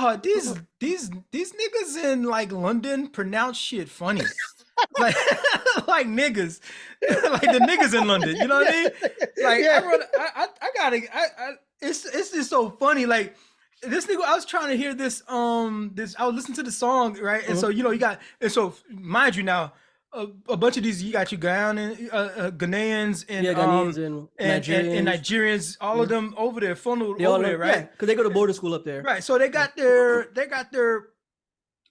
dog, these niggas in like London pronounce shit funny. Like like niggas. Like the niggas in London, you know what I mean? Like it's just so funny. Like this nigga, I was trying to hear this I was listening to the song, right? And so you got, and so mind you now, a bunch of these, you got your Ghanaians and Ghanaians and Nigerians, all of them over there, funneled over there, right? Yeah, because they go to boarding school up there, right? So they got their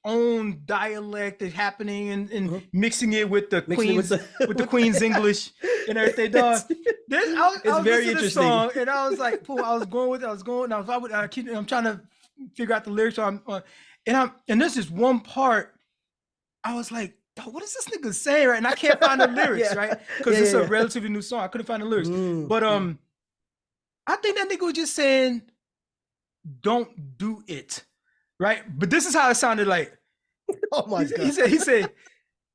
own dialect that's happening and mixing it with the Queen's with the Queen's English and everything. Dog, I was very interesting. Song, and I was like, I'm trying to figure out the lyrics. And there's this one part, I was like, what is this nigga saying, right? And I can't find the lyrics, right? Because it's a relatively new song. I couldn't find the lyrics. But I think that nigga was just saying, don't do it, right? But this is how it sounded like. Oh my God. He said,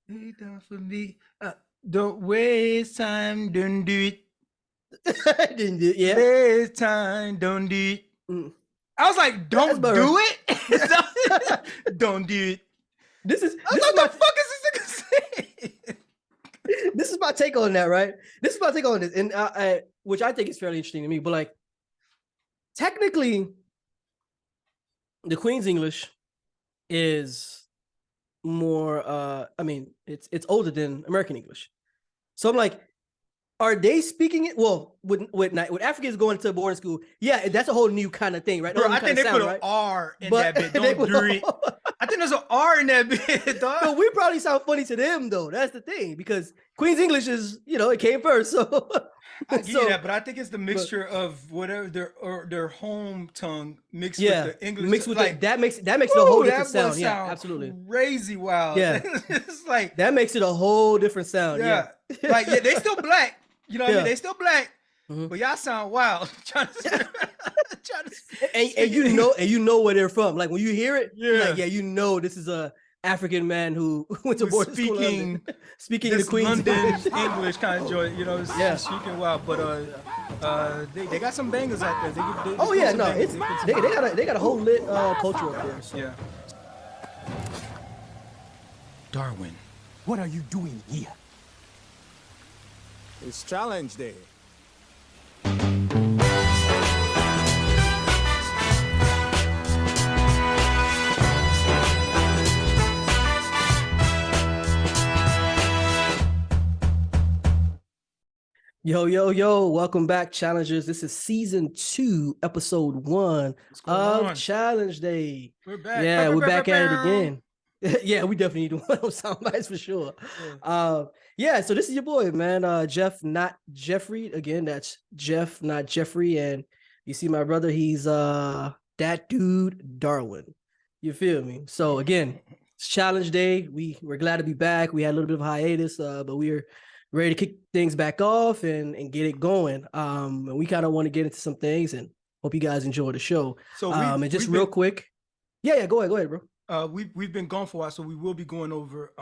lay down for me. Don't waste time, don't do it. Didn't do it, yeah. Waste time, don't do it. I was like, don't do it? Don't do it. What the fuck is this nigga saying? This is my take on that, right? This is my take on this, and which I think is fairly interesting to me. But like, technically, the Queen's English is more. I mean, it's older than American English. So I'm like, are they speaking it? Well, with Africans going to boarding school, yeah, that's a whole new kind of thing, right? Bro, I think they put an R in that bit. Don't do it. I think there's an R in that bit, dog. But we probably sound funny to them, though. That's the thing, because Queen's English is, it came first. So I get you that, but I think it's the mixture of whatever their home tongue mixed with the English. Mixed with like that makes it a whole different sound. Yeah, absolutely. Crazy wild. Yeah, it's like that makes it a whole different sound. Yeah, like they still black. You know what I mean? They still black, but y'all sound wild. And you know where they're from. Like when you hear it, this is a African man who went to boarding school, speaking the Queen's London English kind of joy. Speaking wild. But they got some bangers out there. They got a whole lit culture up there. So. Yeah. Darwin, what are you doing here? It's challenge day. Yo, welcome back, challengers. This is season 2, episode 1 of Challenge Day. We're back. Yeah, we're back at it again. Yeah, we definitely need one of those sound bites for sure. So this is your boy, man. Jeff, not Jeffrey. Again, that's Jeff, not Jeffrey. And you see my brother, he's that dude, Darwin. You feel me? So again, it's Challenge Day. We're glad to be back. We had a little bit of a hiatus, but we're ready to kick things back off and get it going. And we kind of want to get into some things and hope you guys enjoy the show. So and just real quick. Yeah, go ahead, bro. We've been gone for a while, so we will be going over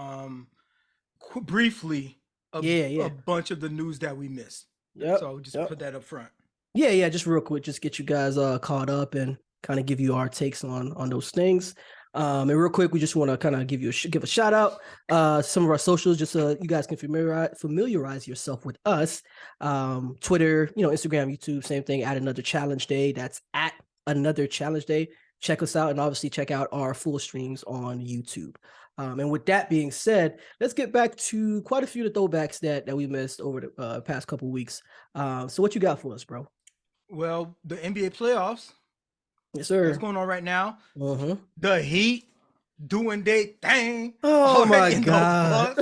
briefly a bunch of the news that we missed. So just put that up front. Yeah, just real quick, just get you guys caught up and kind of give you our takes on those things. And real quick, we just want to kind of give a shout out some of our socials, just so you guys can familiarize yourself with us. Twitter, Instagram, YouTube, same thing. At Another Challenge Day. That's at Another Challenge Day. Check us out, and obviously check out our full streams on YouTube. And with that being said, let's get back to quite a few of the throwbacks that we missed over the past couple weeks. So what you got for us, bro? Well, the NBA playoffs. Yes, sir. What's going on right now? The Heat doing their thing. Oh my God!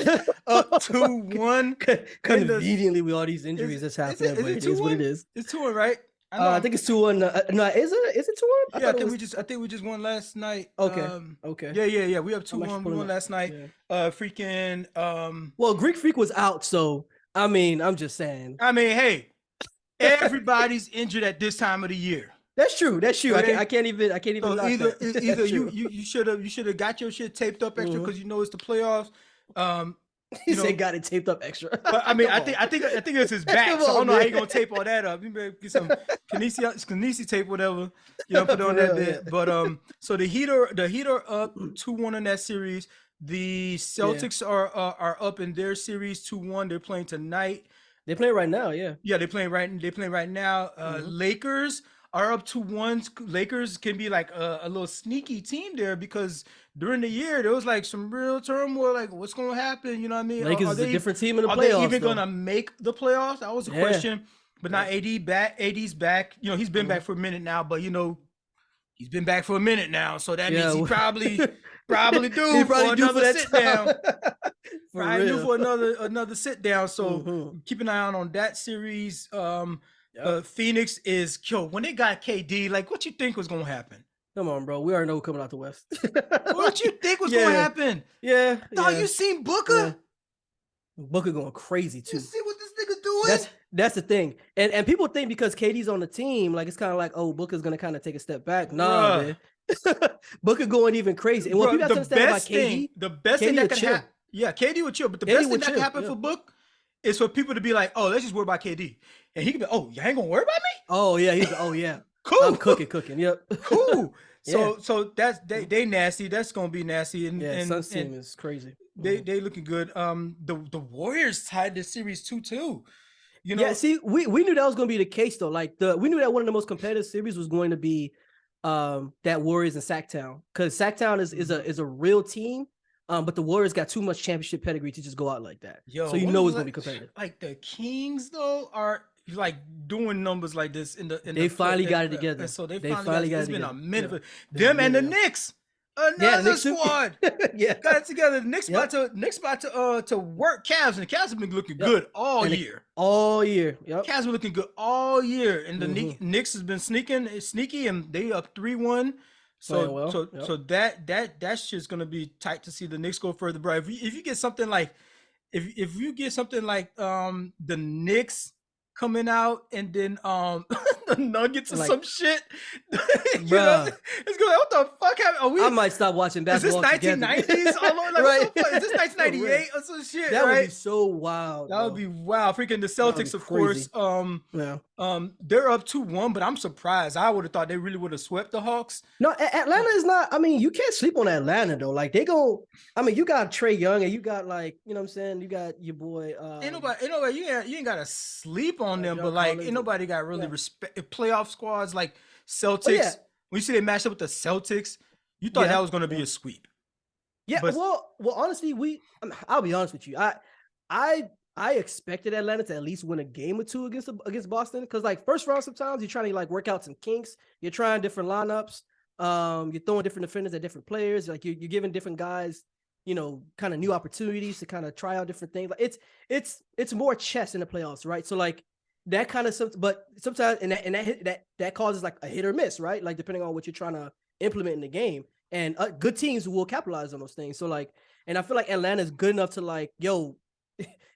Up 2-1. Conveniently with all these injuries that's happening, but it is what it is. It's 2-1, right? I think it's 2-1. No, is it 2-1? Yeah, I think we just won last night. Okay. Yeah. We up 2-1. We won last night. Yeah. Well, Greek Freak was out, so I mean, I'm just saying. I mean, hey, everybody's injured at this time of the year. That's true. I can't even. So either you should have got your shit taped up extra because it's the playoffs. He said got it taped up extra. But I mean, I think it's his back. So I don't know how you gonna tape all that up. You better get some Kinesi tape, whatever. Put on that bit. But so the Heat are up 2-1 in that series. The Celtics are up in their series 2-1. They're playing tonight. They're playing right now, yeah. Yeah, they're playing right now. Lakers are up 2-1. Lakers can be like a little sneaky team there because during the year there was like some real turmoil, like what's going to happen? You know what I mean? Lakers is a different team in the playoffs. Are they even going to make the playoffs? That was the question. But now AD's back. He's been back for a minute now, but he's been back for a minute now, so that means he probably due for another sit down. Probably due for another sit down. So keep an eye on that series. Phoenix is when they got KD. Like, what you think was gonna happen? Come on, bro. We already know coming out the West. What you think was gonna happen? Yeah. Dog, you seen Booker? Yeah. Booker going crazy too. You see what this nigga doing? That's the thing. And people think because KD's on the team, like it's kind of like, oh, Booker's gonna kind of take a step back. Nah, man. Booker going even crazy. And what people have to understand about KD, the best thing that can happen. Yeah, KD would chill, but the best thing that can happen for Book is for people to be like, oh, let's just worry about KD. And he can be, oh, you ain't gonna worry about me? Oh, yeah. Oh, yeah. Cool. I'm cooking. Yep. Cool. So that's they nasty. That's gonna be nasty. And Suns team is crazy. They looking good. The Warriors tied the series 2-2. Yeah, see, we knew that was gonna be the case though. Like we knew that one of the most competitive series was going to be that Warriors and Sacktown, because Sacktown is a real team. But the Warriors got too much championship pedigree to just go out like that. So it's gonna be competitive. Like the Kings though are like doing numbers like this they finally got it together. And so they finally got it. It's been a minute for them and the Knicks. Another squad. Got it together. The Knicks about to work Cavs, and the Cavs have been looking good all year. All year. Cavs have been looking good all year. And the Knicks has been sneaky, and they up 3-1. So that shit's gonna be tight to see the Knicks go further, bro. If you get something like if you get something like the Knicks coming out and then the Nuggets or some shit, it's gonna what the fuck happened? I might stop watching basketball. Is this 1990s? Right? Is this 1998 or some shit? That would be so wild. That would be wild. Freaking the Celtics, of course. They're up 2-1, but I'm surprised. I would have thought they really would have swept the Hawks. No, Atlanta is not. I mean, you can't sleep on Atlanta though. Like you got Trae Young, and you got like, you know what I'm saying. You got your boy. Ain't nobody. You ain't gotta sleep on them, but like, ain't nobody got really respect. Playoff squads like Celtics. When you see they matched up with the Celtics, you thought that was going to be a sweep. Yeah. But, well, honestly, I'll be honest with you. I expected Atlanta to at least win a game or two against Boston, because like first round, sometimes you're trying to like work out some kinks. You're trying different lineups. You're throwing different defenders at different players. Like you're giving different guys, kind of new opportunities to kind of try out different things. Like it's more chess in the playoffs, right? So like that kind of something, but sometimes that causes like a hit or miss, right? Like depending on what you're trying to implement in the game, and good teams will capitalize on those things. So like, and I feel like Atlanta is good enough to like, yo,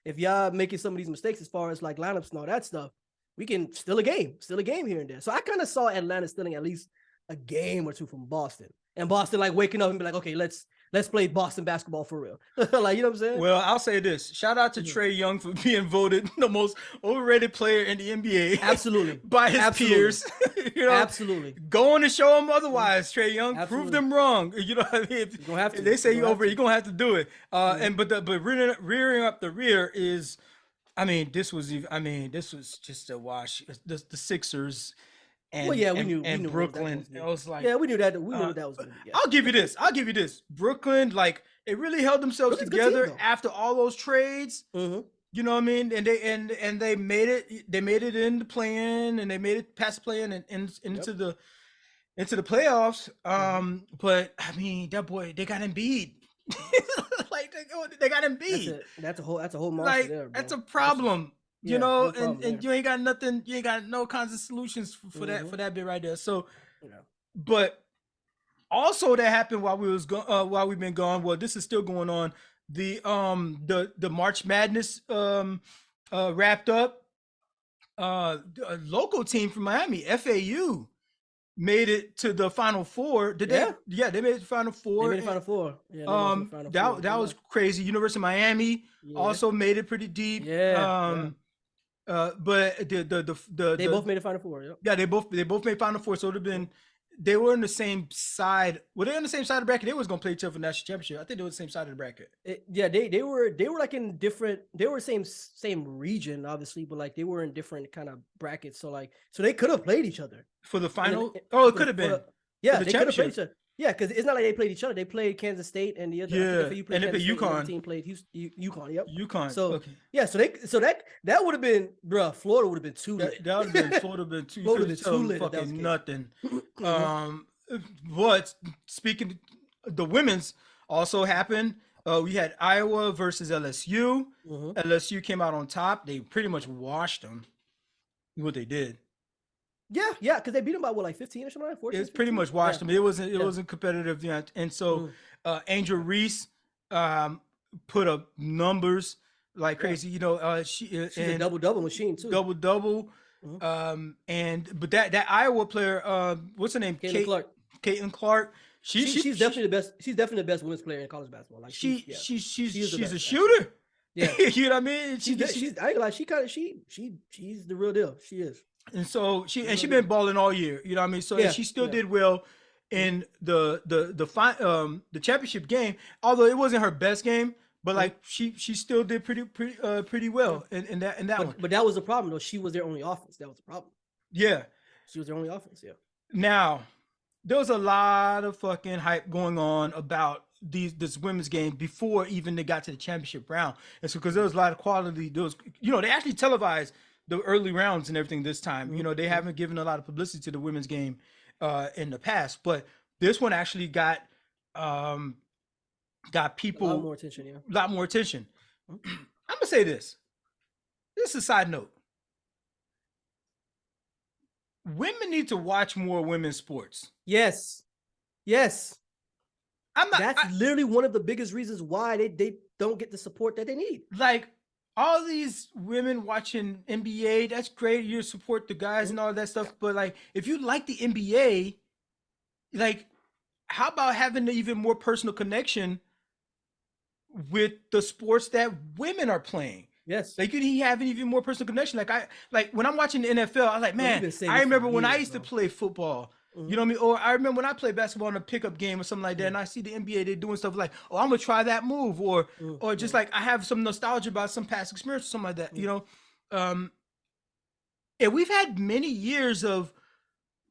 if y'all making some of these mistakes as far as like lineups and all that stuff, we can still a game here and there. So I kind of saw Atlanta stealing at least a game or two from Boston, and Boston like waking up and be like, okay, let's play Boston basketball for real. Like, you know what I'm saying? Well, I'll say this. Shout out to Trae Young for being voted the most overrated player in the NBA. Absolutely. By his peers. Absolutely. Go on and show them otherwise, Trae Young. Absolutely. Prove them wrong. You know what I mean? You're gonna have to. If they say you over, you're going to have to do it. But rearing up the rear is, this was just a wash. The Sixers. And, we knew Brooklyn. It was like, we knew that was going to be. I'll give you this. Brooklyn, like, it really held themselves together after all those trades. Mm-hmm. You know what I mean? And they made it. They made it in the play-in, and they made it past the play-in and into the playoffs. But that boy, they got Embiid. Like they got Embiid. That's a whole monster like, there, bro. That's a problem. And you ain't got nothing. You ain't got no kinds of solutions for that bit right there. So, but also that happened while while we've been gone. Well, this is still going on. The March Madness wrapped up. A local team from Miami, FAU, made it to the Final Four. Did they? Yeah, they made it to the Final Four. They made the Final Four. Yeah, that was crazy. University of Miami also made it pretty deep. But they both made the Final Four. Yep. Yeah, they both made Final Four. So it would have been. They were on the same side. Were they on the same side of the bracket? They was gonna play each other for national championship. I think they were the same side of the bracket. They were like in different. They were same region, obviously, but like they were in different kind of brackets. So they could have played each other for the final. It could have been. They could have played each other. Yeah, because it's not like they played each other. They played Kansas State and the other. Yeah, and they played UConn. The team played UConn. Yep. UConn. So that would have been, bro. Florida would have been too lit. That would have been Florida. Been too. Florida been too lit. Fucking nothing. But speaking, the women's also happened. We had Iowa versus LSU. LSU came out on top. They pretty much washed them. What they did. Yeah, because they beat them by what, like 15 or something, like 14? It's pretty much washed them. It wasn't competitive yet, and so Angel Reese put up numbers like crazy. You know, she's a double machine too. Double. But that Iowa player, what's her name? Caitlin Clark. She's definitely the best. She's definitely the best women's player in college basketball. Like she's a shooter. Yeah, you know what I mean. She's I ain't like she's the real deal. She is. And so she been balling all year, you know what I mean? So she still did well in the championship game, although it wasn't her best game, but like she still did pretty well in that one. But that was the problem though. She was their only offense. That was the problem. Yeah. She was their only offense, yeah. Now, there was a lot of fucking hype going on about this women's game before even they got to the championship round. And so because there was a lot of quality, they actually televised the early rounds and everything this time. You know, they haven't given a lot of publicity to the women's game in the past, but this one actually got people a lot more attention. Yeah, a lot more attention. I'm gonna say this. This is a side note. Women need to watch more women's sports. Yes. That's literally one of the biggest reasons why they don't get the support that they need. Like, all these women watching NBA, that's great. You support the guys and all that stuff. But like, if you like the NBA, like, how about having an even more personal connection with the sports that women are playing? Yes. Like, you have an even more personal connection. Like when I'm watching the NFL, I'm like, man, I remember when I used to play football. You know what I mean? Or I remember when I played basketball in a pickup game or something like that, and I see the NBA, they're doing stuff like, oh, I'm gonna try that move, or just like I have some nostalgia about some past experience or something like that, you know. And we've had many years of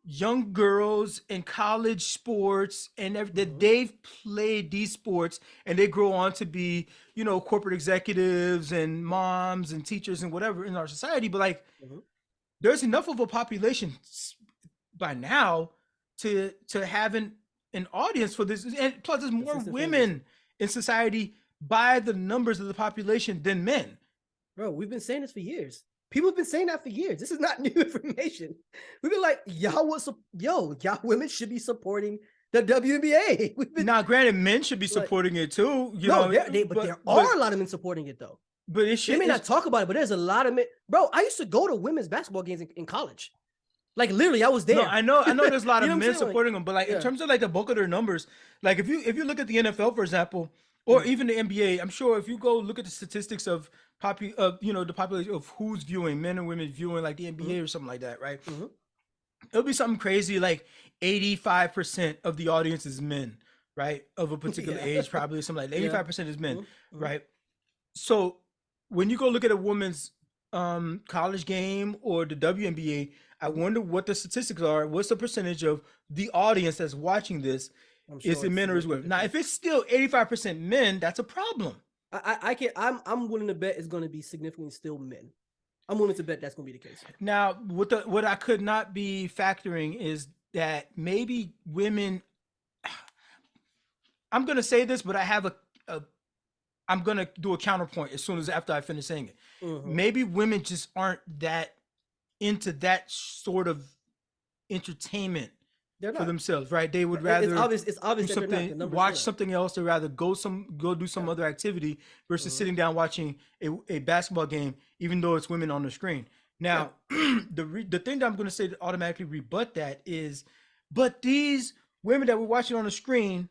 young girls in college sports and that they've played these sports and they grow on to be, you know, corporate executives and moms and teachers and whatever in our society. But like, there's enough of a population by now to have an audience for this, and plus there's more women in society by the numbers of the population than men. Bro, we've been saying this for years. People have been saying that for years. This is not new information. We've been like, y'all women should be supporting the WNBA. Now, granted, men should be supporting it too. There are a lot of men supporting it though. But they may not talk about it, but there's a lot of men. Bro, I used to go to women's basketball games in college. Like literally, I was there. No, I know there's a lot of men supporting them, but like in terms of like the bulk of their numbers, like if you look at the NFL, for example, or even the NBA, I'm sure if you go look at the statistics of the population of who's viewing, men and women viewing like the NBA or something like that, right? It'll be something crazy like 85% of the audience is men, right? Of a particular age, probably something like 85% is men, right? So when you go look at a woman's college game or the WNBA, I wonder what the statistics are. What's the percentage of the audience that's watching this? Is it men or is women? Now, if it's still 85% men, that's a problem. I'm willing to bet it's going to be significantly still men. I'm willing to bet that's going to be the case. Now, what I could not be factoring is that maybe women. I'm going to say this, but I have I'm going to do a counterpoint as soon as after I finish saying it. Maybe women just aren't that into that sort of entertainment for themselves, right? They would rather it's obvious watch something else. They'd rather go do some other activity versus sitting down watching a basketball game, even though it's women on the screen. Now, the thing that I'm going to say to automatically rebut that is But these women that we're watching on the screen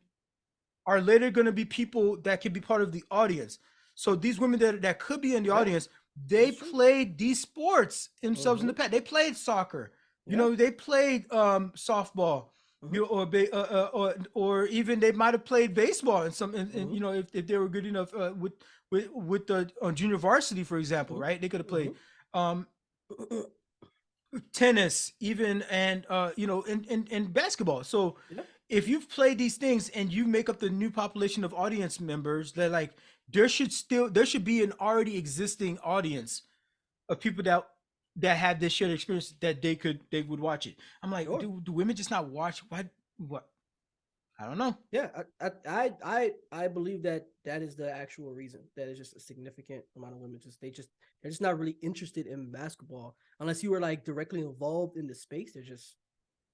are later going to be people that can be part of the audience. So these women that could be in the audience, they played these sports themselves in the past. They played soccer. You know, they played softball. You know, or even they might have played baseball in some. And you know, if they were good enough with the junior varsity, for example, right? They could have played tennis, even, and you know, in basketball. So if you've played these things and you make up the new population of audience members, that like there should be an already existing audience of people that have this shared experience that they would watch it. I'm like, do women just not watch? What? I don't know. Yeah, I believe that is the actual reason. That is just a significant amount of women they're just not really interested in basketball unless you were like directly involved in the space.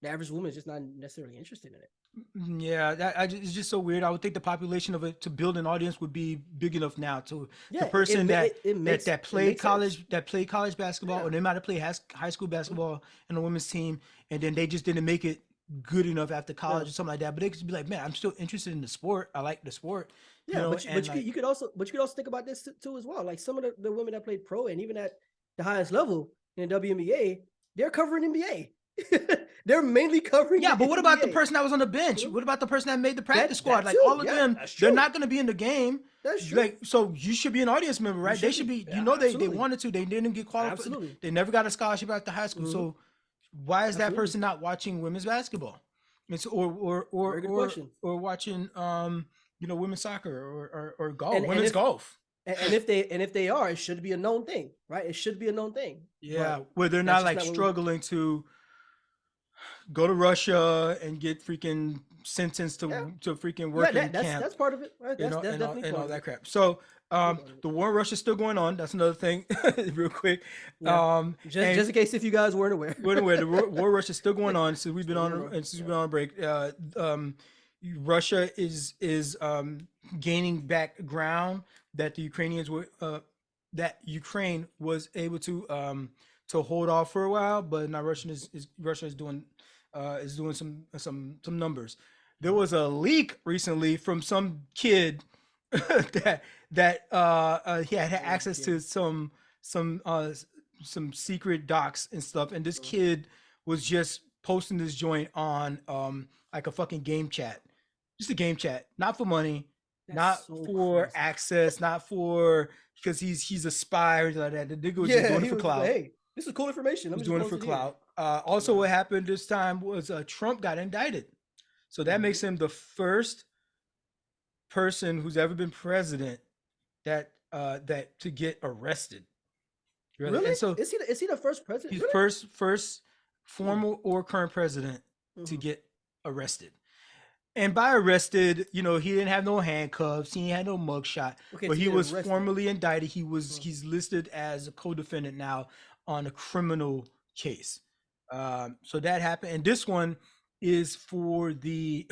The average woman is just not necessarily interested in it. Yeah, it's just so weird. I would think the population of it to build an audience would be big enough now to the person that played college basketball, or they might have played high school basketball in a women's team, and then they just didn't make it good enough after college or something like that. But they could be like, man, I'm still interested in the sport. I like the sport. Yeah, you know, you could also think about this too as well. Like some of the women that played pro and even at the highest level in the WNBA, they're covering NBA. They're mainly covering. Yeah, but what about the person that was on the bench? What about the person that made the practice squad? Like all of them, they're not going to be in the game. That's true. Like, so you should be an audience member, right? They should be. You know, they wanted to. They didn't get qualified. Absolutely. They never got a scholarship after high school. So why is that person not watching women's basketball? It's or watching you know, women's soccer or golf, women's golf. And if they are, it should be a known thing, right? It should be a known thing. Yeah, where they're not like struggling to go to Russia and get freaking sentenced to freaking work in camp. That's part of it, right? That's definitely and all that crap. So the war in Russia is still going on. That's another thing, real quick. Yeah. Just in case if you guys weren't aware. The war in Russia is still going on. So we've been on break. Russia is gaining back ground that the Ukrainians were that Ukraine was able to hold off for a while, but now Russia is doing some numbers. There was a leak recently from some kid that he had access to some secret docs and stuff, and this kid was just posting this joint on like a fucking game chat, just a game chat, not for money. Not for access, not for because he's a spy or anything like that. The nigga was just doing it for clout. Like, hey, this is cool information. He's doing it for clout. Also, what happened this time was Trump got indicted, so that makes him the first person who's ever been president that to get arrested. Really? And so is he the first president? He's first former or current president to get arrested. And by arrested, you know, he didn't have no handcuffs, he had no mugshot, but he was formally indicted. He's listed as a co-defendant now on a criminal case. So that happened, and this one is for the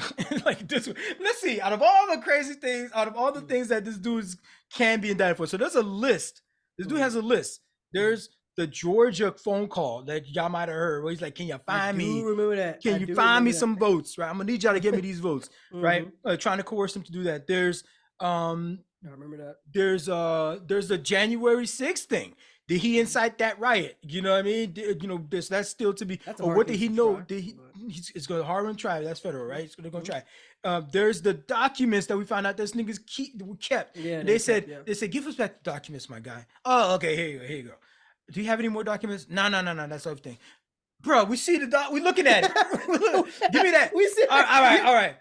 like this one. Let's see, out of all the crazy things, out of all the things that this dude can be indicted for, so there's a list. This dude has a list. There's the Georgia phone call that y'all might have heard where he's like, can you find me? Remember that. Can you find me some votes? Right. I'm gonna need y'all to give me these votes. Right. Trying to coerce him to do that. There's I remember that. There's the January 6th thing. Did he incite that riot? You know what I mean? You know, that's still to be. Or what did he know? It's going to hard and try. That's federal, right? It's going to try. There's the documents that we found out this niggas kept. Yeah. They said, give us back the documents, my guy. Oh, okay. Here you go. Do you have any more documents? No. That's everything. Bro, we see the doc. We looking at it. Give me that. We see. All right.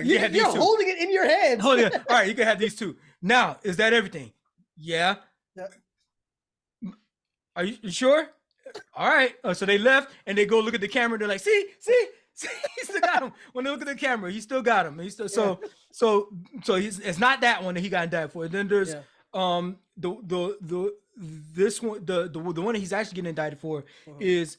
You have these you're two. holding it in your hands. All right, you can have these two. Now, is that everything? Yeah. Are you sure? All right. So they left and they go look at the camera. They're like, see, he still got him. When they look at the camera, he still got him. He's still so it's not that one that he got indicted for. Then there's this one, the one that he's actually getting indicted for is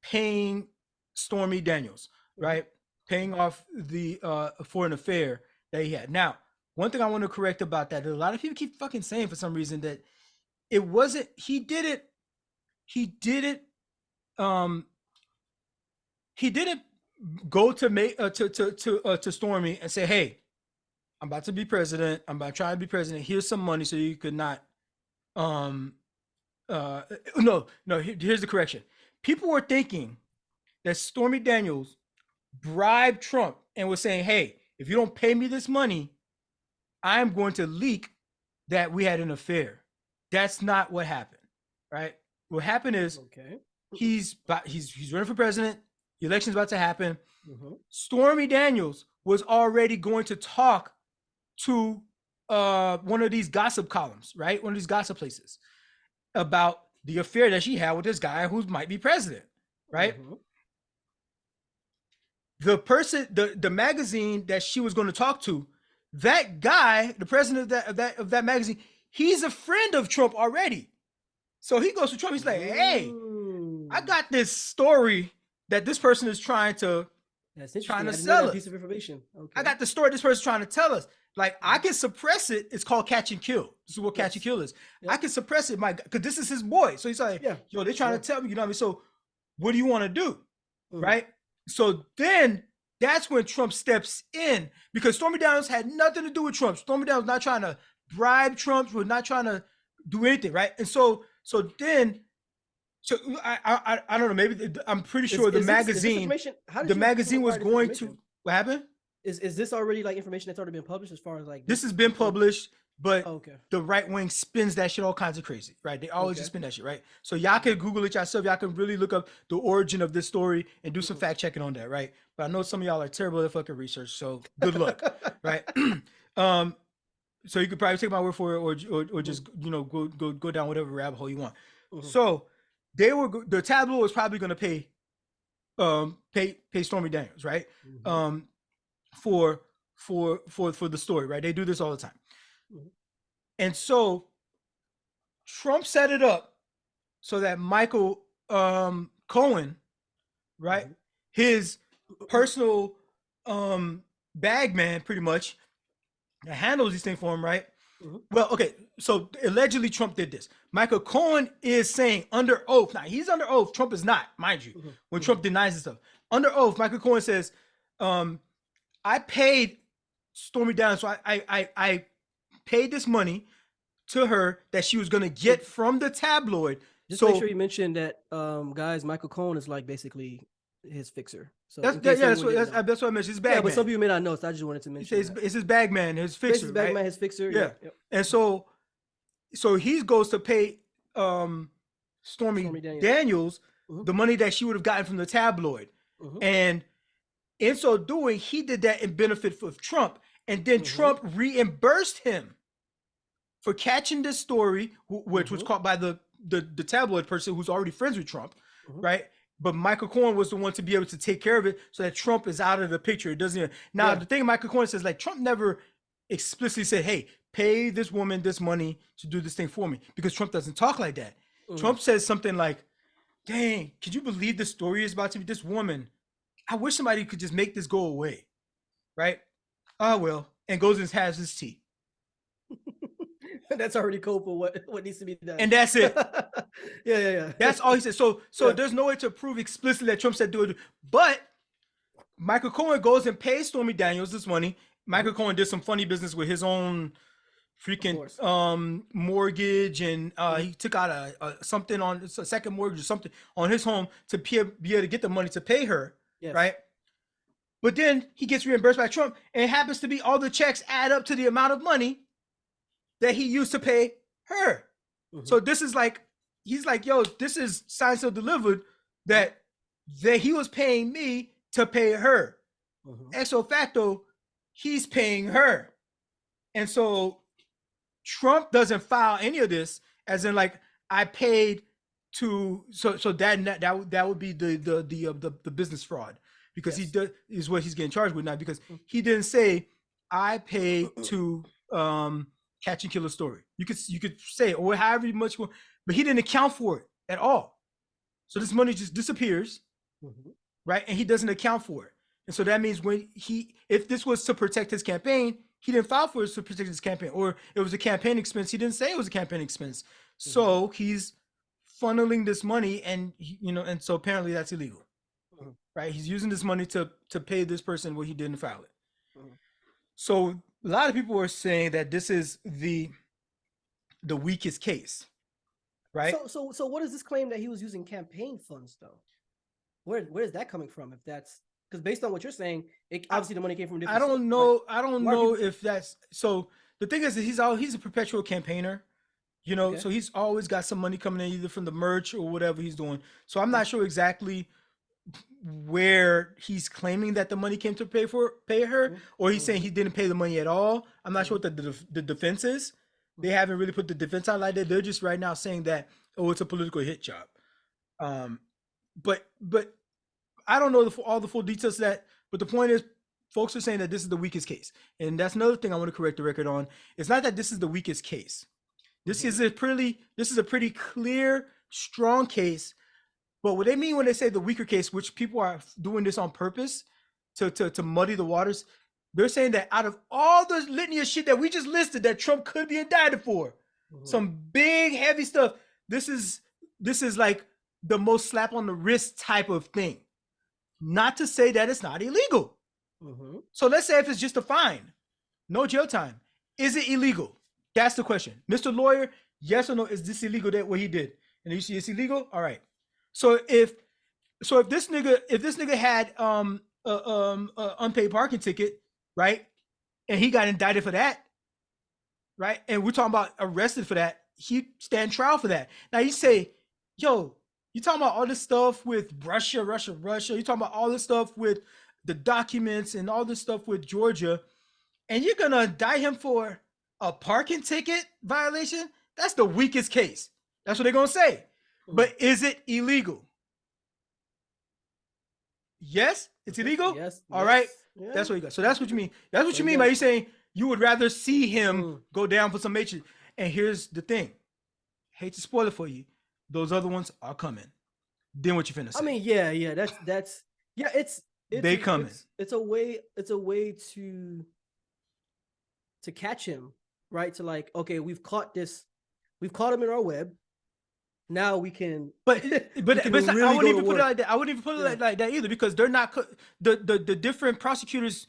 paying Stormy Daniels, right? Paying off the for an affair that he had. Now, one thing I want to correct about that, a lot of people keep fucking saying for some reason that it wasn't, he did it go to Stormy and say, hey, I'm about to be president. I'm about to try to be president. Here's some money so you could not. Here's the correction. People were thinking that Stormy Daniels bribed Trump and was saying, hey, if you don't pay me this money, I'm going to leak that we had an affair. That's not what happened, right? What happened is he's running for president. The election's about to happen. Stormy Daniels was already going to talk to one of these gossip columns, right? One of these gossip places about the affair that she had with this guy who might be president, right? The person, the magazine that she was going to talk to, that guy, the president of that magazine, he's a friend of Trump already. So he goes to Trump. He's like, hey, I got this story that this person is trying to sell us. Piece of information. Okay. I got the story this person's trying to tell us. Like, I can suppress it. It's called catch and kill. This is what catch and kill is. I can suppress it, because this is his boy. So he's like, yo, they're trying to tell me, you know what I mean? So what do you want to do? Right? So then that's when Trump steps in, because Stormy Daniels had nothing to do with Trump. Stormy Daniels was not trying to bribe Trump, was not trying to do anything, right? And so then I don't know, maybe I'm pretty sure the magazine was going to, what happened? Is this already like information that's already been published as far as like this has been published, but the right wing spins that shit all kinds of crazy, right? They always just spin that shit, right? So y'all can Google it yourself. Y'all can really look up the origin of this story and do some fact checking on that, right? But I know some of y'all are terrible at fucking research, so good luck, right? So you could probably take my word for it, or just go down whatever rabbit hole you want. So the tabloid was probably going to pay Stormy Daniels, right? For the story, right? They do this all the time. And so Trump set it up so that Michael Cohen, right, his personal bag man, pretty much, that handles these things for him, right? Well, okay, so allegedly Trump did this. Michael Cohen is saying under oath, now he's under oath, Trump is not, mind you, when Trump denies this stuff. Under oath, Michael Cohen says, I paid Stormy Daniels, so I paid this money to her that she was going to get from the tabloid. Just make sure you mention that, guys, Michael Cohen is like basically his fixer. So that's what I mentioned. His bag man. But some people may not know, so I just wanted to mention. It's his bag man, his fixer. It's his bag man, his fixer. Yeah. And so he goes to pay Stormy Daniels the money that she would have gotten from the tabloid, and in so doing, he did that in benefit of Trump, and then Trump reimbursed him for catching this story, which was caught by the tabloid person who's already friends with Trump, right? But Michael Cohen was the one to be able to take care of it, so that Trump is out of the picture. It doesn't. Now the thing Michael Cohen says, like, Trump never explicitly said, "Hey, pay this woman this money to do this thing for me," because Trump doesn't talk like that. Trump says something like, "Dang, could you believe the story is about to be this woman? I wish somebody could just make this go away," right? Oh well, and goes and has his tea. That's already cool for what needs to be done. And that's it. Yeah. That's all he said. So there's no way to prove explicitly that Trump said do it. But Michael Cohen goes and pays Stormy Daniels this money. Michael Cohen did some funny business with his own freaking mortgage, and he took out a something on a second mortgage or something on his home to be able to get the money to pay her, right? But then he gets reimbursed by Trump, and it happens to be all the checks add up to the amount of money that he used to pay her. So this is like, he's like, yo, this is signed so delivered that he was paying me to pay her. Ex facto, he's paying her. And so Trump doesn't file any of this as in like, I paid to, so that would be the business fraud, because he does is what he's getting charged with now, because he didn't say I paid to catch and kill a story. You could say or however much, but he didn't account for it at all. So this money just disappears, right? And he doesn't account for it. And so that means if this was to protect his campaign, he didn't file for it to protect his campaign, or it was a campaign expense. He didn't say it was a campaign expense. So he's funneling this money, and and so apparently that's illegal, right? He's using this money to pay this person what he didn't file it. So a lot of people are saying that this is the weakest case, right? So what is this claim that he was using campaign funds though? Where is that coming from? If that's because based on what you're saying, obviously the money came from different. I don't know. I don't know if that's so. The thing is that he's a perpetual campaigner, you know. Okay. So he's always got some money coming in either from the merch or whatever he's doing. So I'm not sure exactly where he's claiming that the money came to pay her, or he's saying he didn't pay the money at all. I'm not sure what the defense is. They haven't really put the defense out like that. They're just right now saying that, oh, it's a political hit job. But I don't know all the full details of that. But the point is, folks are saying that this is the weakest case, and that's another thing I want to correct the record on. It's not that this is the weakest case. This is a pretty clear, strong case. But what they mean when they say the weaker case, which people are doing this on purpose to muddy the waters, they're saying that out of all the litany of shit that we just listed that Trump could be indicted for, some big heavy stuff, this is like the most slap on the wrist type of thing. Not to say that it's not illegal. So let's say if it's just a fine, no jail time, is it illegal? That's the question. Mr. Lawyer, yes or no, is this illegal that what he did? And you see it's illegal? All right. So if this nigga had a unpaid parking ticket, right? And he got indicted for that, right? And we're talking about arrested for that, he'd stand trial for that. Now you say, yo, you talking about all this stuff with Russia. You talking about all this stuff with the documents and all this stuff with Georgia, and you're gonna indict him for a parking ticket violation? That's the weakest case. That's what they're gonna say. But is it illegal? Yes, it's illegal. Yes. All right. Yeah. That's what you got. So that's what you mean. That's what you mean by you saying you would rather see him go down for some major. And here's the thing. Hate to spoil it for you. Those other ones are coming. Then what you finna say? I mean, yeah. That's it's they coming. It's a way to catch him, right? To like, okay, we've caught him in our web. Now we can, but it's not, I wouldn't even put it like that. I wouldn't even put it like that either, because they're not the different prosecutors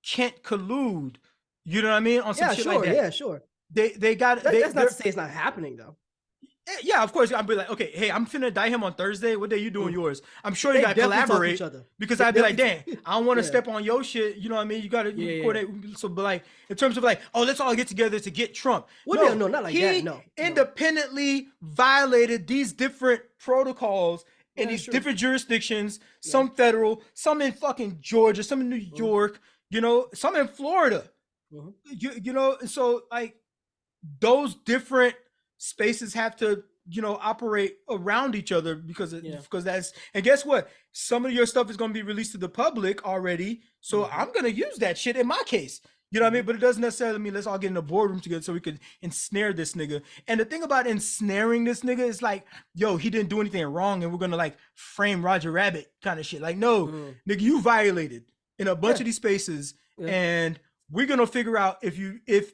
can't collude. You know what I mean? On some shit like that. Yeah, sure. They got. That's not to say it's not happening though. Yeah, of course. I'd be like, okay, hey, I'm finna indict him on Thursday. What day you doing yours? I'm sure you gotta collaborate, because I'd be like, damn, I don't want to step on your shit. You know what I mean? You gotta coordinate. So, but like, in terms of like, oh, let's all get together to get Trump. Well, no, not like that. No, independently violated these different protocols in these different jurisdictions. Some federal, some in fucking Georgia, some in New York. You know, some in Florida. You know, so like those different spaces have to, you know, operate around each other because that's, and guess what? Some of your stuff is going to be released to the public already. So I'm going to use that shit in my case. You know what I mean? But it doesn't necessarily mean let's all get in a boardroom together so we could ensnare this nigga. And the thing about ensnaring this nigga is like, yo, he didn't do anything wrong and we're going to like frame Roger Rabbit kind of shit. Like, no, nigga, you violated in a bunch of these spaces and we're going to figure out if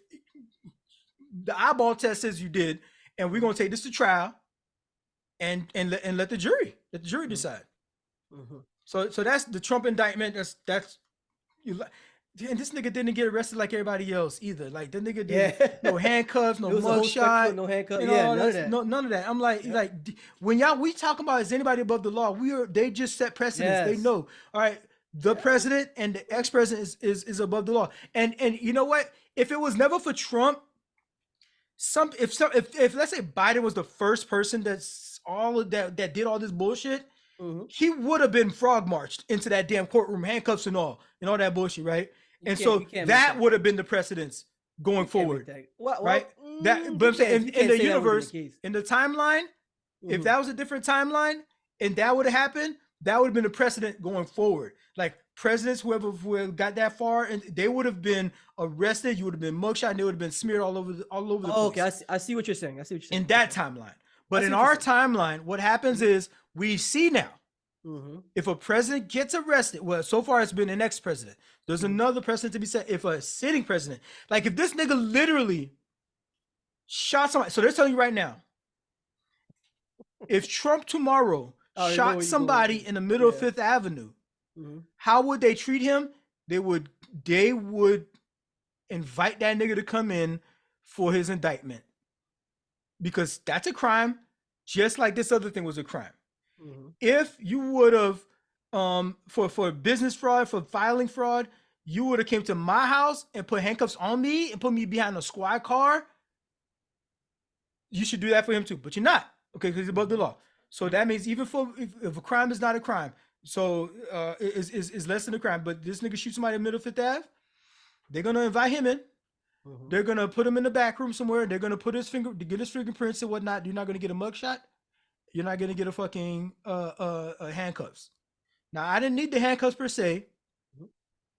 the eyeball test says you did, and we're gonna take this to trial, and let the jury decide. So that's the Trump indictment. That's you. And this nigga didn't get arrested like everybody else either. Like the nigga did no handcuffs, no mugshot, no handcuffs. None of that. I'm like when we talking about is anybody above the law? They just set precedents. They know. All right, the president and the ex-president is above the law. And you know what? If it was never for Trump. If let's say Biden was the first person that did all this bullshit, he would have been frog marched into that damn courtroom, handcuffs and all that bullshit, right? And so that would have been the precedence going forward, right? But I'm saying in the universe, in the timeline, if that was a different timeline and that would have happened, that would have been the precedent going forward. Like presidents, whoever got that far, and they would have been arrested. You would have been mugshot, and they would have been smeared all over the place. Okay, I see what you're saying. In that timeline, but in our timeline, what happens is we see now. If a president gets arrested, well, so far it's been an ex-president. There's another precedent to be set. If a sitting president, like if this nigga literally shot somebody, so they're telling you right now, if Trump tomorrow shot somebody in the middle of Fifth Avenue, how would they treat him? They would invite that nigga to come in for his indictment, because that's a crime, just like this other thing was a crime. If you would have, for business fraud, for filing fraud, you would have came to my house and put handcuffs on me and put me behind a squad car, you should do that for him too. But you're not, okay, because he's above the law. So that means even if a crime is not a crime, so is less than a crime, but this nigga shoots somebody in the middle of Fifth Ave, they're gonna invite him in. They're gonna put him in the back room somewhere. They're gonna put get his fingerprints and whatnot. You're not gonna get a mugshot. You're not gonna get a fucking handcuffs. Now, I didn't need the handcuffs per se,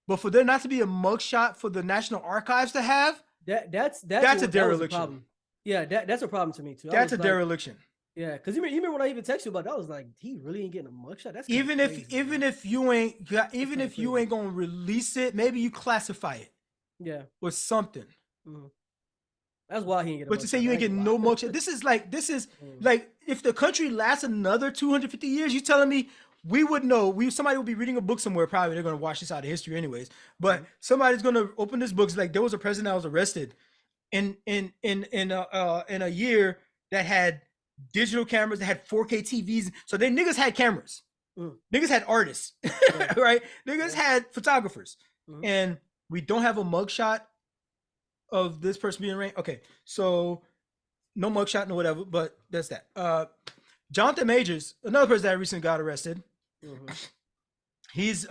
but for there not to be a mugshot for the National Archives to have, that's a dereliction. Yeah, that's a problem to me too. That's a dereliction. Yeah, because you remember when I even texted you about that, I was like, he really ain't getting a mugshot. That's even if you ain't gonna release it, maybe you classify it. Yeah, or something. That's why he ain't get a But to say you ain't getting no mugshot, this is like if the country lasts another 250 years, you telling me we would know, somebody would be reading a book somewhere, probably they're gonna watch this out of history anyways. But somebody's gonna open this book, it's like there was a president that was arrested in a year that had digital cameras, that had 4K TVs. So they niggas had cameras. Niggas had artists, right? Niggas had photographers. And we don't have a mugshot of this person being arraigned. Okay, so no mugshot, no whatever, but that's that. Jonathan Majors, another person that recently got arrested. He's he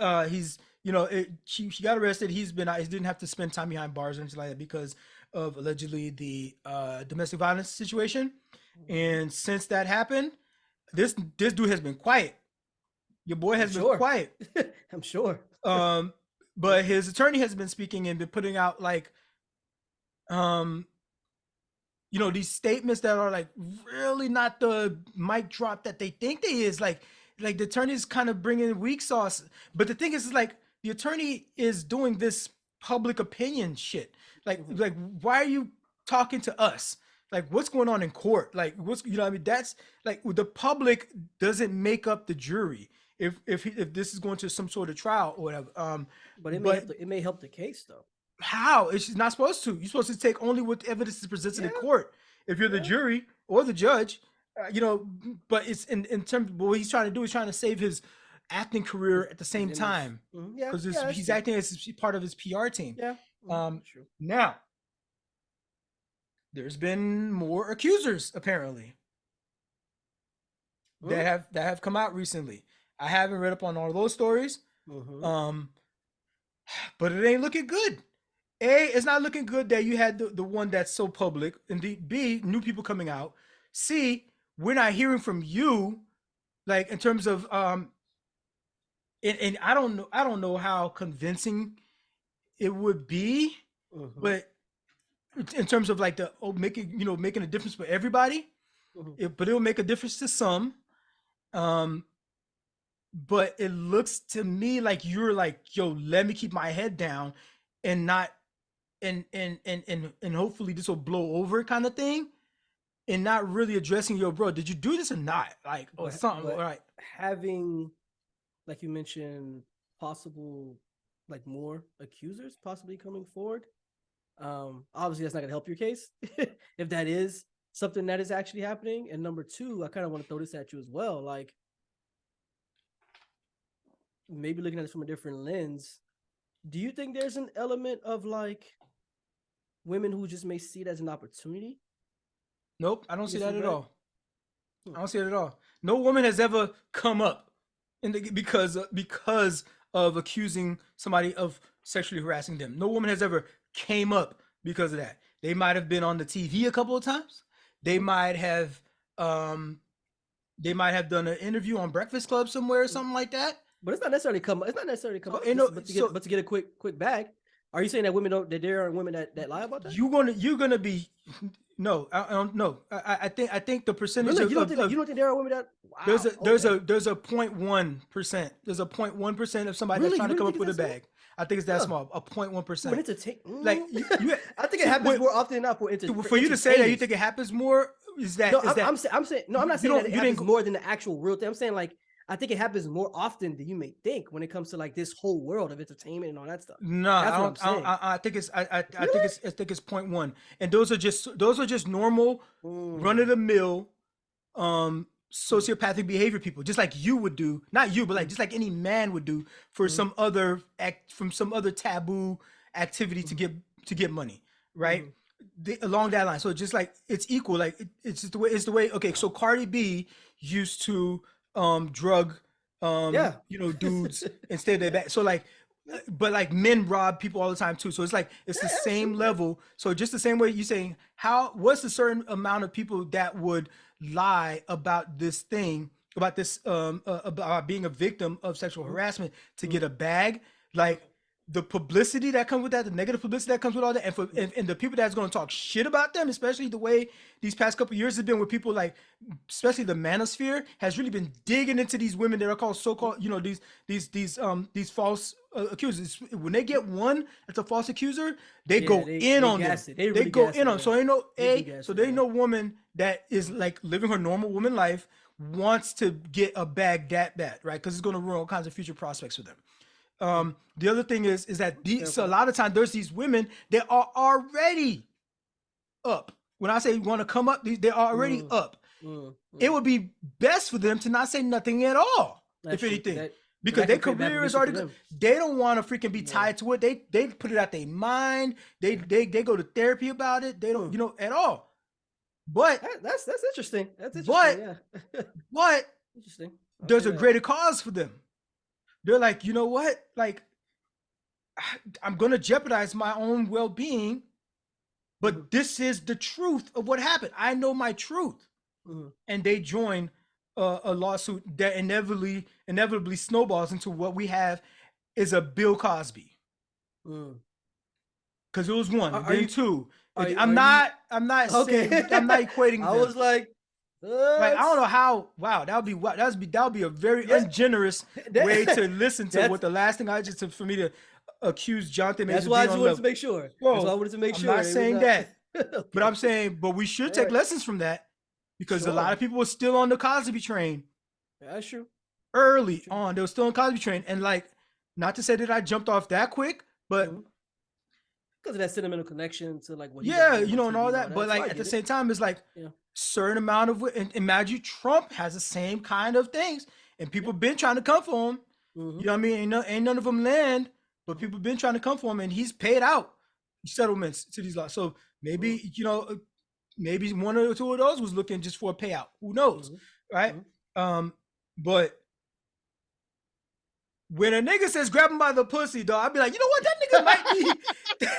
got arrested. He didn't have to spend time behind bars or anything like that because of allegedly the domestic violence situation. And since that happened, this dude has been quiet. Your boy has been quiet. I'm sure. But his attorney has been speaking and been putting out like, these statements that are like really not the mic drop that they think they is. Like the attorney's kind of bringing weak sauce. But the thing is like the attorney is doing this public opinion shit. Like why are you talking to us? Like what's going on in court? Like that's like the public doesn't make up the jury. If this is going to some sort of trial or whatever. But it may help the case though. How? It's not supposed to. You're supposed to take only what evidence is presented in court. If you're the jury or the judge, but it's in terms of what he's trying to do, he's trying to save his acting career at the same time. Because he's acting as part of his PR team. True. Now, there's been more accusers apparently that have come out recently. I haven't read up on all those stories, but it ain't looking good. A, it's not looking good that you had the one that's so public, and B, new people coming out. C, we're not hearing from you, like in terms of and I don't know how convincing it would be, but in terms of like making a difference for everybody, but it'll make a difference to some. But it looks to me like you're like, yo, let me keep my head down and not and hopefully this will blow over kind of thing, and not really addressing your bro, did you do this or not? Like or something. All right. Having, like you mentioned, possible like more accusers possibly coming forward. Obviously that's not gonna help your case if that is something that is actually happening. And number two, I kind of want to throw this at you as well. Like maybe looking at it from a different lens, do you think there's an element of like women who just may see it as an opportunity? Nope, I don't see that at all. I don't see it at all. No woman has ever come up because of accusing somebody of sexually harassing them. No woman has ever came up because of that. They might have been on the TV a couple of times. They might have done an interview on Breakfast Club somewhere or something like that. But it's not necessarily come up. But to get a quick bag. Are you saying that that there are women that lie about that? You're gonna be no. I think the percentage really? You don't think there are women that? Wow, there's a 0.1%. There's a 0.1% of somebody that's trying to come up with a bag. I think it's that small. A 0.1%. Like I think it happens more often than not for you to say that you think it happens more is that? I'm saying no. I'm not saying that it happens more than the actual real thing. I'm saying like I think it happens more often than you may think when it comes to like this whole world of entertainment and all that stuff. No, I think it's I think it's point one, and those are just normal, run of the mill, sociopathic behavior people, just like you would do, not you, but like just like any man would do for some other taboo activity to get money, right? Along that line. So just like it's equal, like it's just the way. Okay, so Cardi B used to drug dudes instead of their back. So like, but like men rob people all the time too. So it's like it's the same level. So just the same way you saying what's a certain amount of people that would lie about this thing, about this about being a victim of sexual harassment to get a bag, like the publicity that comes with that, the negative publicity that comes with all that, and the people that's going to talk shit about them, especially the way these past couple of years have been with people like, especially the manosphere has really been digging into these women that are called so-called, these false accusers. When they get one that's a false accuser, they go in on them. They go in on. So ain't no woman that is like living her normal woman life wants to get a bag that bad, right? Because it's going to ruin all kinds of future prospects for them. The other thing is that so a lot of times there's these women that are already up. When I say want to come up, they're already up. It would be best for them to not say nothing at all, if anything, because their career is already good. They don't want to freaking be tied to it. They put it out their mind. They go to therapy about it. They don't, at all. But that's interesting. That's interesting. But interesting. There's a greater cause for them. They're like, you know what? Like, I'm going to jeopardize my own well-being, but this is the truth of what happened. I know my truth. And they join a lawsuit that inevitably snowballs into what we have is a Bill Cosby. Because it was one, then two. I'm not equating I was like, I don't know how. Wow, that would be a very ungenerous way to listen to what the last thing I just for me to accuse Jonathan. That's why I just wanted to make sure. That's why I wanted to make sure. I'm not saying that, but I'm saying, but we should take lessons from that because a lot of people were still on the Cosby train. That's true. Early on, they were still on Cosby train, and like, not to say that I jumped off that quick, but because of that sentimental connection to like what. And all that. But like at the same time, it's like. Certain amount of and imagine Trump has the same kind of things, and people been trying to come for him. You know what I mean? Ain't none of them land, but people been trying to come for him, and he's paid out settlements to these laws. So maybe maybe one or two of those was looking just for a payout. Who knows, right? But when a nigga says grab him by the pussy, dog, I'd be like, you know what? That nigga might be. That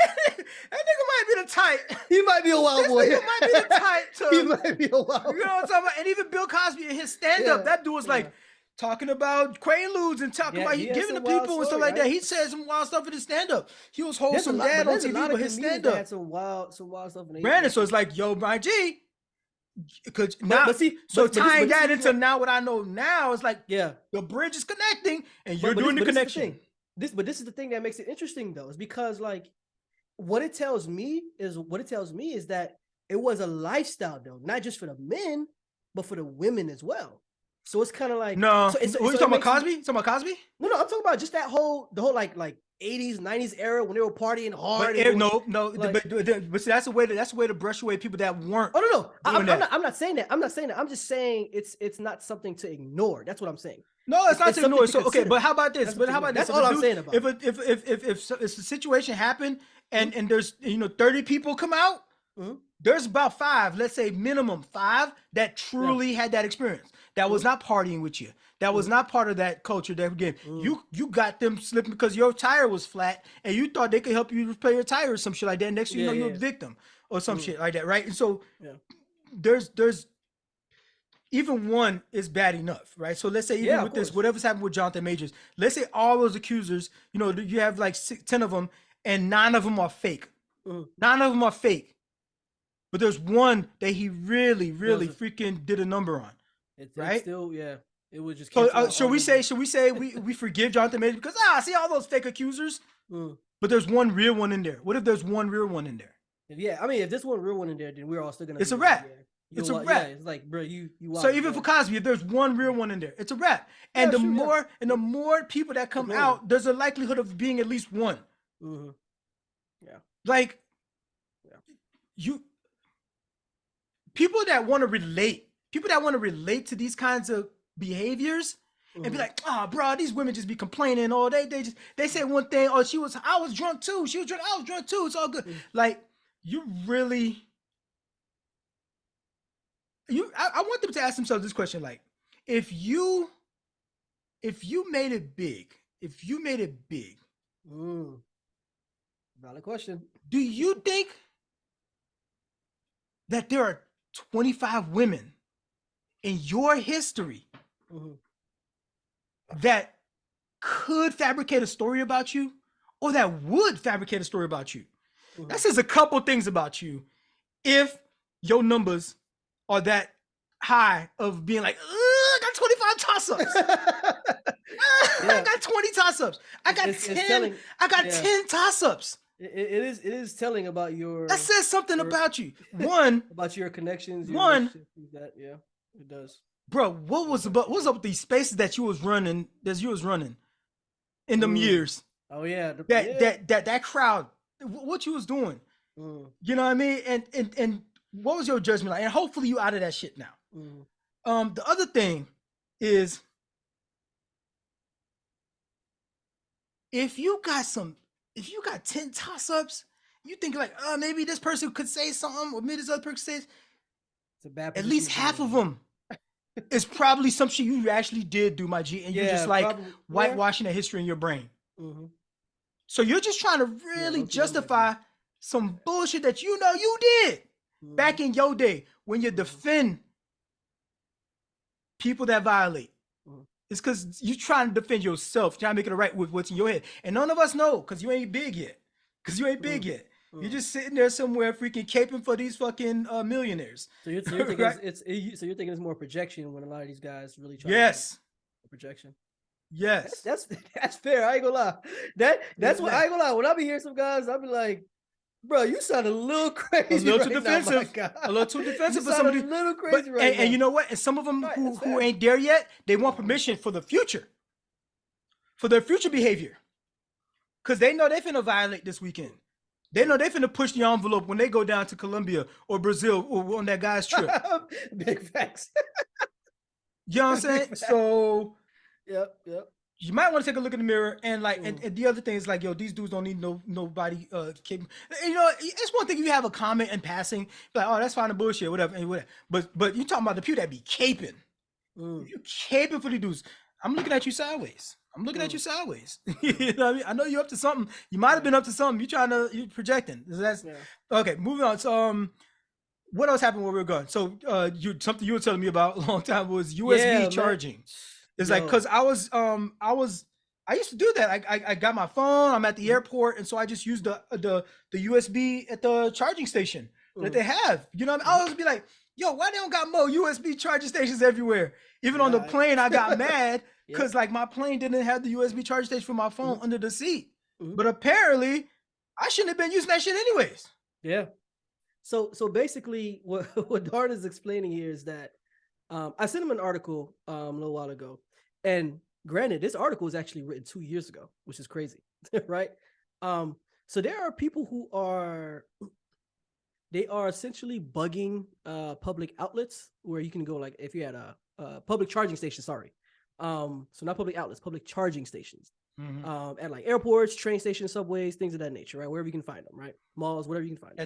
nigga might be the type. He might be a wild boy. He might be the type to. He might be a wild boy. You know what I'm talking about? And even Bill Cosby in his stand-up, that dude was like talking about quaaludes and talking about giving to people and stuff like that. He said some wild stuff in his stand-up. He was wholesome dad on TV, but his stand-up had some wild stuff in Brandon, so it's like, yo, my G. Because now, tying that into now what I know now is like, the bridge is connecting, and you're doing the connection. This is the thing that makes it interesting, though, is because like what it tells me is that it was a lifestyle, though, not just for the men, but for the women as well. So it's kind of like you talking about Cosby? You talking about Cosby? No, I'm talking about just the whole like 80s, 90s era when they were partying hard. But see, that's a way to brush away people that weren't. Oh no, I'm not saying that. I'm just saying it's not something to ignore. That's what I'm saying. No, it's not to ignore. So okay, but how about this? That's all I'm saying about. If a situation happened and there's 30 people come out, there's about 5, let's say minimum 5 that truly had that experience. That was not partying with you. That was not part of that culture. That again, you got them slipping because your tire was flat and you thought they could help you repair your tire or some shit like that. Next thing you know, you're a victim or some shit like that, right? And so there's even one is bad enough, right? So let's say even with this, whatever's happened with Jonathan Majors, let's say all those accusers, you have like 10 of them and 9 of them are fake. 9 of them are fake. But there's one that he really freaking did a number on. Right? It's still, it was just. So should we say we forgive Jonathan Majors because see all those fake accusers, but there's one real one in there. What if there's one real one in there? Yeah, I mean, if there's one real one in there, then we're all still gonna. It's a wrap. It's a wrap. Yeah, it's like, bro, you so even for Cosby, if there's one real one in there, it's a wrap. And the more people that come out, there's a likelihood of being at least one. Mm-hmm. Yeah. Like, people that want to relate to these kinds of behaviors and be like, oh, bro, these women just be complaining all day. They say one thing, oh, I was drunk too. She was drunk, I was drunk too. It's all good. Like, you really, I want them to ask themselves this question, like, if you made it big, valid question. Do you think that there are 25 women in your history that could fabricate a story about you, or that would fabricate a story about you? That says a couple things about you if your numbers are that high of being like, I got 25 toss-ups. I got 20 toss-ups. I got 10. I got 10 toss-ups. It is telling about your. That says something about you. One, about your connections. That it does. Bro, what was up with these spaces that you was running in them years? Oh yeah, that crowd. What you was doing? You know what I mean? And what was your judgment like? And hopefully you out of that shit now. The other thing is, if you got 10 toss-ups, you think like, oh, maybe this person could say something, or maybe this other person says, it's a bad at least half of them is probably some shit you actually did do, my G, and you're just like whitewashing that history in your brain. So you're just trying to really justify some bullshit that you know you did back in your day when you defend people that violate. It's because you're trying to defend yourself, trying to make it right with what's in your head. And none of us know, because you ain't big yet. You're just sitting there somewhere freaking caping for these fucking millionaires. So you're thinking right? So you're thinking it's more projection when a lot of these guys really try to projection. Yes. That's fair. I ain't gonna lie. That's what I ain't gonna lie. When I be hearing some guys, I'll be like, bro, you sound a little crazy. A little too defensive for somebody. A little crazy now. And you know what? And some of them who ain't there yet, they want permission for the future. For their future behavior. Because they know they finna violate this weekend. They know they finna push the envelope when they go down to Colombia or Brazil or on that guy's trip. Big facts. You know what I'm saying? So Yep. You might want to take a look in the mirror, and like, and the other thing is like, yo, these dudes don't need nobody. You know, it's one thing you have a comment in passing, like, oh, that's fine, the bullshit, whatever. But you talking about the people that be caping, you caping for the dudes. I'm looking at you sideways. You know what I mean? I know you're up to something. You might have been up to something. You're projecting. Okay. Moving on. So, what else happened where we were going? So, something you were telling me about a long time was USB charging. It's like, cause I used to do that. I got my phone, I'm at the airport, and so I just used the USB at the charging station that they have. You know what I mean? I always be like, yo, why they don't got more USB charging stations everywhere? Even on the plane, I got mad because like my plane didn't have the USB charging station for my phone under the seat. But apparently I shouldn't have been using that shit anyways. Yeah. So basically what Darwin is explaining here is that I sent him an article a little while ago, and granted, this article was actually written 2 years ago, which is crazy, right? So there are people who are essentially bugging public outlets where you can go, like if you're at a public charging station, so not public outlets, public charging stations, at like airports, train stations, subways, things of that nature, right? Wherever you can find them, right? Malls, whatever you can find them.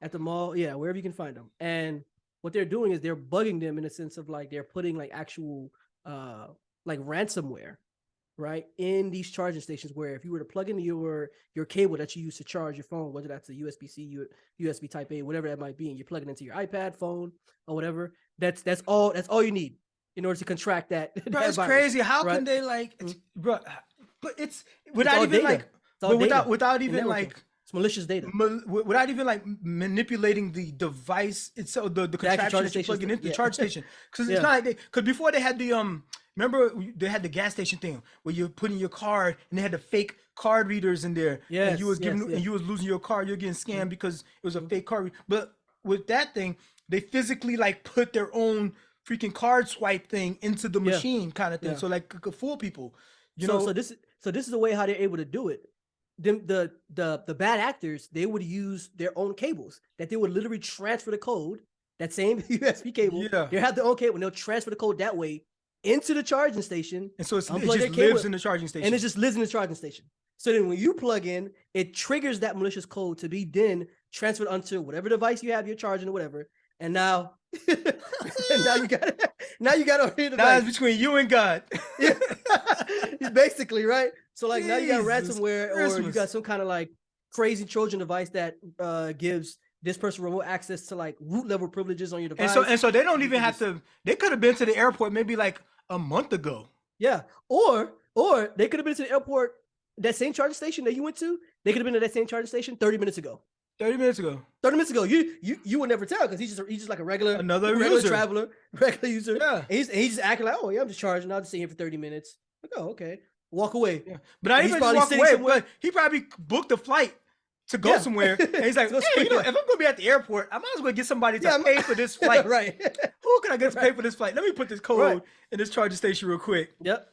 At the mall, yeah, wherever you can find them. And what they're doing is they're bugging them in a sense of like they're putting like actual like ransomware, right, in these charging stations, where if you were to plug in your cable that you use to charge your phone, whether that's a USB-C, USB Type A, whatever that might be, and you plug it into your iPad, phone, or whatever, that's all you need in order to contract that. Bro, it's crazy. How can they like, bro? But it's without even data. Like, but without even like. It's malicious data. Without even like manipulating the device itself, the contraption that you're plugging into the charge station. Because it's not like because before they had the remember they had the gas station thing where you put in your card and they had the fake card readers in there. And you was and you was losing your card, you're getting scammed because it was a fake card. But with that thing, they physically like put their own freaking card swipe thing into the machine kind of thing. So like it could fool people. You know? So this is the way how they're able to do it. The bad actors, they would use their own cables that they would literally transfer the code, that same USB cable. They have their own cable and they'll transfer the code that way into the charging station. And so it just lives in the charging station. And it just lives in the charging station. So then when you plug in, it triggers that malicious code to be then transferred onto whatever device you have, you're charging or whatever. And now, now you got it. Now you got to device. Now it's between you and God. Basically, right? So like now you got ransomware or you got some kind of like crazy Trojan device that gives this person remote access to like root level privileges on your device. And so they don't even have to. They could have been to the airport maybe like a month ago. Yeah, or they could have been to the airport, that same charging station that you went to. They could have been at that same charging station 30 minutes ago. 30 minutes ago. 30 minutes ago. You would never tell because he's just like a regular traveler, regular user. Yeah. And he's just acting like, oh yeah, I'm just charging. I'll just stay here for 30 minutes. Like, oh, okay. Walk away. Yeah. But I even walk away. But he probably booked a flight to go somewhere. And he's like, hey, you know, if I'm gonna be at the airport, I might as well get somebody to pay for this flight. Right. Who can I get to pay for this flight? Let me put this code in this charging station real quick. Yep.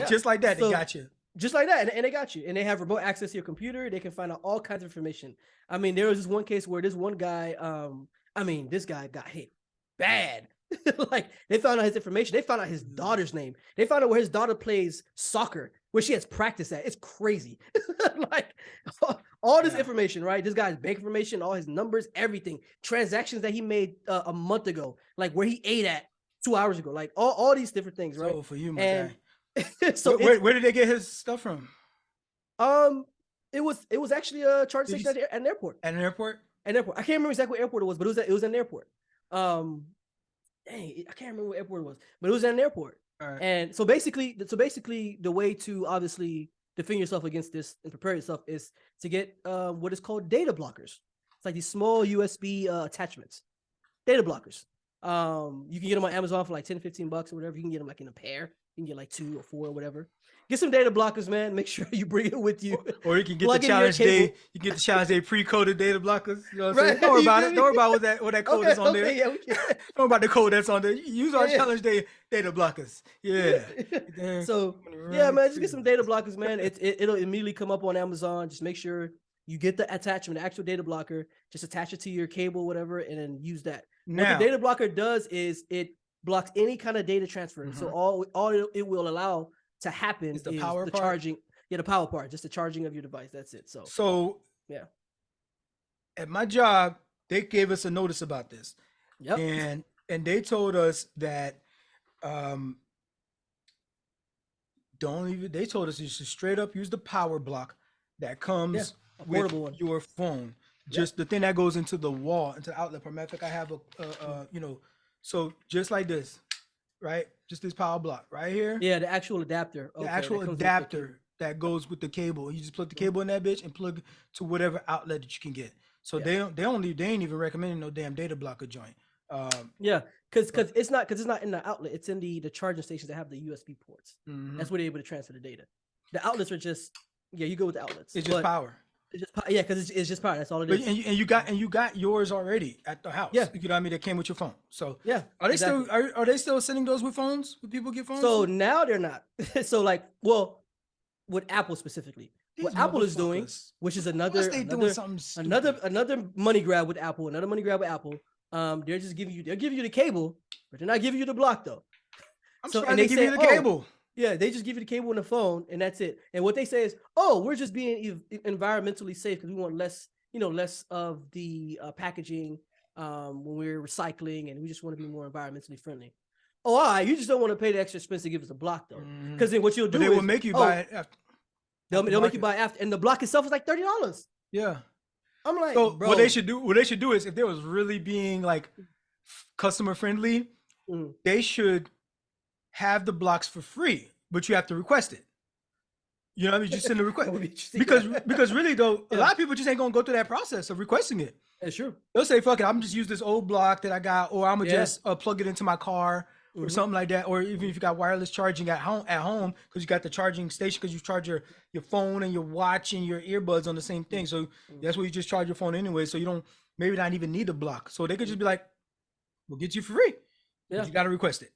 Just like that, they got you. Just like that, and they got you. And they have remote access to your computer. They can find out all kinds of information. I mean, there was this one case where this one guy, this guy got hit bad. Like they found out his information. They found out his daughter's name. They found out where his daughter plays soccer, where she has practice at. It's crazy. Like all this information, right? This guy's bank information, all his numbers, everything, transactions that he made a month ago, like where he ate at 2 hours ago, like all these different things, right? So for you, my guy. So where did they get his stuff from? It was actually a charging station at an airport. At an airport? An airport. I can't remember exactly what airport it was, but it was an airport. I can't remember what airport it was, but it was at an airport. All right. And so basically, the way to obviously defend yourself against this and prepare yourself is to get what is called data blockers. It's like these small USB attachments, data blockers. You can get them on Amazon for like $10-15 or whatever. You can get them like in a pair. You can get like 2 or 4 or whatever. Get some data blockers, man. Make sure you bring it with you. Or you can get the challenge day. You get the challenge day pre-coded data blockers. You know what I'm saying? Don't worry about it. Don't worry about what that code is on there. Yeah, don't worry about the code that's on there. Use our challenge day data blockers. Yeah. So yeah, man, just get some data blockers, man. It'll immediately come up on Amazon. Just make sure you get the attachment, the actual data blocker. Just attach it to your cable, whatever, and then use that. Now, what the data blocker does is it blocks any kind of data transfer. So all it will allow to happen is the power part? Charging. Yeah, the power part, just the charging of your device. That's it. So yeah. At my job, they gave us a notice about this. Yep. And they told us that they told us you should straight up use the power block that comes with your phone. Just the thing that goes into the wall, into the outlet. Matter of fact, I have so just like this, right? Just this power block right here. Yeah, the actual adapter. The actual adapter that goes with the cable. You just plug the cable in that bitch and plug to whatever outlet that you can get. So they ain't even recommending no damn data blocker joint. Because it's not in the outlet. It's in the charging stations that have the USB ports. That's where they're able to transfer the data. The outlets are just you go with the outlets. It's just power. It's just because it's just power. That's all it is. And you got yours already at the house. Yeah, you know what I mean. That came with your phone. So yeah, are they still sending those with phones? Would people get phones? So now they're not. So like, with Apple specifically, what Apple is doing, which is another money grab with Apple. They're just giving you the cable, but they're not giving you the block though. They give you the cable. Yeah, they just give you the cable and the phone, and that's it. And what they say is, "Oh, we're just being environmentally safe because we want less of the packaging when we're recycling, and we just want to be more environmentally friendly." Oh, all right, you just don't want to pay the extra expense to give us a block though, because then what you'll do is they will make you buy it after. They'll make you buy it after, and the block itself is like $30. Yeah, I'm like, so bro. What they should do is if they was really being like customer friendly, they should have the blocks for free, but you have to request it. You know what I mean? Just send a request. because really though, a lot of people just ain't gonna go through that process of requesting it. That's true. They'll say, fuck it, I'm just use this old block that I got, or I'm gonna just plug it into my car or something like that. Or even if you got wireless charging at home because you got the charging station, because you charge your phone and your watch and your earbuds on the same thing. So that's where you just charge your phone anyway. So you don't maybe not even need a block. So they could just be like, we'll get you for free. Yeah, but you got to request it.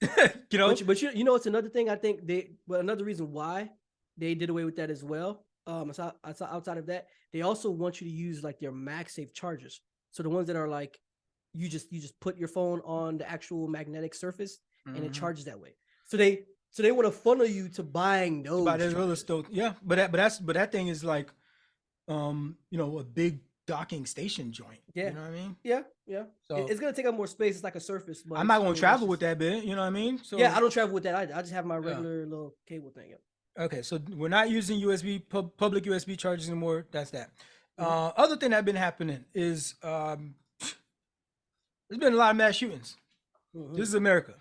You know, but you know, it's another thing. I think another reason why they did away with that as well. Outside of that, they also want you to use like their MagSafe chargers. So the ones that are like, you just put your phone on the actual magnetic surface and it charges that way. So they want to funnel you to buying those. Buy those other stuff. Yeah, but that thing is like, you know, a big docking station joint. Yeah, you know what I mean. Yeah. So it's gonna take up more space. It's like a surface. But I'm not gonna travel with that bit. You know what I mean. So yeah, I don't travel with that. I just have my regular little cable thing. Yeah. Okay, so we're not using USB public USB chargers anymore. That's that. Other thing that's been happening is there's been a lot of mass shootings. This is America.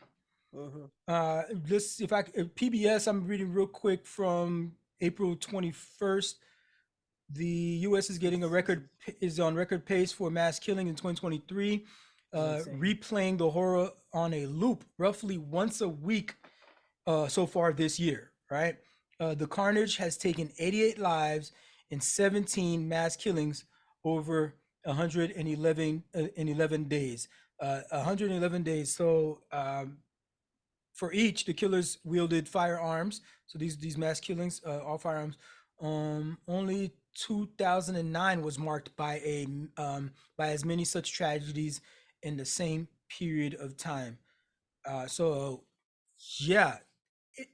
This if PBS, I'm reading real quick from April 21st. The U.S. is getting on record pace for mass killing in 2023, replaying the horror on a loop roughly once a week so far this year. Right, the carnage has taken 88 lives in 17 mass killings over 111 days. 111 days. So for each, the killers wielded firearms. So these mass killings, all firearms. Only 2009 was marked by as many such tragedies in the same period of time. So yeah,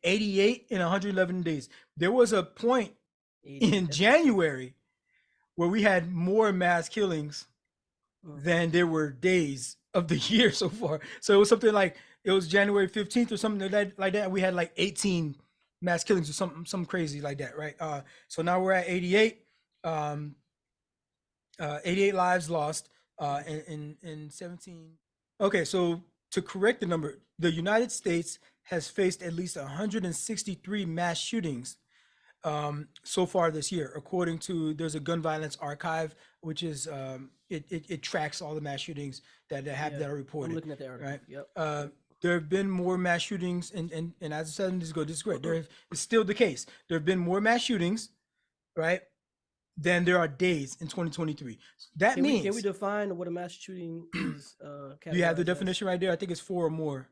88 in 111 days. There was a point in January where we had more mass killings than there were days of the year so far. So it was something like, it was January 15th or something like that. We had like 18 mass killings or something crazy like that, right? So now we're at 88. 88 lives lost in 17. Okay, so to correct the number, the United States has faced at least 163 mass shootings so far this year, according to, there's a gun violence archive, which is it tracks all the mass shootings that are reported. I'm looking at the article. Right. Yep. There have been more mass shootings, and as I said, this is great. It's still the case. There have been more mass shootings, right, than there are days in 2023. That means, can we define what a mass shooting is? Do you have the definition right there? I think it's 4 or more.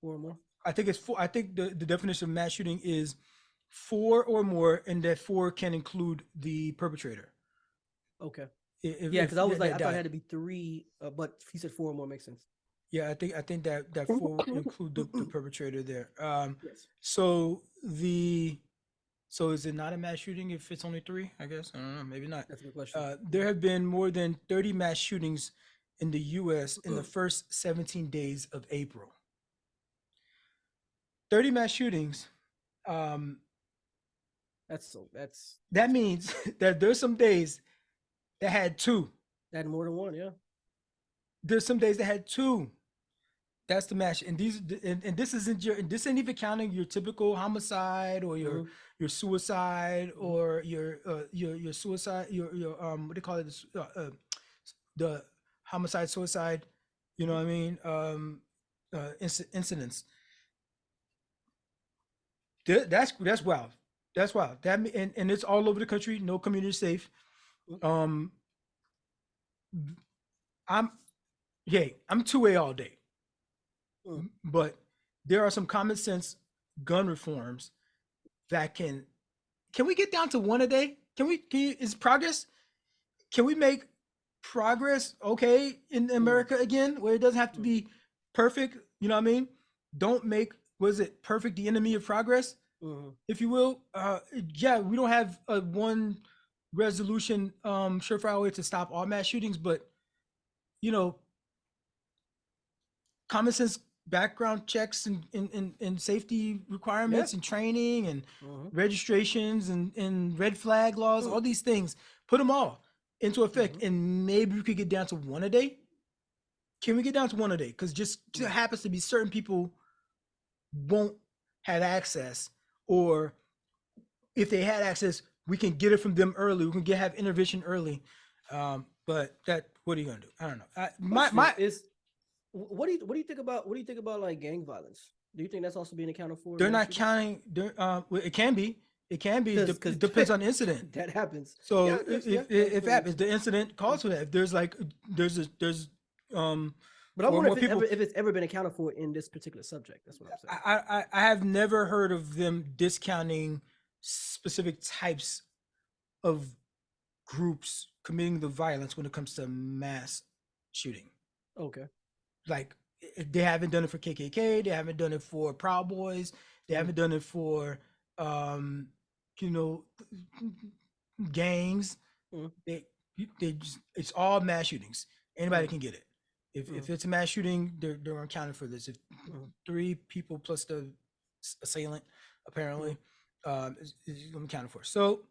4 or more. I think it's 4. I think the definition of mass shooting is 4 or more, and that 4 can include the perpetrator. Okay. Because I was like, I thought it had to be 3, but he said 4 or more makes sense. Yeah, I think that 4 will include the perpetrator there. Yes. So is it not a mass shooting if it's only 3? I guess I don't know. Maybe not. That's a good question. There have been more than 30 mass shootings in the U.S. in the first 17 days of April. 30 mass shootings. That means that there's some days that had 2. That had more than 1, yeah. There's some days that had 2. That's the mass, and this isn't even counting your typical homicide or your suicide or your suicide, your what do you call it, the homicide, suicide, you know what I mean, incidents. That's wild. That's wild. That and it's all over the country. No community safe. I'm 2A all day. But there are some common sense gun reforms that can we get down to 1 a day? Is progress? Can we make progress okay in America again, where it doesn't have to be perfect? You know what I mean? Don't make, perfect the enemy of progress, if you will. We don't have a one resolution surefire way to stop all mass shootings, but you know, common sense background checks and safety requirements and training and registrations and red flag laws, all these things, put them all into effect, and maybe we could get down to 1 a day. Can we get down to 1 a day? Because just happens to be certain people won't have access, or if they had access, we can get it from them early. We can have intervention early. But what are you gonna do? I don't know. What do you think about like gang violence? Do you think that's also being accounted for? They're not counting. It can be. It depends on the incident. That happens. So if it happens, the incident calls for that. If there's But I wonder if it's ever been accounted for in this particular subject. That's what I'm saying. I have never heard of them discounting specific types of groups committing the violence when it comes to mass shooting. Okay. Like they haven't done it for KKK. They haven't done it for Proud Boys. They haven't done it for, gangs. They just, it's all mass shootings. Anybody can get it. If it's a mass shooting, they're accounted for this. If 3 people plus the assailant, apparently, is accounted for. So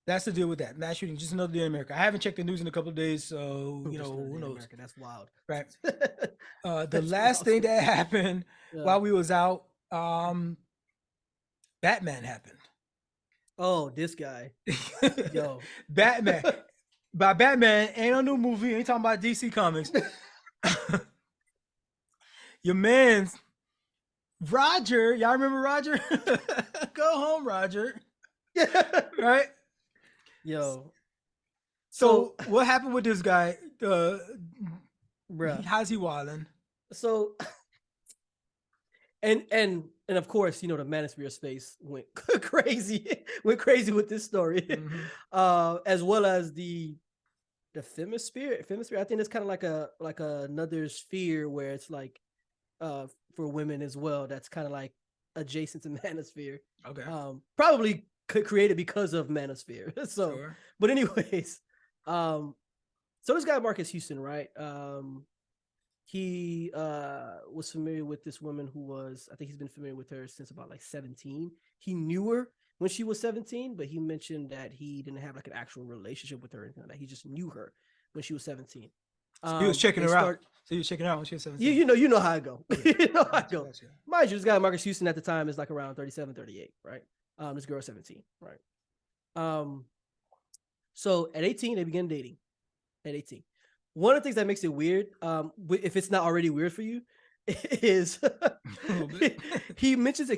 that's the deal with that. Mass shooting, just another day in America. I haven't checked the news in a couple of days, so who knows? America, that's wild. Right. The last thing that happened while we was out, Batman happened. Oh, this guy. Yo. Batman. By Batman, ain't no new movie. Ain't talking about DC Comics. Your man's Roger. Y'all remember Roger? Go home, Roger. Right? Yo. So what happened with this guy? Bruh. How's he wilding? So and of course, the manosphere space went crazy with this story. As well as the Femisphere. I think it's kind of like another sphere where it's like for women as well. That's kind of like adjacent to manosphere. Okay. Probably created because of manosphere. So, sure. But anyways, so this guy Marcus Houston, right? He was familiar with this woman I think he's been familiar with her since about like 17. He knew her when she was 17, but he mentioned that he didn't have like an actual relationship with her or anything like that. He just knew her when she was 17. So he was checking her out. So he was checking her out when she was 17. You know how it go. You know how it go. Mind you, this guy Marcus Houston at the time is like around 37, 38, right? This girl 17, right? So at 18, they began dating. At 18. One of the things that makes it weird, if it's not already weird for you, is he mentioned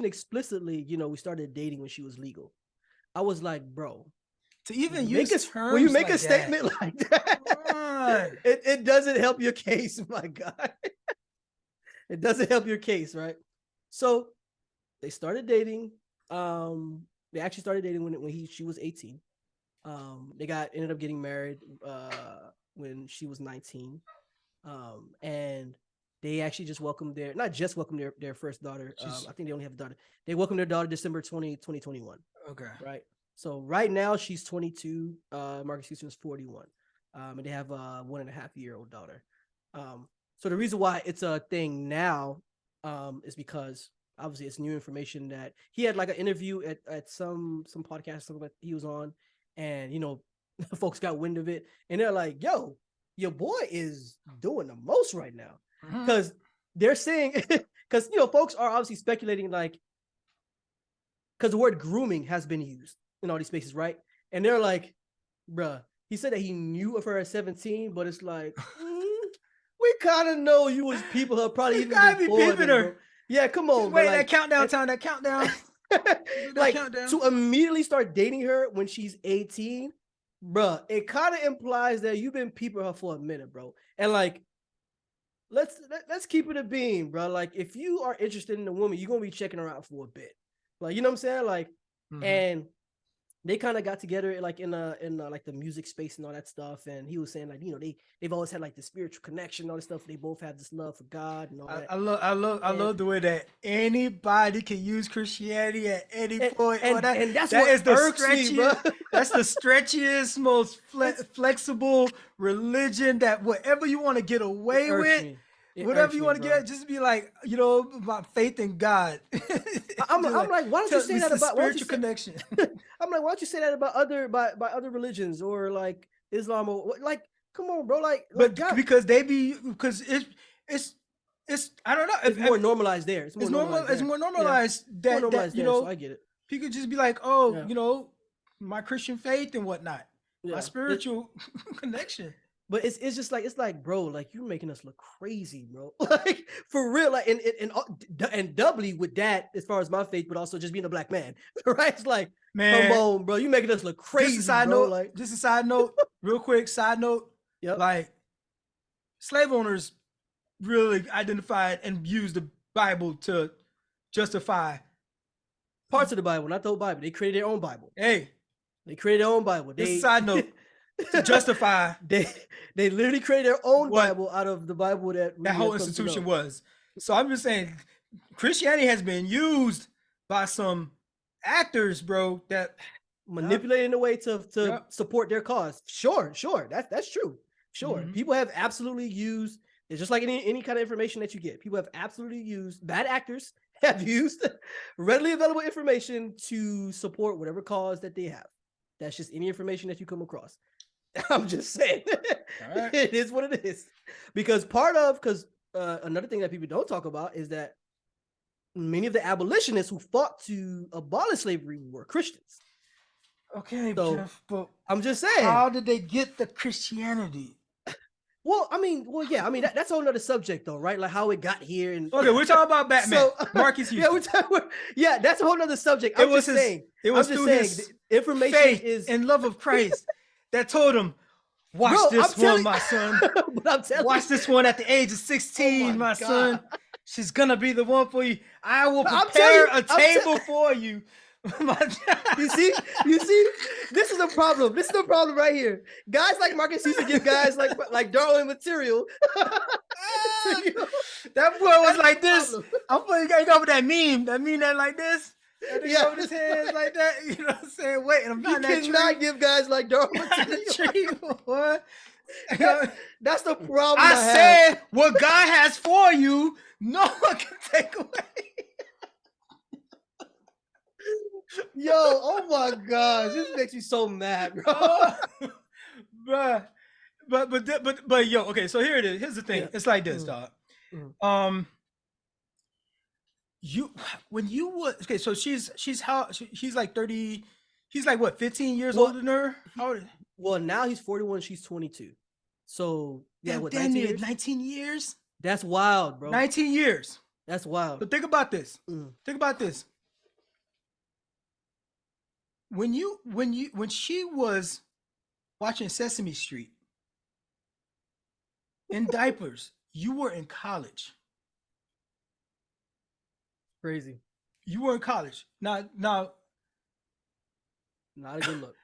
explicitly, we started dating when she was legal. I was like, bro, to even use terms when you make like a statement like that, it doesn't help your case, my guy. It doesn't help your case, right? So they started dating. They actually started dating when she was 18. They ended up getting married when she was 19. And they actually just welcomed their first daughter. I think they only have a daughter. They welcomed their daughter December 2021. Okay. Right. So right now she's 22. Marcus Houston is 41. And they have a 1.5-year-old daughter. So the reason why it's a thing now is because obviously it's new information that he had like an interview at some podcast something that he was on, and folks got wind of it, and they're like, yo, your boy is doing the most right now. Because they're saying, because folks are obviously speculating, like, because the word grooming has been used in all these spaces, right? And they're like, bruh, he said that he knew of her at 17, but it's like, we kind of know you was people who probably even before peeping her. Bro. Yeah, come on. Wait, that countdown time, that countdown. Like, countdown. To immediately start dating her when she's 18, bruh, it kind of implies that you've been peeping her for a minute, bro. And like, let's keep it a beam, bro. Like, if you are interested in a woman, you're gonna be checking her out for a bit. Like, you know what I'm saying? Like, and they kind of got together like in like the music space and all that stuff. And he was saying like, they've always had like the spiritual connection, all this stuff. They both have this love for God and all that. I love the way that anybody can use Christianity at any point. And that's the stretchiest, that's the stretchiest, most flexible religion that whatever you want to get away with. Whatever you want to get, just be like, about faith in God. I'm like, why don't you say that about spiritual connection? I'm like, why don't you say that about other religions or like Islam or like, come on, bro, like God. because it's I don't know. It's more normalized there. It's more normalized that so I get it. People just be like, my Christian faith and whatnot, my spiritual connection. But it's just like, it's like, bro, like you're making us look crazy, bro. Like for real, like and doubly with that, as far as my faith, but also just being a black man, right? It's like, man, come on, bro, you making us look crazy. Just a side note, real quick side note. Yep. Like slave owners really identified and used the Bible to justify parts of the Bible, not the whole Bible. They created their own Bible. Hey, they created their own Bible. They side note to justify they literally created their own Bible out of the Bible that whole institution was. So I'm just saying, Christianity has been used by some actors, bro, that manipulated in a way to support their cause. Sure, that's true. Sure, people have absolutely used. It's just like any kind of information that you get. People have absolutely used. Bad actors have used readily available information to support whatever cause that they have. That's just any information that you come across. I'm just saying. Right. It is what it is. Because another thing that people don't talk about is that many of the abolitionists who fought to abolish slavery were Christians. Okay, so Jeff, but I'm just saying. How did they get the Christianity? Well, that's a whole nother subject, though, right? Like how it got here. And okay, we're talking about Batman. So, Marcus Houston. That's a whole nother subject. It was his information is in love of Christ that told him, watch this one, my son. Watch this one at the age of 16, my son. She's gonna be the one for you. I will prepare a table for you. You see, this is a problem. This is the problem right here. Guys like Marcus used to give guys like Darwin material. That boy was like this. I'm putting you over that meme that like this. Yeah, over his hands like that. You know what I'm saying? Wait, I'm not that tree. You cannot give guys like Darwin material. What? That's the problem. I said what God has for you, no one can take away. Yo, oh my gosh, this makes me so mad, bro. But yo, okay, so here it is. Here's the thing. It's like this, dog. So she's like 30. He's like what, 15 years older than her? How old? Well, now he's 41. She's 22. So yeah, what, 19 years? 19 years? That's wild, bro. 19 years. That's wild. But think about this. Think about this. When she was watching Sesame Street in diapers, you were in college. Crazy. You were in college. Now not a good look.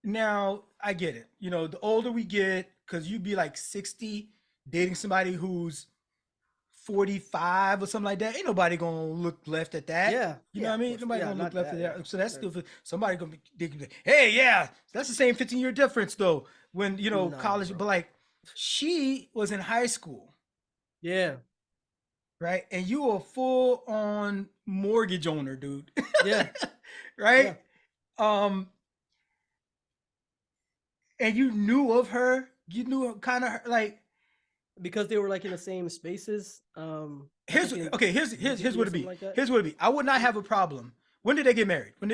Now I get it. You know, the older we get, because you'd be like 60 dating somebody who's 45 or something like that. Ain't nobody gonna look left at that. Yeah. You know what I mean? Nobody gonna look left at that. So that's still somebody gonna be, hey, yeah, that's the same 15-year difference though. When college, bro. But like she was in high school. Yeah. Right. And you were a full on mortgage owner, dude. Yeah. Right. Yeah. And you knew of her. You knew kind of like. Because they were like in the same spaces. Here's what it be. Here's what it be. I would not have a problem. When did they get married? When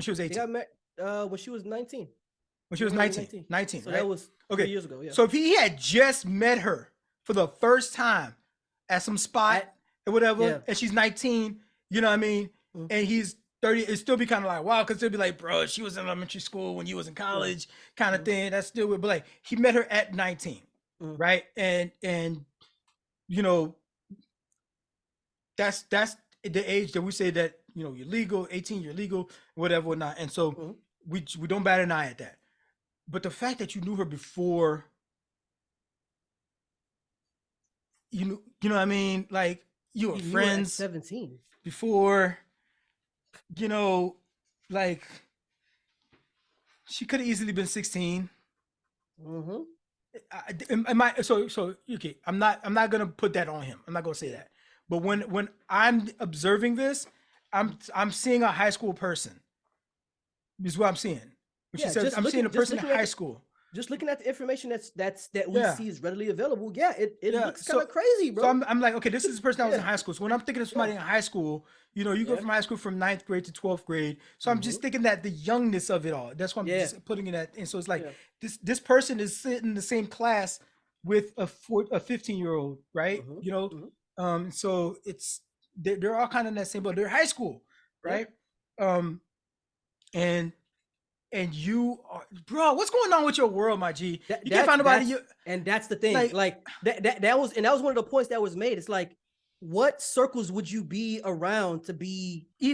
she was 18. They got married when she was 19. When she was 19. 19. So right? that was 3 years ago. Yeah. So if he had just met her for the first time at some spot or whatever, and she's 19, you know what I mean? And he's 30, it'd still be kind of like, wow, because they'll be like, bro, she was in elementary school when you was in college, kind of thing. That's still weird. But like he met her at 19. Right. And that's the age that we say that, you're legal, 18, you're legal, whatever, not. And so we don't bat an eye at that. But the fact that you knew her before, you know what I mean? Like you were friends 17 before, like she could have easily been 16. Okay, I'm not gonna put that on him. I'm not gonna say that. But when I'm observing this, I'm seeing a high school person. Is what I'm seeing. When she says I'm seeing a person in high school. Just looking at the information that we see is readily available. Yeah, it looks kind of crazy, bro. So I'm like, okay, this is the person that was in high school. So when I'm thinking of somebody in high school, you go from high school from 9th grade to 12th grade. So I'm just thinking that the youngness of it all. That's why I'm just putting it at. And so it's like this person is sitting in the same class with a 15-year-old, right? So it's they're all kind of in that same boat. They're high school, right? And and you are, bro, what's going on with your world, my G? You can't find nobody. And that's the thing. Like that was one of the points that was made. It's like, what circles would you be around to be to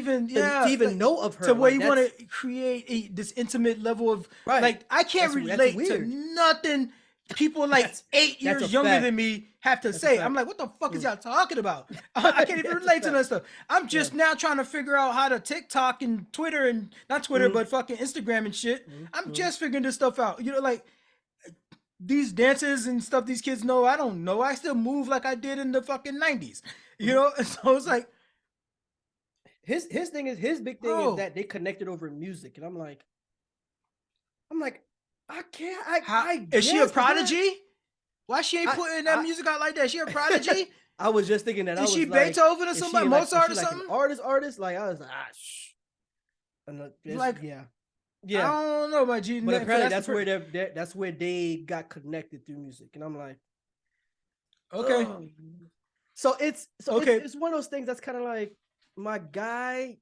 even know of her? To where you want to create this intimate level of like, I can't relate to nothing people like 8 years younger than me have to say. I'm like, what the fuck is y'all talking about? I can't even relate to that stuff. I'm just now trying to figure out how to TikTok and Twitter and not Twitter, but fucking Instagram and shit. I'm just figuring this stuff out. You know, like these dances and stuff these kids know, I don't know. I still move like I did in the fucking 90s. You know? So it's like his big thing is that they connected over music. And I'm like, I can't. Is she a prodigy? Why she ain't putting that music out like that? She a prodigy? I was just thinking that. Is she Beethoven or somebody? Mozart or something? Artist? Like, I was like, yeah. I don't know, my G. But apparently that's where they got connected through music, and I'm like, okay. So it's one of those things that's kind of like, my guy,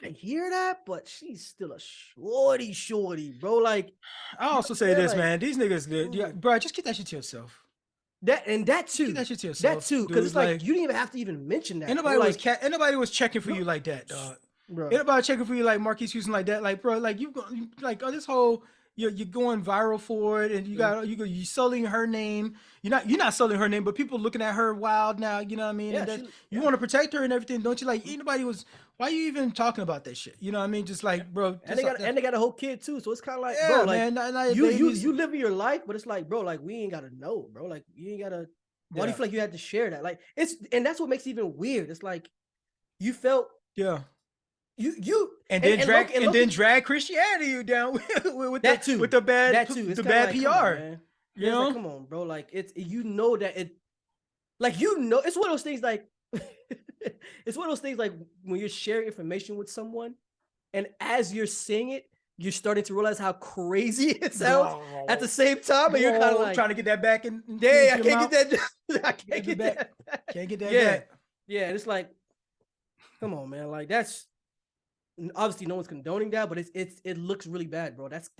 I hear that, but she's still a shorty, bro. Like, I also say this, like, man, these niggas, bro, just keep that shit to yourself. That too. Keep that shit to yourself. That too, because it's like, you didn't even have to even mention that. Anybody was checking for you like that, dog. Bro. Anybody checking for you like Marquise Houston like that, like, bro, like this whole you're going viral for it, and you sullying her name. You're not sullying her name, but people looking at her wild now. You know what I mean? Yeah, and you want to protect her and everything, don't you? Like, anybody was. Why are you even talking about that shit? You know what I mean? Just like, bro. And they got a whole kid too, so it's kind of like, bro, like, man, you living your life, but it's like, bro, like, we ain't gotta know, bro. Like, you ain't gotta. Why do you feel like you had to share that? Like, and that's what makes it even weird. It's like, you felt. Yeah. You then drag Christianity down with that too, with the bad PR. You know, like, come on, bro. Like, it's, you know, that it, like, you know, it's one of those things like it's one of those things like when you're sharing information with someone, and as you're saying it, you're starting to realize how crazy it sounds at the same time, and you're kind of like trying to get that back in. I can't get that. I can't get that. Can't get that back. Yeah, and it's like, come on, man. Like, that's. Obviously no one's condoning that, but it looks really bad, bro. That's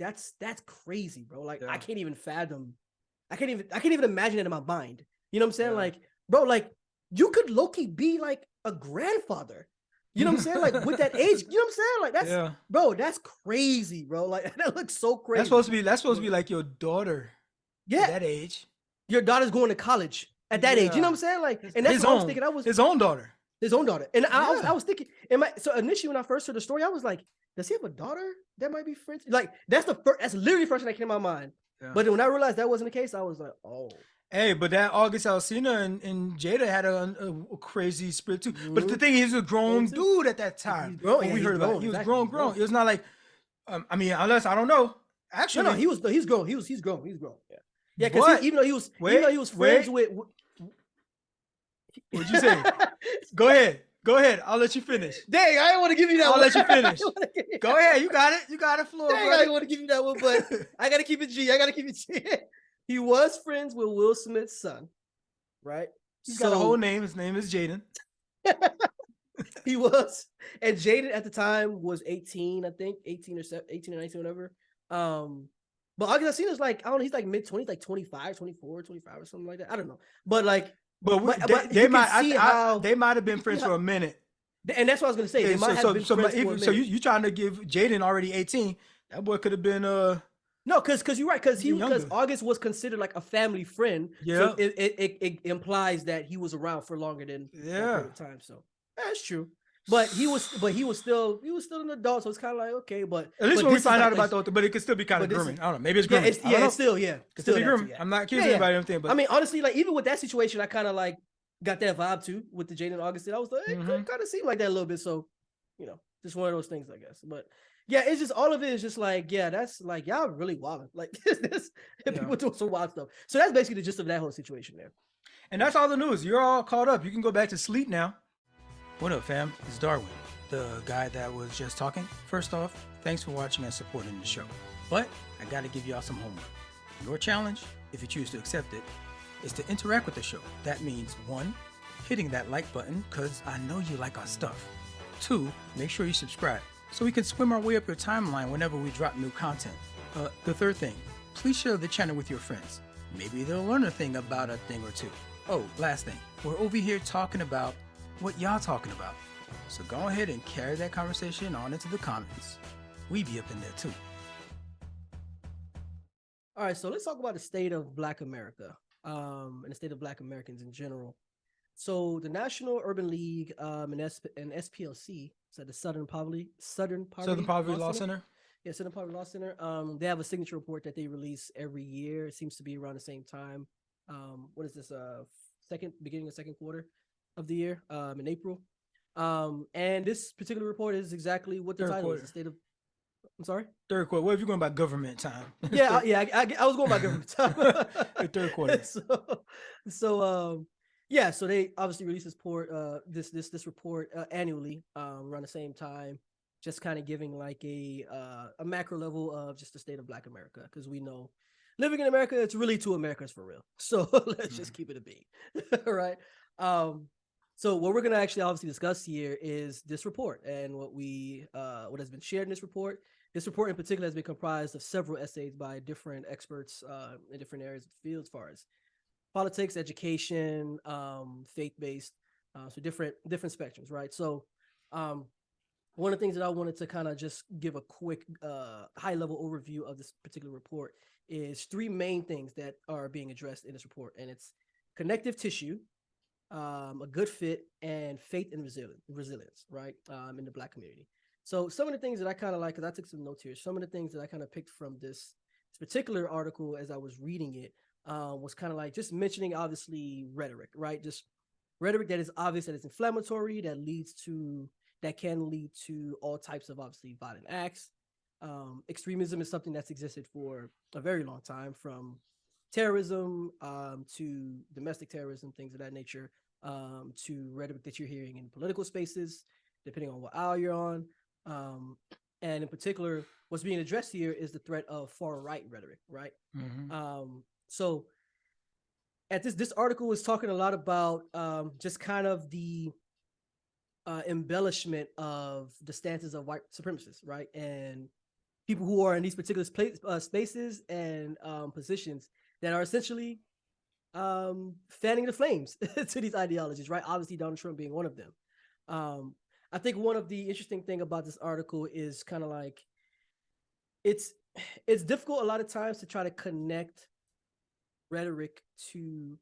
crazy, bro. Like, I can't even fathom. I can't even imagine it in my mind. You know what I'm saying? Yeah. Like, bro, like, you could low-key be like a grandfather. You know what I'm saying? Like, with that age, you know what I'm saying? Like, that's bro, that's crazy, bro. Like, that looks so crazy. That's supposed to be like your daughter. Yeah. At that age. Your daughter's going to college at that age. You know what I'm saying? Like, and that's what I was thinking. His own daughter. His own daughter. And I was thinking, so initially when I first heard the story, I was like, does he have a daughter that might be friends? Like, that's literally the first thing that came to my mind. Yeah. But when I realized that wasn't the case, I was like, oh. Hey, but that August Alsina and Jada had a crazy spirit too. But the thing is, he was a grown dude at that time. When we heard about it. He was grown. It was not like, I mean, unless, I don't know. Actually, no, he's grown. He's grown. Yeah, because even though he was friends with. What'd you say? Go ahead. I'll let you finish. Dang, I didn't want to give you that one. I'll let you finish. Go ahead. You got it, Floor. Dang, I didn't want to give you that one, but I got to keep it G. He was friends with Will Smith's son, right? He's got a whole name. His name is Jaden. He was. And Jaden at the time was 18, I think. 18 or 19, whatever. But August Alsina's like, I don't know, he's like mid-20s, like 25, 24, 25 or something like that. I don't know. But like, they might have been friends for a minute, and that's what I was gonna say. They might have been friends for a minute. So you trying to give Jaden already 18? That boy could have been no, because you're right, because August was considered like a family friend. Yeah, so it implies that he was around for longer than that time. So that's true. But he was still an adult, so it's kind of like, okay, but at least when we find out about the, but it could still be kind of grooming. I don't know, maybe it's grooming. It's still be grooming. I'm not accusing anybody of anything, but I mean, honestly, like, even with that situation, I kind of like got that vibe too with the Jaden August. I was like, it could kind of seem like that a little bit. So, you know, just one of those things, I guess. But yeah, it's just, all of it is just like, yeah, that's like, y'all really wilding. Like, people doing some wild stuff. So that's basically the gist of that whole situation there. And that's all the news. You're all caught up. You can go back to sleep now. What up, fam? It's Darwin, the guy that was just talking. First off, thanks for watching and supporting the show. But I gotta give y'all some homework. Your challenge, if you choose to accept it, is to interact with the show. That means 1, hitting that like button, because I know you like our stuff. 2, make sure you subscribe so we can swim our way up your timeline whenever we drop new content. The third thing, please share the channel with your friends. Maybe they'll learn a thing about a thing or two. Oh, last thing, we're over here talking about what y'all talking about. So go ahead and carry that conversation on into the comments. We be up in there too. All right, so let's talk about the state of Black America and the state of Black Americans in general. So the National Urban League and SPLC, so the Southern Poverty Law Center. Yeah, Southern Poverty Law Center. They have a signature report that they release every year. It seems to be around the same time. What is this? Beginning of second quarter of the year, in April. And this particular report is exactly what the title is. The state of. I'm sorry. Third quarter. What if you're going by government time? Yeah, I was going by government time. The third quarter. So they obviously release this report annually around the same time, just kind of giving like a macro level of just the state of Black America, because we know living in America, it's really two Americas for real. So let's just keep it a beat. All right. So what we're going to actually obviously discuss here is this report and what has been shared in this report. This report in particular has been comprised of several essays by different experts in different areas of the field, as far as politics, education, faith-based, so different spectrums, right? So one of the things that I wanted to kind of just give a quick high-level overview of this particular report is three main things that are being addressed in this report, and it's connective tissue, a good fit, and faith and resilience, right, in the Black community. So some of the things that I kind of like, because I took some notes here, some of the things that I kind of picked from this particular article as I was reading it was kind of like just mentioning, obviously, rhetoric, right? Just rhetoric that is obvious, that is inflammatory, that can lead to all types of, obviously, violent acts. Extremism is something that's existed for a very long time, from terrorism to domestic terrorism, things of that nature, to rhetoric that you're hearing in political spaces, depending on what aisle you're on. And in particular, what's being addressed here is the threat of far-right rhetoric, right? Mm-hmm. So at this article is talking a lot about just kind of the embellishment of the stances of white supremacists, right? And people who are in these particular spaces and positions that are essentially fanning the flames to these ideologies, right? Obviously, Donald Trump being one of them. I think one of the interesting thing about this article is kind of like it's difficult a lot of times to try to connect rhetoric to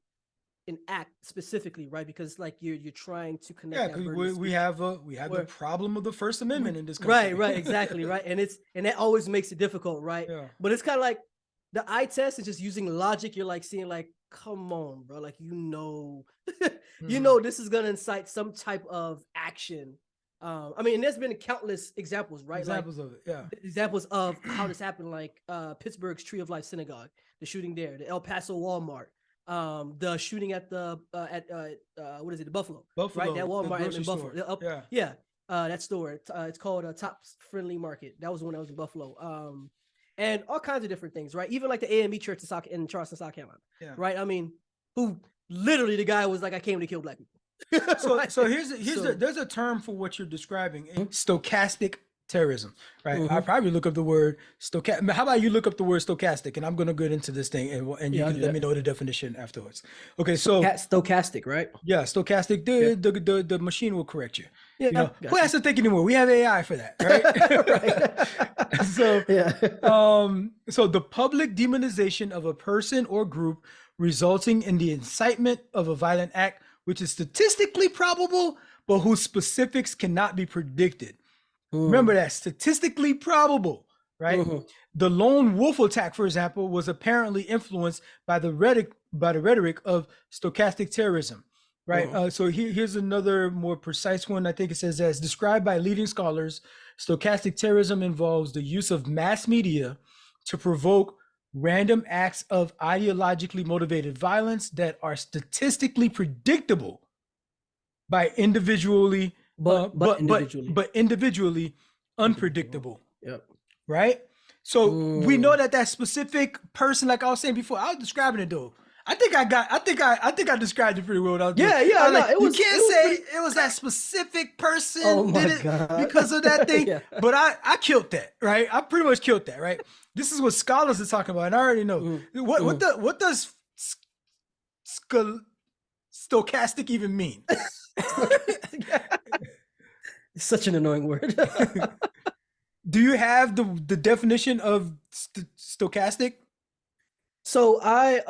an act specifically, right? Because like you're trying to connect. Yeah, because we have the problem of the First Amendment in this country. Right, exactly, right. And that always makes it difficult, right? Yeah. But it's kind of like the eye test is just using logic. You're like seeing like, come on, bro, like you know this is gonna incite some type of action. I mean, and there's been countless examples, right? Examples of it, yeah. Examples of how this happened, like Pittsburgh's Tree of Life Synagogue, the shooting there, the El Paso Walmart, the shooting at the what is it, the Buffalo, right? That Walmart in Buffalo, that store. It's called Tops Friendly Market. That was the one that was in Buffalo. And all kinds of different things, right? Even like the AME Church in Charleston, South Carolina, right? I mean, who literally the guy was like, I came to kill Black people. So there's a term for what you're describing: stochastic terrorism, right? Mm-hmm. I probably look up the word stochastic. How about you look up the word stochastic, and I'm gonna get into this thing, and you can let me know the definition afterwards. Okay, so stochastic, right? Yeah, stochastic. The machine will correct you. Yeah, you know, who has to think anymore? We have AI for that, right? So the public demonization of a person or group resulting in the incitement of a violent act, which is statistically probable, but whose specifics cannot be predicted. Remember that, statistically probable, right? The lone wolf attack, for example, was apparently influenced by the rhetoric of stochastic terrorism, right? So here's another more precise one. I think it says, as described by leading scholars, stochastic terrorism involves the use of mass media to provoke random acts of ideologically motivated violence that are statistically predictable by individually unpredictable. Yep. Right? So we know that specific person, like I was saying before, I was describing it though. I think I described it pretty well. Yeah, it was. You can't say it was that specific person did it because of that thing. Yeah. But I killed that, right? I pretty much killed that, right? This is what scholars are talking about, and I already know what does stochastic even mean? It's such an annoying word. Do you have the definition of stochastic? So I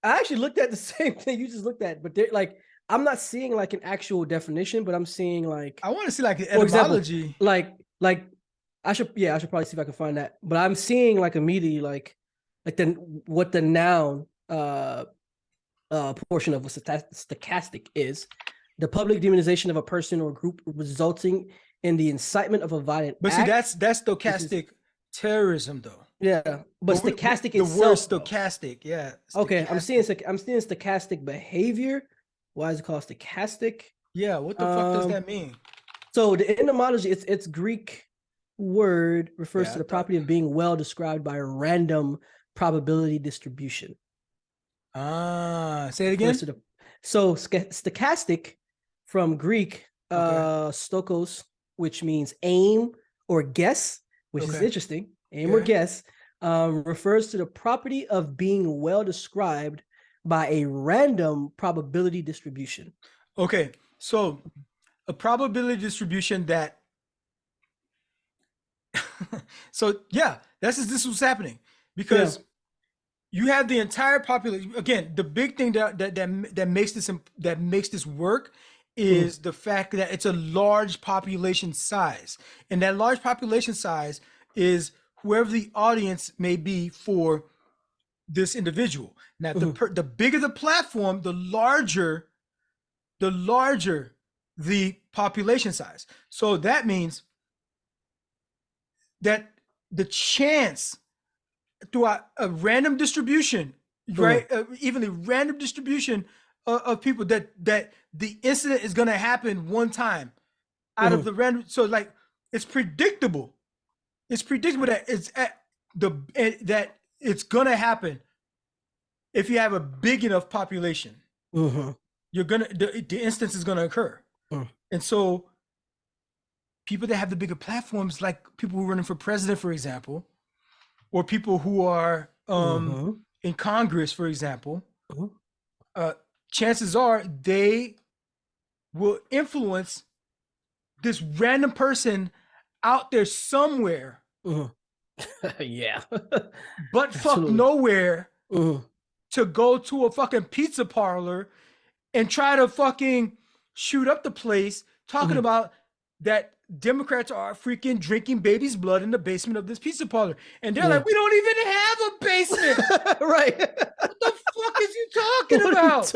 actually looked at the same thing you just looked at, but like I'm not seeing like an actual definition, but I'm seeing like I want to see like an etymology. Example, like I should probably see if I can find that. But I'm seeing like immediately like what the noun portion of a stochastic is. The public demonization of a person or group resulting in the incitement of a violent act. But see, that's stochastic terrorism, though. Yeah, but stochastic itself. The word stochastic, yeah. Stochastic. Okay, I'm seeing stochastic behavior. Why is it called stochastic? Yeah, what the fuck does that mean? So the etymology, it's Greek word refers to the property of being well described by a random probability distribution. Say it again. So stochastic from Greek, stokos, which means aim or guess, which is interesting. Aim or guess refers to the property of being well described by a random probability distribution. Okay, so a probability distribution that so yeah, this is what's happening because you have the entire population. Again, the big thing that makes this work is the fact that it's a large population size, and that large population size is whoever the audience may be for this individual. Now, the bigger the platform, the larger the population size. So that means that the chance throughout a random distribution, right? Even a random distribution of people that the incident is going to happen one time out of the random. So like, it's predictable. It's predictable that that it's going to happen if you have a big enough population. You're the instance is going to occur. And so people that have the bigger platforms, like people who are running for president, for example, or people who are in Congress, for example, chances are they will influence this random person out there somewhere. Yeah. But fuck nowhere to go to a fucking pizza parlor and try to fucking shoot up the place talking about that Democrats are freaking drinking baby's blood in the basement of this pizza parlor. And they're like, we don't even have a basement. Right. What the fuck is you talking about?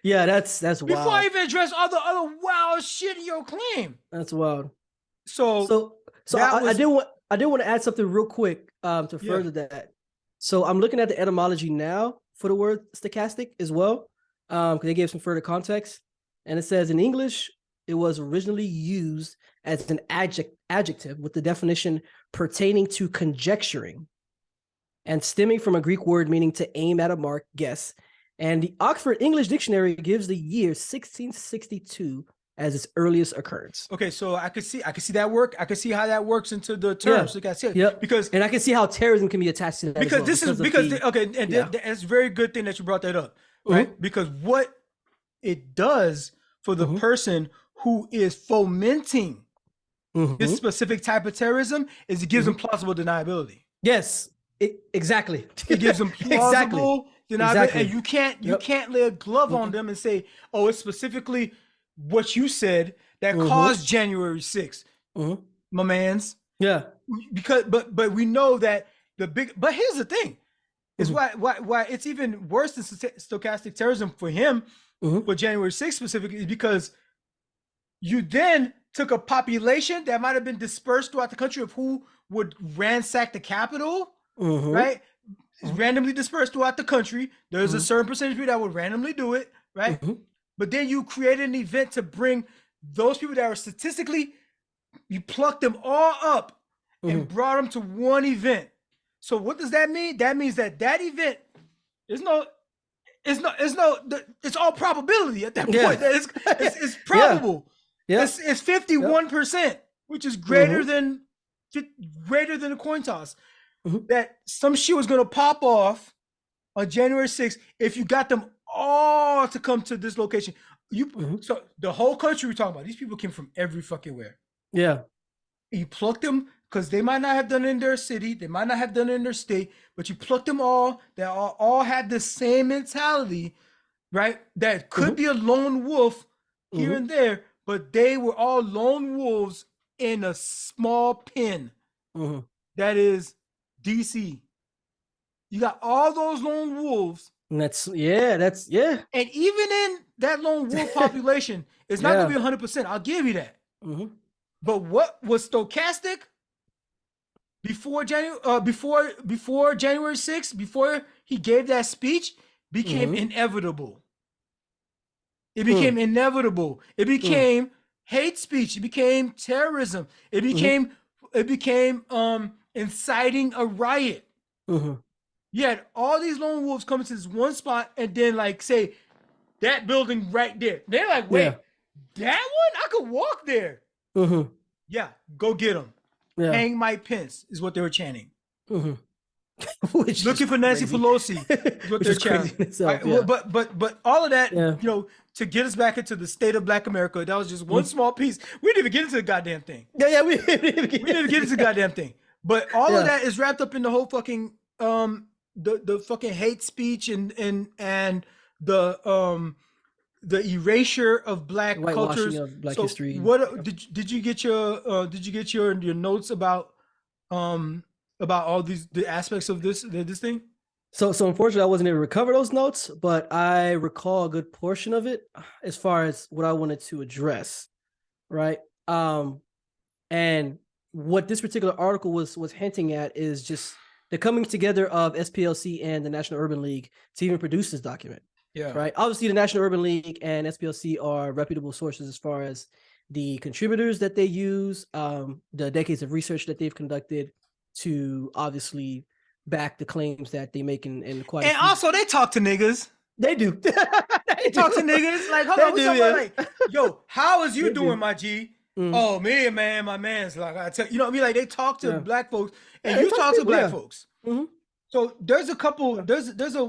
Yeah, that's wild. Before I even address all the other wild shit in your claim. That's wild. So I did want to add something real quick to further that. So I'm looking at the etymology now for the word stochastic as well, because they gave some further context. And it says in English, it was originally used as an adjective with the definition pertaining to conjecturing and stemming from a Greek word meaning to aim at a mark, guess. And the Oxford English Dictionary gives the year 1662 as its earliest occurrence. Okay, so I could see that work. I could see how that works into the terms. Because I can see how terrorism can be attached to that. It's a very good thing that you brought that up, right? Because what it does for the person who is fomenting this specific type of terrorism is it gives them plausible deniability. Yes, exactly. It gives them plausible deniability, and you can't lay a glove on them and say, "Oh, it's specifically what you said that caused January 6th, my man's." Yeah, because but we know that but here's the thing, is why it's even worse than stochastic terrorism for him for January 6th specifically is because you then took a population that might have been dispersed throughout the country of who would ransack the Capitol, right? Randomly dispersed throughout the country. There's a certain percentage of people that would randomly do it, right? But then you created an event to bring those people that were statistically, you plucked them all up and brought them to one event. So what does that mean? That means that event, it's all probability at that point. It's probable. Yeah. It's 51%, which is greater than the coin toss. That some shit was gonna pop off on January 6th if you got them all to come to this location. So the whole country we're talking about, these people came from every fucking where. Yeah. You plucked them because they might not have done it in their city, they might not have done it in their state, but you plucked them all. They all had the same mentality, right? That could be a lone wolf here and there, but they were all lone wolves in a small pen that is DC. You got all those lone wolves. And that's And even in that lone wolf population, it's not gonna be 100%. I'll give you that. But what was stochastic before January 6th, before he gave that speech, became inevitable. It became inevitable. It became hate speech. It became terrorism. It became inciting a riot. You had all these lone wolves coming to this one spot and then like say that building right there. They're like, wait, that one? I could walk there. Yeah, go get them. Hang Mike Pence is what they were chanting. Looking for Nancy Pelosi is what they're chanting. Itself, but all of that, you know, to get us back into the state of Black America, that was just one small piece. We didn't even get into the goddamn thing. We didn't even get into the goddamn thing. But all of that is wrapped up in the whole fucking the fucking hate speech and the erasure of Black cultures, of Black history. What did you get your notes about all the aspects of this thing? So unfortunately I wasn't able to recover those notes, but I recall a good portion of it as far as what I wanted to address, right? And what this particular article was hinting at is just the coming together of SPLC and the National Urban League to even produce this document. Yeah. Right. Obviously, the National Urban League and SPLC are reputable sources as far as the contributors that they use, the decades of research that they've conducted to obviously back the claims that they make in quite. And also, they talk to niggas. They do. They talk to niggas. Like, hold on, we talking about like, yo, how is you doing, my G? Oh, me, man, my man's like, I tell you know what I mean. Like, they talk to Black folks, and you talk to Black folks. So there's a couple. There's a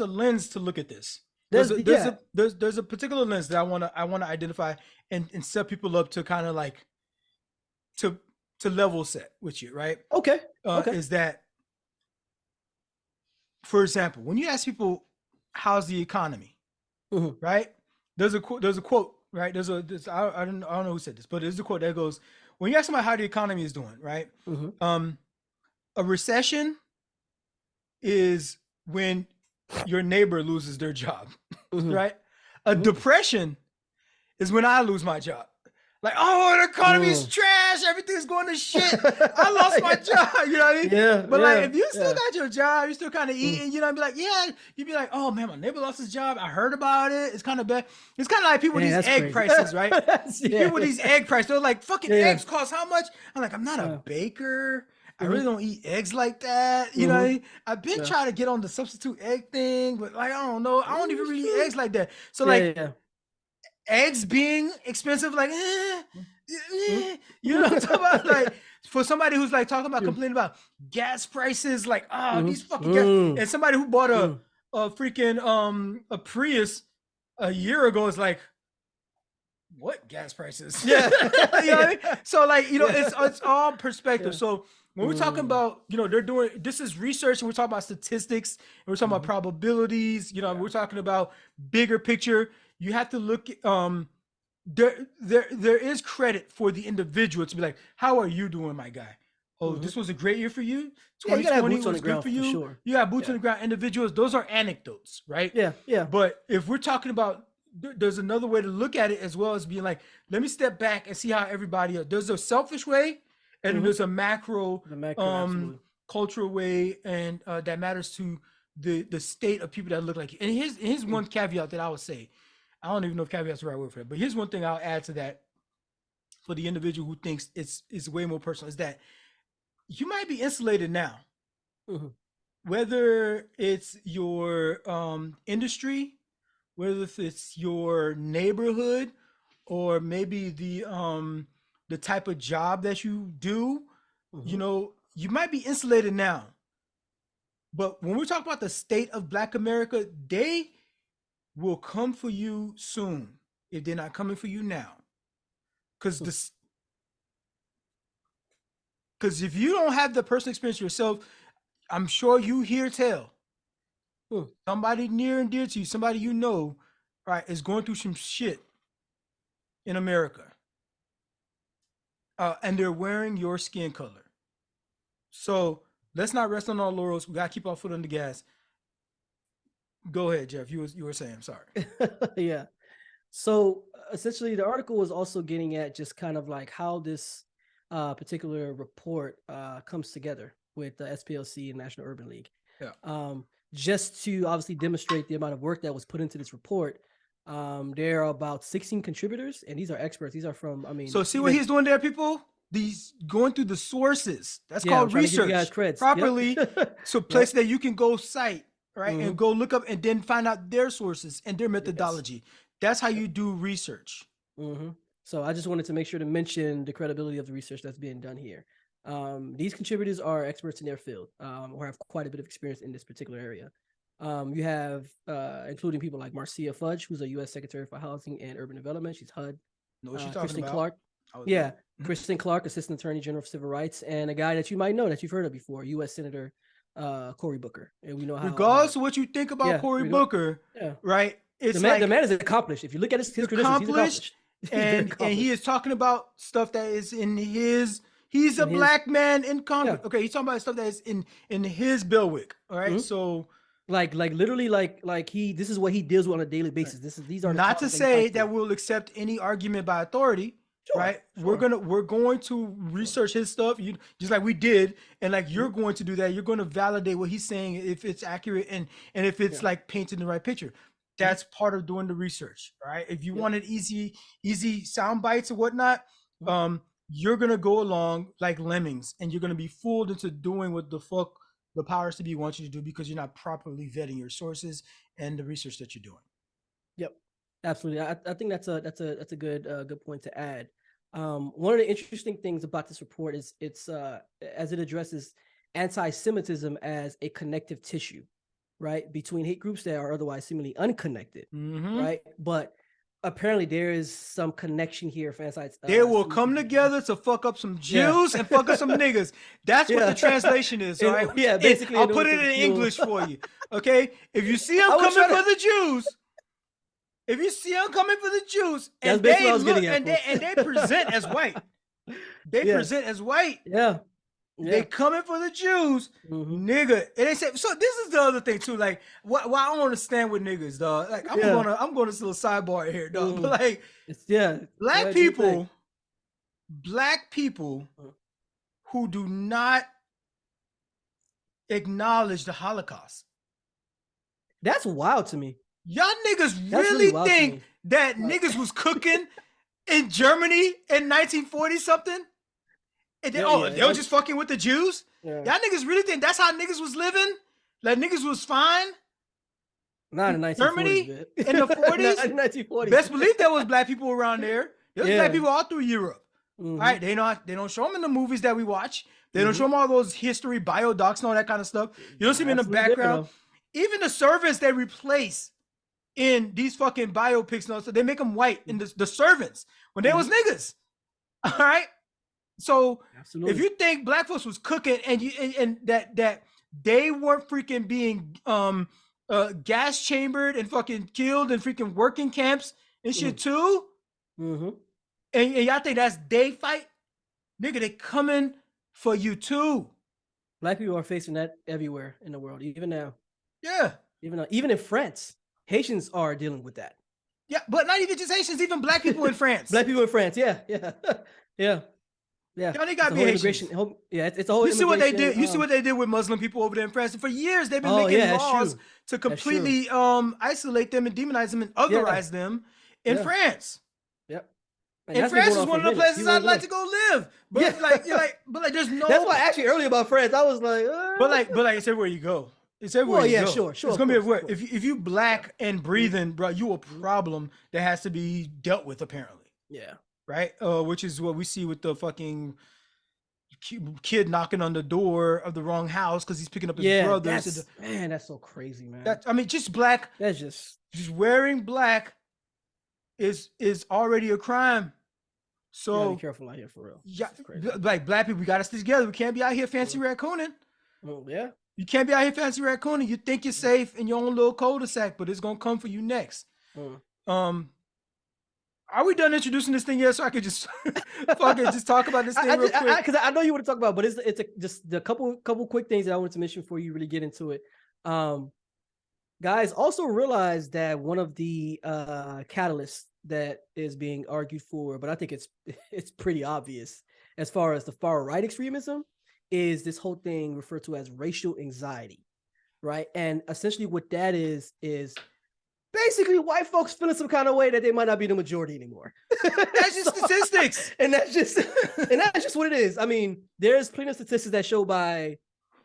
lens to look at this. There's a particular lens that I want to identify and set people up to kind of like to level set with you, right? Okay. Is that, for example, when you ask people how's the economy, right? There's a quote, right? I don't know who said this, but there's a quote that goes, when you ask somebody how the economy is doing, right? A recession is when your neighbor loses their job, right? A depression is when I lose my job. Like, oh, the economy's trash. Everything's going to shit. I lost my job. You know what I mean? Yeah. But like, if you still got your job, you're still kind of eating, you know, be like, you'd be like, oh man, my neighbor lost his job. I heard about it. It's kind of bad. It's kind of like people with these egg prices, right? People with these egg prices. They're like, fucking eggs cost how much? I'm like, I'm not a baker. I really don't eat eggs like that. You know what I mean? I've been trying to get on the substitute egg thing, but like, I don't know. I don't even really eat eggs like that. So like, eggs being expensive, like, you know what I'm talking about? Like, for somebody who's like talking about complaining about gas prices, like, these fucking gas, and somebody who bought a freaking a Prius a year ago is like, what gas prices? You know what I mean? So like, you know, it's all perspective. So when we're talking about, you know, this is research, and we're talking about statistics, and we're talking about probabilities, you know, we're talking about bigger picture. You have to look at, there is credit for the individual to be like, how are you doing, my guy? Oh, this was a great year for you. 2020 was good for you. Sure. You got boots on the ground individuals. Those are anecdotes, right? Yeah. But if we're talking about, there's another way to look at it as well as being like, let me step back and see how everybody else. There's a selfish way, and there's a macro cultural way, and that matters to the state of people that look like you. And here's one caveat that I would say. I don't even know if caveat's the right word for it, but here's one thing I'll add to that for the individual who thinks it's way more personal, is that you might be insulated now, whether it's your industry, whether it's your neighborhood, or maybe the type of job that you do, you know, you might be insulated now. But when we talk about the state of Black America, they will come for you soon if they're not coming for you now. Because if you don't have the personal experience yourself, I'm sure you hear tell. Somebody near and dear to you, somebody you know, right, is going through some shit in America. And they're wearing your skin color. So let's not rest on our laurels. We gotta keep our foot on the gas. Go ahead, Jeff. You were saying, sorry. Yeah. So essentially the article was also getting at just kind of like how this particular report comes together with the SPLC and National Urban League. Yeah. Just to obviously demonstrate the amount of work that was put into this report. There are about 16 contributors, and these are experts. These are from, I mean. So see what he's doing there, people? These going through the sources. That's called research properly. Yep. So place that you can go cite, right? And go look up and then find out their sources and their methodology. Yes. That's how you do research. So I just wanted to make sure to mention the credibility of the research that's being done here. These contributors are experts in their field or have quite a bit of experience in this particular area. You have, including people like Marcia Fudge, who's a U.S. Secretary for Housing and Urban Development. She's HUD. Know what she's talking Kristen about. Clark. Yeah, Kristen Clark, Assistant Attorney General for Civil Rights, and a guy that you might know that you've heard of before, U.S. Senator Cory Booker. And we know how. Regardless of what you think about Cory Booker, right? It's the man is accomplished. If you look at his credentials, he's accomplished. And he is talking about stuff that is in his. He's a Black man in Congress. Okay, he's talking about stuff that is in his bailiwick. All right, so. Like literally this is what he deals with on a daily basis. These are not to say that we'll accept any argument by authority, right? Sure. We're going to research his stuff, just like we did, and like you're going to do that. You're going to validate what he's saying if it's accurate and if it's like painting the right picture. That's part of doing the research, right? If you wanted easy sound bites or whatnot, you're gonna go along like lemmings, and you're gonna be fooled into doing what the fuck the powers to be want you to do because you're not properly vetting your sources and the research that you're doing. Yep, absolutely. I think that's a good point to add. One of the interesting things about this report is it's as it addresses anti-Semitism as a connective tissue, right, between hate groups that are otherwise seemingly unconnected, right? But apparently there is some connection here for anti. They will come together to fuck up some Jews and fuck up some niggas. That's what the translation is, all right? Yeah, basically. I'll put it in English for you, okay? If you see them coming for the Jews, and they present as white, present as white. Yeah. They coming for the Jews, nigga. And they say, so this is the other thing too. Like, why I don't understand with niggas, dog. Like, I'm going to this little sidebar here, dog. But like, black people who do not acknowledge the Holocaust. That's wild to me. Y'all niggas really think that niggas was cooking in Germany in 1940 something? And they, they were just fucking with the Jews? Y'all niggas really think that's how niggas was living? Like niggas was fine? Not in 1940s, Germany in the 40s? In 1940s. Best believe there was black people around there. There was black people all through Europe. All right, they don't show them in the movies that we watch. They don't show them all those history, biodocs and all that kind of stuff. You don't see them in the background. Even the servants they replace in these fucking biopics and all, so they make them white in the servants when they was niggas. All right? So if you think black folks was cooking and that they weren't freaking being gas chambered and fucking killed in freaking working camps and shit too, and y'all think that's they fight, nigga, they coming for you too. Black people are facing that everywhere in the world, even now. Yeah, even in France, Haitians are dealing with that. Yeah, but not even just Haitians, even black people in France. Black people in France, yeah. Y'all they got to be Haitians. It's a whole. You see what they did? You see what they did with Muslim people over there in France? And for years they've been making laws to completely isolate them and demonize them and otherize them in France. Yep. And France is one of the places I'd like to go live. But like, but there's no. That's why actually earlier about France, I was like, but like, it's everywhere you go. It's everywhere. Well, yeah, you go. sure. It's gonna be everywhere. If you black and breathing, bro, you a problem that has to be dealt with apparently. Yeah. Right. Which is what we see with the fucking kid knocking on the door of the wrong house because he's picking up his brothers. Man, that's so crazy, man. I mean, just black. That's just wearing black is already a crime. So be careful out here for real. Yeah, like black people, we gotta stay together. We can't be out here fancy raccooning. Yeah. You can't be out here fancy raccooning. You think you're safe in your own little cul-de-sac, but it's gonna come for you next. Are we done introducing this thing yet? So I could just fucking just talk about this thing real quick. Because I know you want to talk about, but it's just the couple quick things that I wanted to mention before you really get into it. Guys, also realize that one of the catalysts that is being argued for, but I think it's pretty obvious as far as the far right extremism, is this whole thing referred to as racial anxiety, right? And essentially what that is basically white folks feeling some kind of way that they might not be the majority anymore. That's just statistics. And that's just what it is. I mean, there's plenty of statistics that show by,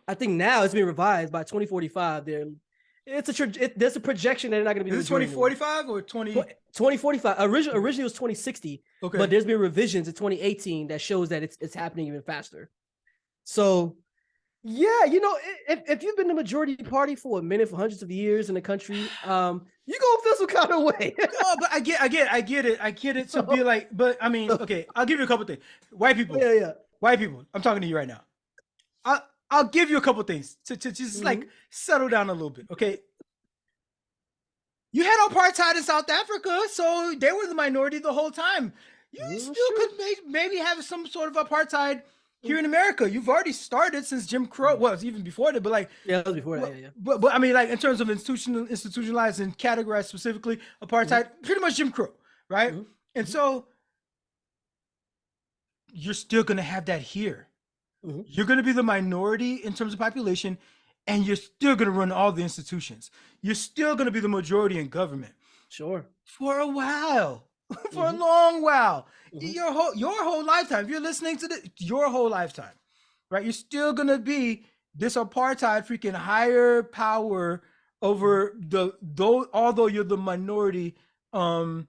I think now it's been revised by 2045. There's a projection that they're not going to be. Is it 2045 or 2045? Originally it was 2060. Okay. But there's been revisions in 2018 that shows that it's happening even faster. So, yeah, if you've been the majority party for a minute, for hundreds of years in the country, you're gonna feel some kind of way. Oh, but I get it. To be like, but I mean, okay, I'll give you a couple things. White people, white people. I'm talking to you right now. I'll give you a couple things to just like settle down a little bit, okay? You had apartheid in South Africa, so they were the minority the whole time. You still could maybe have some sort of apartheid here in America. You've already started since Jim Crow. Well, it's even before that, but like it was before that. Yeah. But I mean, like in terms of institutionalized and categorized specifically, apartheid, pretty much Jim Crow, right? And so you're still gonna have that here. You're going to be the minority in terms of population, and you're still going to run all the institutions. You're still going to be the majority in government. Sure. For a while, for a long while, your whole lifetime. If you're listening to this, your whole lifetime, right? You're still going to be this apartheid freaking higher power over although you're the minority in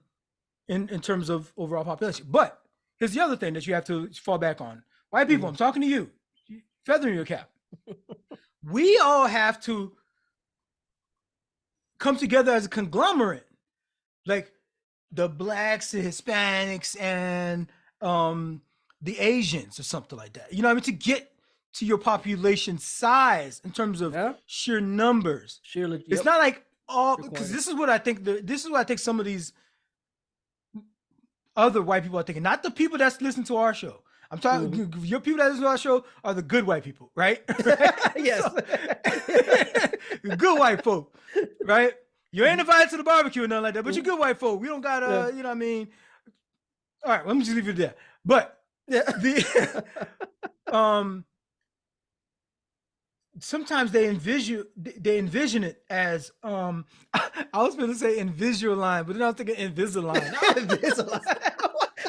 terms of overall population. But here's the other thing that you have to fall back on. White people, I'm talking to you, feather in your cap. We all have to come together as a conglomerate, like the blacks, the Hispanics, and the Asians or something like that. You know what I mean? To get to your population size in terms of sheer numbers. It's not like all, because this is what I think. This is what I think some of these other white people are thinking. Not the people that's listening to our show. I'm talking, your people that listen to our show are the good white people, right? Yes. Good white folk, right? You ain't invited to the barbecue or nothing like that, but you're good white folk. We don't got you know what I mean? All right, let me just leave it there. But sometimes they envision it as I was going to say Invisalign, but then I was thinking Invisalign. Invisalign.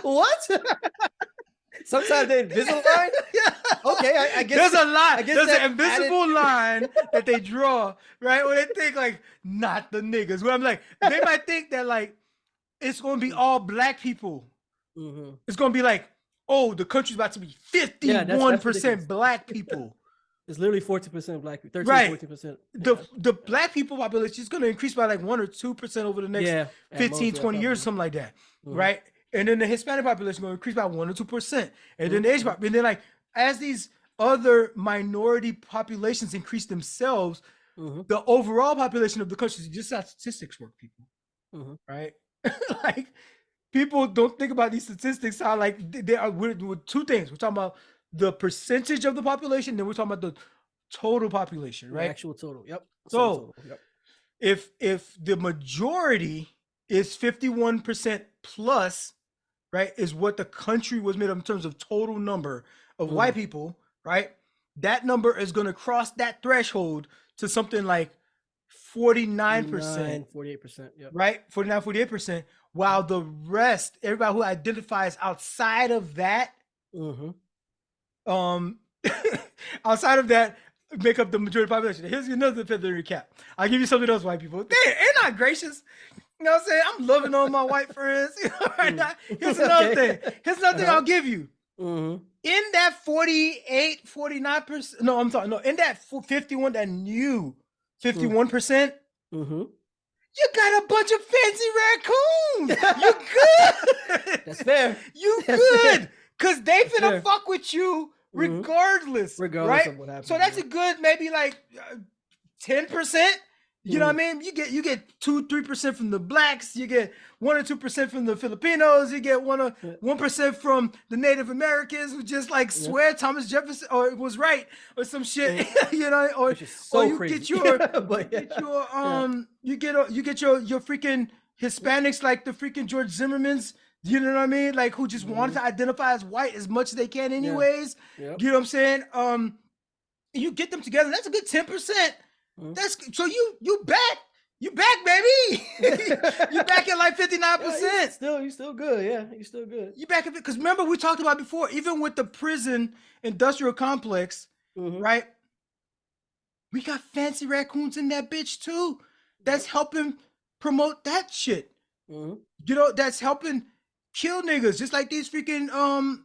What? Sometimes they Invisalign? Okay, I guess there's a line. There's an invisible line that they draw, right? Where they think like, not the niggas. Where I'm like, they might think that like it's gonna be all black people. It's gonna be like, oh, the country's about to be 51% black people. It's literally 40% black people, 13-14%. The black people population is gonna increase by like 1 or 2% over the next 15, 20 years, something like that, right? And then the Hispanic population will increase by 1 or 2%. And then the Asian population, and then like as these other minority populations increase themselves, the overall population of the country, just how statistics work, people. Right? Like people don't think about these statistics, how like they are with two things. We're talking about the percentage of the population, then we're talking about the total population, right? The actual total. Yep. So if the majority is 51% plus, right, is what the country was made of in terms of total number of white people, right? That number is going to cross that threshold to something like 49%, 48%, right? 49, 48%, while the rest, everybody who identifies outside of that, outside of that, make up the majority of the population. Here's another feather in your cap. I'll give you something else, white people. They're not gracious. You know what I'm saying? I'm loving all my white friends. You know, right now. Here's another thing. Here's another thing I'll give you. In that 48, 49%, no, I'm sorry, no, in that 51, that new 51%, you got a bunch of fancy raccoons. You good. That's fair. You good. Because they finna fuck with you regardless right? Of what happens. So that's a good maybe like 10%. You know what I mean? You get 2-3% from the blacks. You get 1 or 2% from the Filipinos. You get 1% from the Native Americans who just like swear Thomas Jefferson or was right or some shit. You know, or you crazy. Get your you get your freaking Hispanics like the freaking George Zimmermans. You know what I mean? Like who just want to identify as white as much as they can, anyways. You know what I'm saying? You get them together. That's a good 10%. That's so you back, baby. You back at like 59%. You still good. Yeah, you still good. You back at it because remember we talked about before, even with the prison industrial complex, right? We got fancy raccoons in that bitch too. That's helping promote that shit. You know, that's helping kill niggas, just like these freaking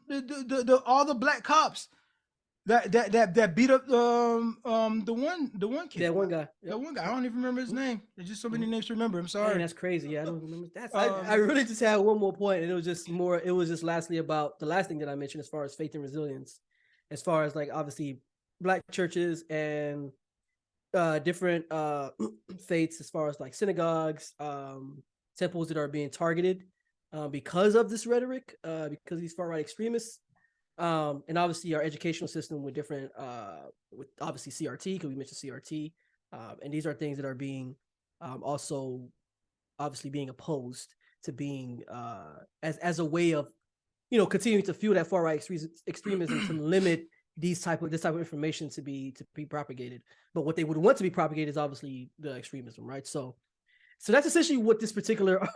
the all the black cops. That beat up the one kid. That one guy. That one guy. I don't even remember his name. There's just so many names to remember. I'm sorry. Man, that's crazy. Yeah, I don't remember. I really just had one more point, and it was just lastly about the last thing that I mentioned as far as faith and resilience, as far as like obviously black churches and different faiths, as far as like synagogues, temples that are being targeted because of this rhetoric, because of these far right extremists. And obviously our educational system with different, with obviously CRT, because we mentioned CRT, and these are things that are being also obviously being opposed to being as a way of, you know, continuing to fuel that far right extremism to limit this type of information to be propagated. But what they would want to be propagated is obviously the extremism, right? So that's essentially what this particular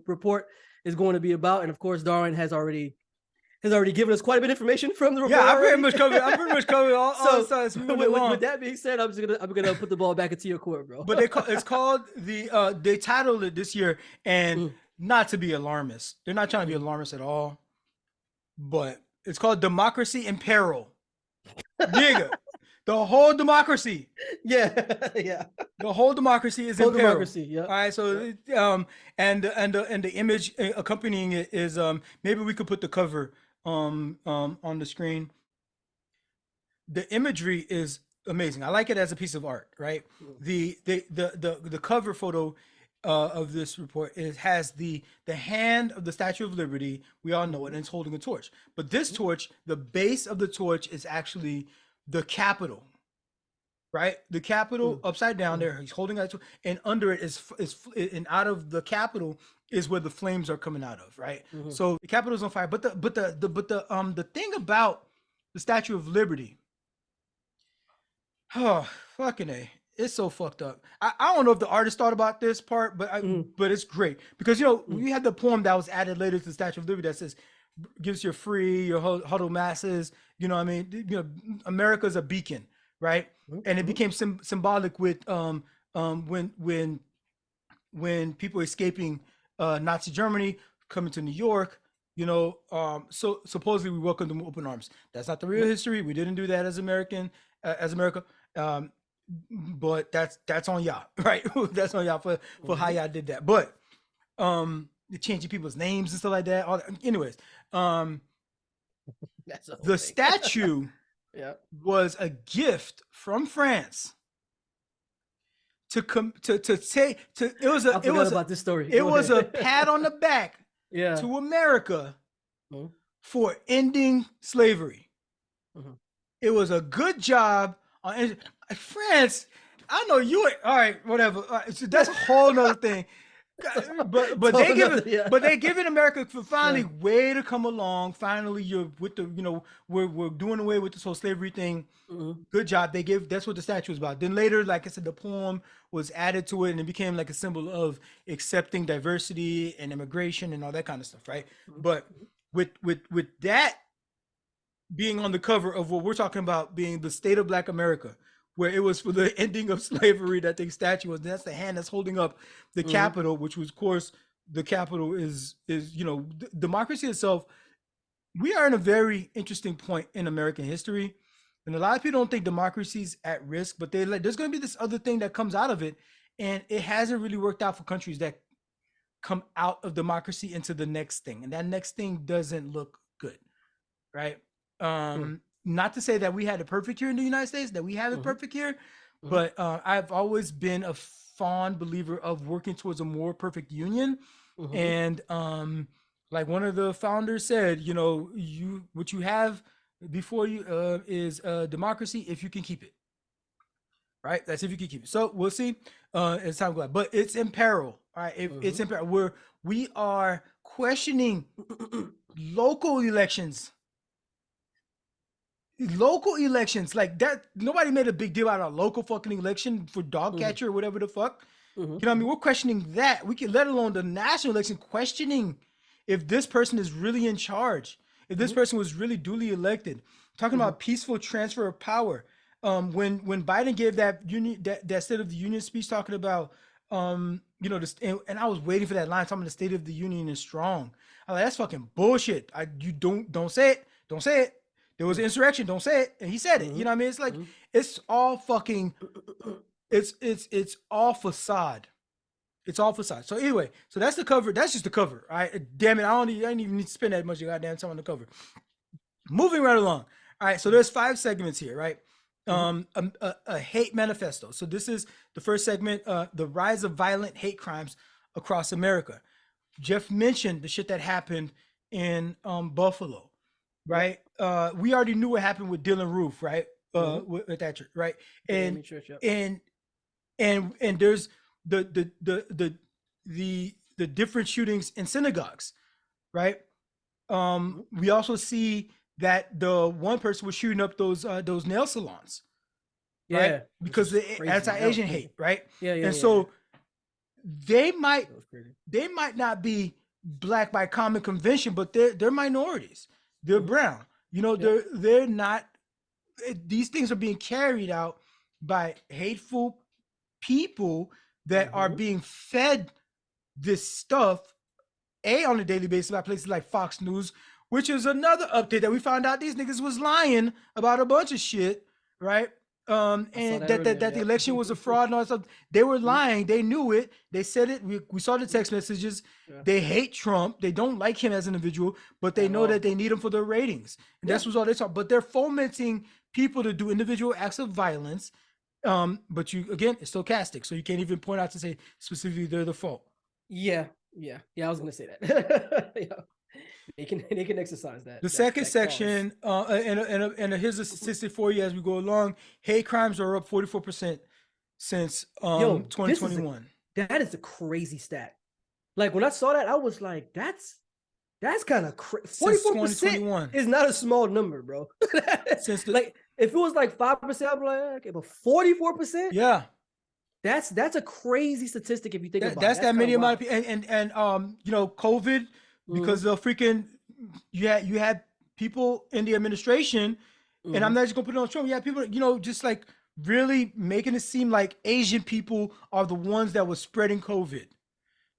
report is going to be about. And of course, Darwin has already given us quite a bit of information from the report. Yeah, I pretty much covered all sides. With that being said, I'm gonna put the ball back into your court, bro. But it's called they titled it this year, and not to be alarmist. They're not trying to be alarmist at all. But it's called Democracy in Peril. Nigga. The whole democracy. Yeah. The whole democracy is in peril. Democracy, yeah. All right, so and the image accompanying it is maybe we could put the cover on the screen. The imagery is amazing. I like it as a piece of art, right? The cover photo of this report has the hand of the Statue of Liberty. We all know it, and it's holding a torch. But this torch, the base of the torch is actually the Capitol, right? The Capitol upside down there. He's holding that, and under it is and out of the Capitol is where the flames are coming out of, right? So the Capitol's on fire. But the thing about the Statue of Liberty, oh fucking A, it's so fucked up. I don't know if the artist thought about this part, but but it's great because you know we had the poem that was added later to the Statue of Liberty that says, gives you free, your huddled masses. You know what I mean? You know, America's a beacon, right? And it became symbolic with when people escaping Nazi Germany coming to New York. You know, so supposedly we welcomed them with open arms. That's not the real history. We didn't do that as America. But that's on y'all, right? That's on y'all for how y'all did that. But changing people's names and stuff like that. Anyways, the statue was a gift from France it was a pat on the back to America for ending slavery. It was a good job on France. I know you all right, whatever. So that's a whole nother thing. But they giving America for finally way to come along. Finally, you're with the, you know, we're doing away with this whole slavery thing. Good job. That's what the statue was about. Then later, like I said, the poem was added to it and it became like a symbol of accepting diversity and immigration and all that kind of stuff, right? But with that being on the cover of what we're talking about being the state of Black America, where it was for the ending of slavery that the statue was. That's the hand that's holding up the Capitol, which was, of course, the Capitol is democracy itself. We are in a very interesting point in American history, and a lot of people don't think democracy's at risk, but there's going to be this other thing that comes out of it, and it hasn't really worked out for countries that come out of democracy into the next thing, and that next thing doesn't look good, right? Not to say that we had a perfect year in the United States, that we have a perfect year, but I've always been a fond believer of working towards a more perfect union. And like one of the founders said, what you have before you is democracy if you can keep it. Right? That's if you can keep it. So we'll see. It's time to go. But it's in peril. All right. It's in peril. We are questioning local elections. Like that, nobody made a big deal out of a local fucking election for dog catcher or whatever the fuck. You know what I mean? We're questioning that. We can, let alone the national election, questioning if this person is really in charge, if this person was really duly elected. Talking about peaceful transfer of power. When Biden gave that State of the Union speech, talking about and I was waiting for that line talking about the State of the Union is strong. I'm like, that's fucking bullshit. You don't say it. Don't say it. There was an insurrection. Don't say it. And he said it. You know what I mean? It's like it's all fucking. It's all facade. It's all facade. So anyway, so that's the cover. That's just the cover. All right. Damn it. I didn't even need to spend that much goddamn time on the cover. Moving right along. All right. So there's 5 segments here, right? A hate manifesto. So this is the first segment, the rise of violent hate crimes across America. Jeff mentioned the shit that happened in Buffalo, right? We already knew what happened with Dylan Roof, right? With that church, right? And and there's the different shootings in synagogues, right? We also see that the one person was shooting up those nail salons, right? Because the anti-Asian hate, right? So they might not be Black by common convention, but they're minorities. They're brown. They're not. These things are being carried out by hateful people that are being fed this stuff on a daily basis by places like Fox News, which is another update that we found out these niggas was lying about a bunch of shit, right? And that the election was a fraud and all that stuff. They were lying. They knew it. They said it. We saw the text messages. They hate Trump. They don't like him as an individual, but they know that they need him for their ratings. And that's what's all they talk. But they're fomenting people to do individual acts of violence. But it's stochastic. So you can't even point out to say specifically they're the fault. Yeah. I was gonna say that. They can exercise that. The second section, and here's a statistic for you as we go along. Hate crimes are up 44% since 2021. That is a crazy stat. Like when I saw that, I was like, that's kind of crazy. 44% is not a small number, bro. Like if it was like 5%, I'd be like, okay, but 44%? Yeah. That's a crazy statistic if you think about it. That's that many amount of people. And COVID, because the freaking you had people in the administration, and I'm not just gonna put it on Trump. You had people, just like really making it seem like Asian people are the ones that were spreading COVID.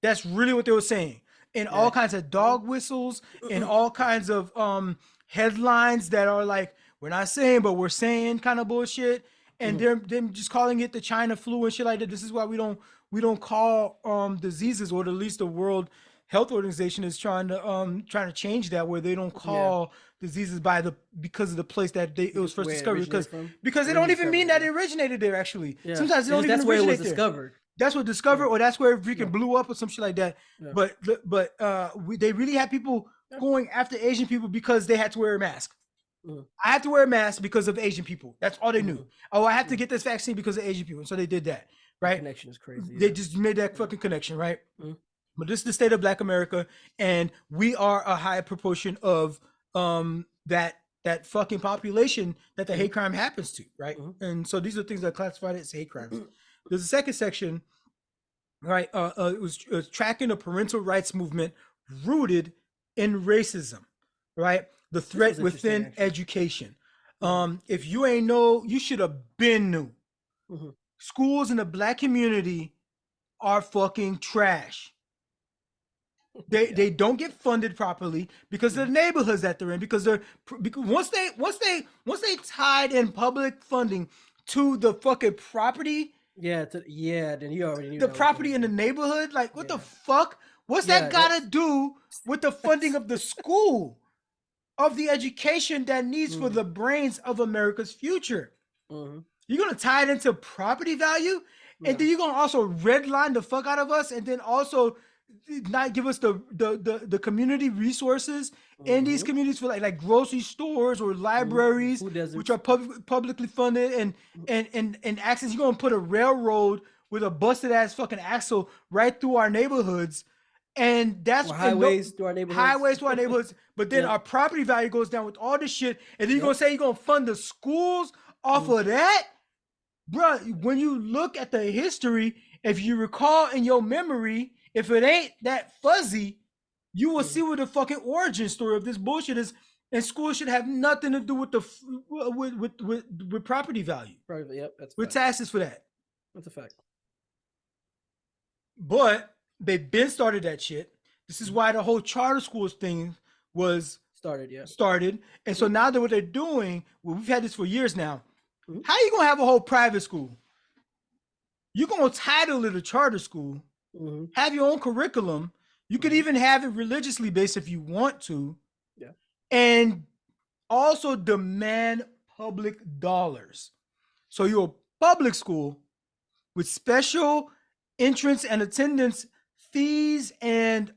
That's really what they were saying. And all kinds of dog whistles and all kinds of headlines that are like, we're not saying, but we're saying kind of bullshit. And they're just calling it the China flu and shit like that. This is why we don't call diseases, or at least the World Health Organization is trying to change that, where they don't call diseases because of the place that it was first discovered, because they don't even mean that it originated there. Actually, sometimes they don't even originate there. Discovered. That's what discovered, or that's where it freaking blew up or some shit like that. But they really had people going after Asian people because they had to wear a mask. I have to wear a mask because of Asian people. That's all they knew. Oh, I have to get this vaccine because of Asian people. So they did that, right? The connection is crazy. They just made that fucking connection, right? But this is the state of Black America, and we are a high proportion of that fucking population that the hate crime happens to, right? And so these are things that are classified as hate crimes. There's a second section, right? It was tracking a parental rights movement rooted in racism, right? the threat within education. If you ain't know, you should have been new. Schools in the Black community are fucking trash. They don't get funded properly because of the neighborhoods that they're in. Because once they tied in public funding to the fucking property. Then you already knew the property in the neighborhood. Like, what the fuck? What's that gotta do with the funding of the school, of the education that needs for the brains of America's future? You're gonna tie it into property value, and then you're gonna also redline the fuck out of us, and then also not give us the community resources in these communities for like grocery stores or libraries, which are publicly funded and access. You're gonna put a railroad with a busted ass fucking axle right through our neighborhoods, and that's highways to our neighborhoods. But then our property value goes down with all this shit, and then you're gonna say you're gonna fund the schools off of that, bro. When you look at the history, if you recall in your memory, if it ain't that fuzzy, you will see what the fucking origin story of this bullshit is. And schools should have nothing to do with the with property value. That's with taxes for that. That's a fact. But they've been started that shit. This is why the whole charter schools thing was started. And so now that what they're doing, we've had this for years now. How you gonna have a whole private school? You're gonna title it a charter school, have your own curriculum. You could even have it religiously based if you want to, and also demand public dollars. So you're a public school with special entrance and attendance fees and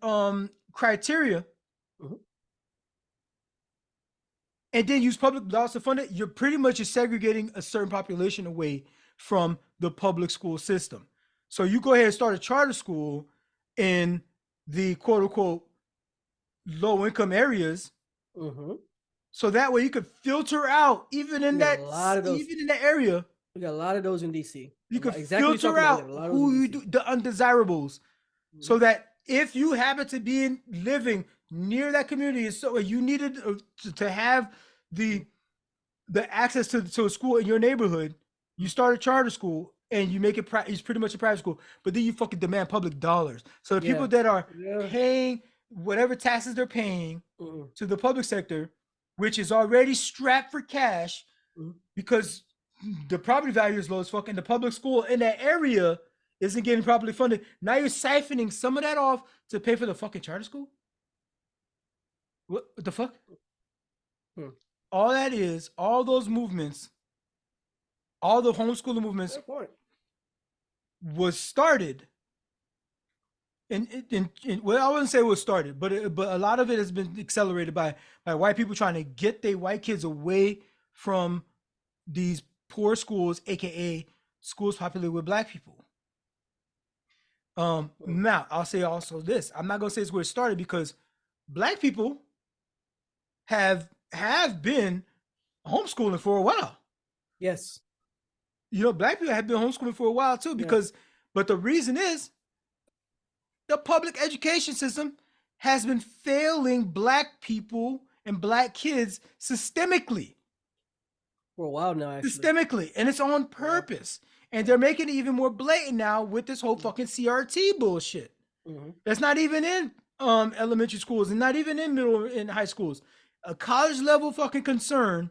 criteria, and then use public dollars to fund it. You're pretty much just segregating a certain population away from the public school system. So you go ahead and start a charter school in the quote unquote low income areas. So that way you could filter out even in that area. We got a lot of those in DC. You could filter out who you do, the undesirables, so that if you happen to be living near that community, so you needed to have the access to a school in your neighborhood, you start a charter school and you make it it's pretty much a private school, but then you fucking demand public dollars. So the people that are paying whatever taxes they're paying to the public sector, which is already strapped for cash because the property value is low as fuck, and the public school in that area isn't getting properly funded. Now you're siphoning some of that off to pay for the fucking charter school. What the fuck? All that is, all those movements, all the homeschooling movements was started. And well, I wouldn't say it was started, but a lot of it has been accelerated by white people trying to get their white kids away from these poor schools, aka schools populated with black people. Now I'll say also this: I'm not gonna say it's where it started, because black people have been homeschooling for a while. Yes, black people have been homeschooling for a while too, because but the reason is the public education system has been failing black people and black kids systemically. For a while now, actually. Systemically, and it's on purpose. And they're making it even more blatant now with this whole fucking CRT bullshit. That's not even in elementary schools and not even in middle and high schools. A college level fucking concern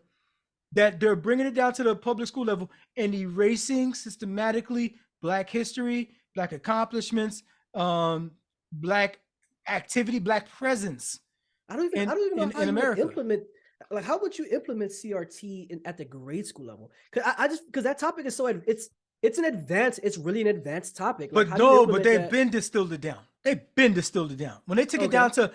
that they're bringing it down to the public school level and erasing systematically black history, black accomplishments, black activity, black presence. I don't even know how you implement. Like, how would you implement CRT at the grade school level? Because that topic is so it's really an advanced topic. Like, but they've been distilled it down. When they took it down to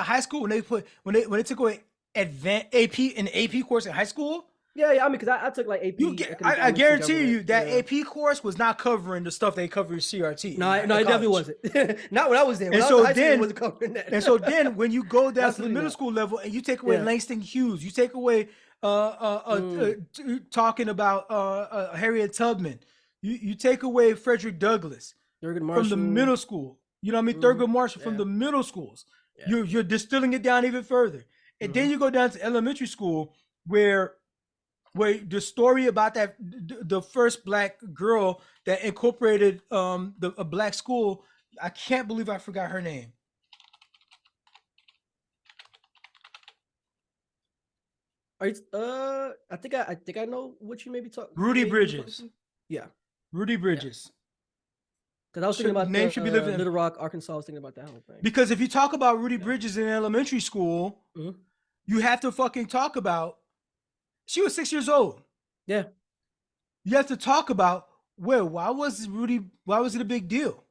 high school, when they took away AP in the AP course in high school. Yeah. I mean, because I took like AP. I guarantee you that AP course was not covering the stuff they covered in CRT. No, it definitely wasn't. Not when I was there. And so then, wasn't covering that. And so then, when you go down to the middle school level and you take away Langston Hughes, you take away talking about Harriet Tubman, you take away Frederick Douglass from the middle school. You know what I mean? Thurgood Marshall from the middle schools. You're distilling it down even further. And then you go down to elementary school where the story about that the first black girl that incorporated a black school, I can't believe I forgot her name. I think I know what you may be talking. Rudy Bridges. Yeah, Rudy Bridges. Because I was thinking about name should be living in Little Rock, Arkansas. I was thinking about that whole thing. Because if you talk about Rudy Bridges in elementary school, you have to fucking talk about. She was 6 years old. Yeah. You have to talk about why was it a big deal?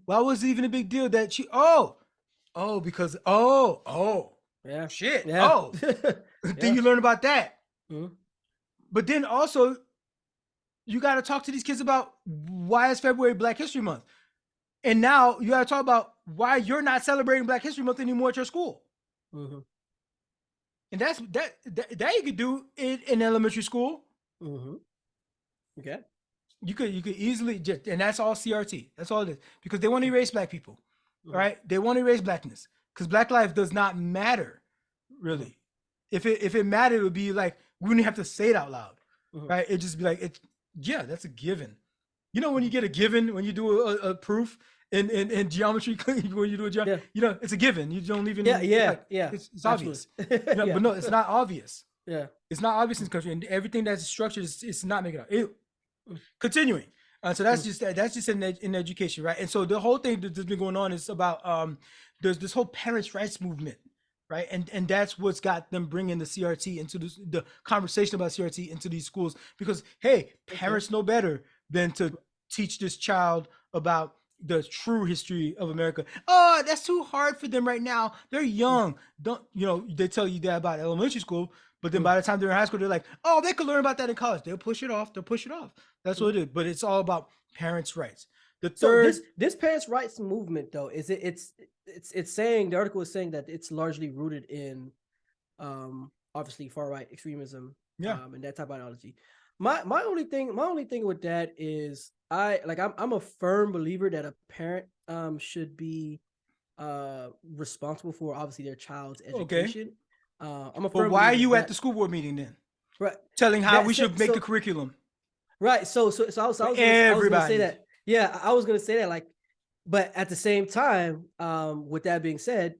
Why was it even a big deal that she because yeah, shit. Yeah. Then you learn about that. But then also you got to talk to these kids about why is February Black History Month. And now you got to talk about why you're not celebrating Black History Month anymore at your school. And that you could do in elementary school. Okay. You could easily and that's all CRT. That's all it is. Because they want to erase black people. Right? They want to erase blackness. Because black life does not matter, really. If it mattered, it would be like we wouldn't have to say it out loud. Right? It'd just be like that's a given. You know when you get a given, when you do a proof in geometry, when you do a geometry, it's a given. You don't even it's obvious. But no, it's not obvious. Yeah. It's not obvious in this country, and everything that's structured is not making it up. Continuing. So that's just in education, right? And so the whole thing that's been going on is about there's this whole parents' rights movement, right? And that's what's got them bringing the CRT into the conversation about CRT into these schools, because hey, parents know better than to teach this child about the true history of America. Oh, that's too hard for them right now. They're young. They tell you that about elementary school, but then by the time they're in high school, they're like, oh, they could learn about that in college. They'll push it off. That's what it is. But it's all about parents' rights. The third, this parents' rights movement, though, it's saying, the article is saying that it's largely rooted in obviously far right extremism, and that type of ideology. My only thing with that is I'm a firm believer that a parent should be responsible for obviously their child's education. I'm a firm but why are you at the school board meeting then? Right, telling how we should make the curriculum. Right. So I was gonna say that. Yeah, I was gonna say that. But at the same time, with that being said,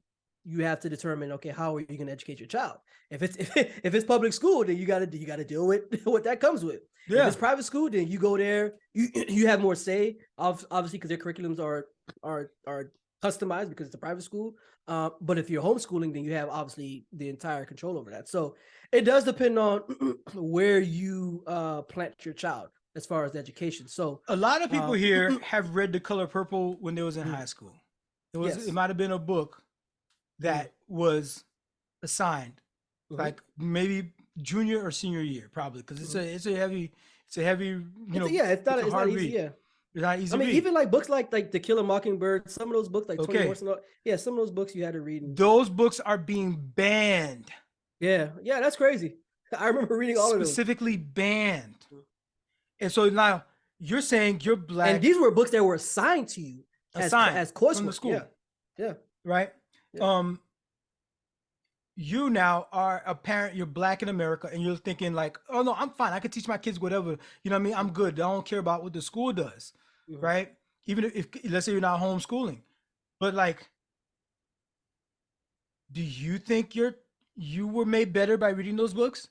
you have to determine, okay, how are you going to educate your child? If it's public school, then you got to deal with what that comes with. Yeah. If it's private school, then you go there. You have more say, obviously, because their curriculums are customized because it's a private school. But if you're homeschooling, then you have obviously the entire control over that. So it does depend on where you plant your child as far as education. So a lot of people here have read The Color Purple when they was in high school. It might have been a book that was assigned like maybe junior or senior year, probably, because it's a heavy it's not easy. Yeah. It's not easy. I mean, even like books like To Kill a Mockingbird, some of those books like 20 Horse and all, some of those books you had to read. Those books are being banned. Yeah, that's crazy. I remember reading all of those. Specifically banned. And so now you're saying you're black. And these were books that were assigned to you as coursework from the school. Yeah. Right? Yeah. You now are a parent, you're black in America, and you're thinking like, oh no, I'm fine. I can teach my kids whatever. You know what I mean? I'm good. I don't care about what the school does. Right? Even if let's say you're not homeschooling. But like, do you think you were made better by reading those books?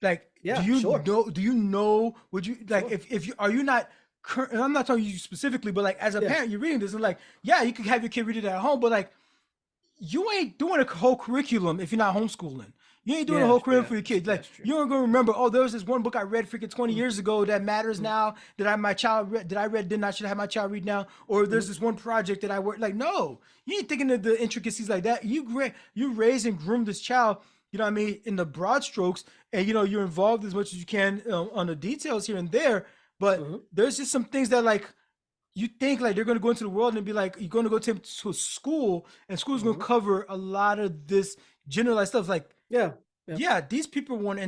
Like, do you know, would you like, if you, are you not, and I'm not talking to you specifically, but like as a parent, you're reading this and like, you can have your kid read it at home, but like, you ain't doing a whole curriculum if you're not homeschooling. You ain't doing a whole curriculum for your kids. Like, you aren't going to remember, there was this one book I read freaking 20 years ago that matters now, that I read then I should have my child read now, or there's this one project that I worked, like, no, you ain't thinking of the intricacies like that. You raise and groom this child, you know what I mean, in the broad strokes, and you're involved as much as you can on the details here and there, but there's just some things that like, you think like they're going to go into the world and be like, you're going to go to a school and school's going to cover a lot of this generalized stuff. Like, these people weren't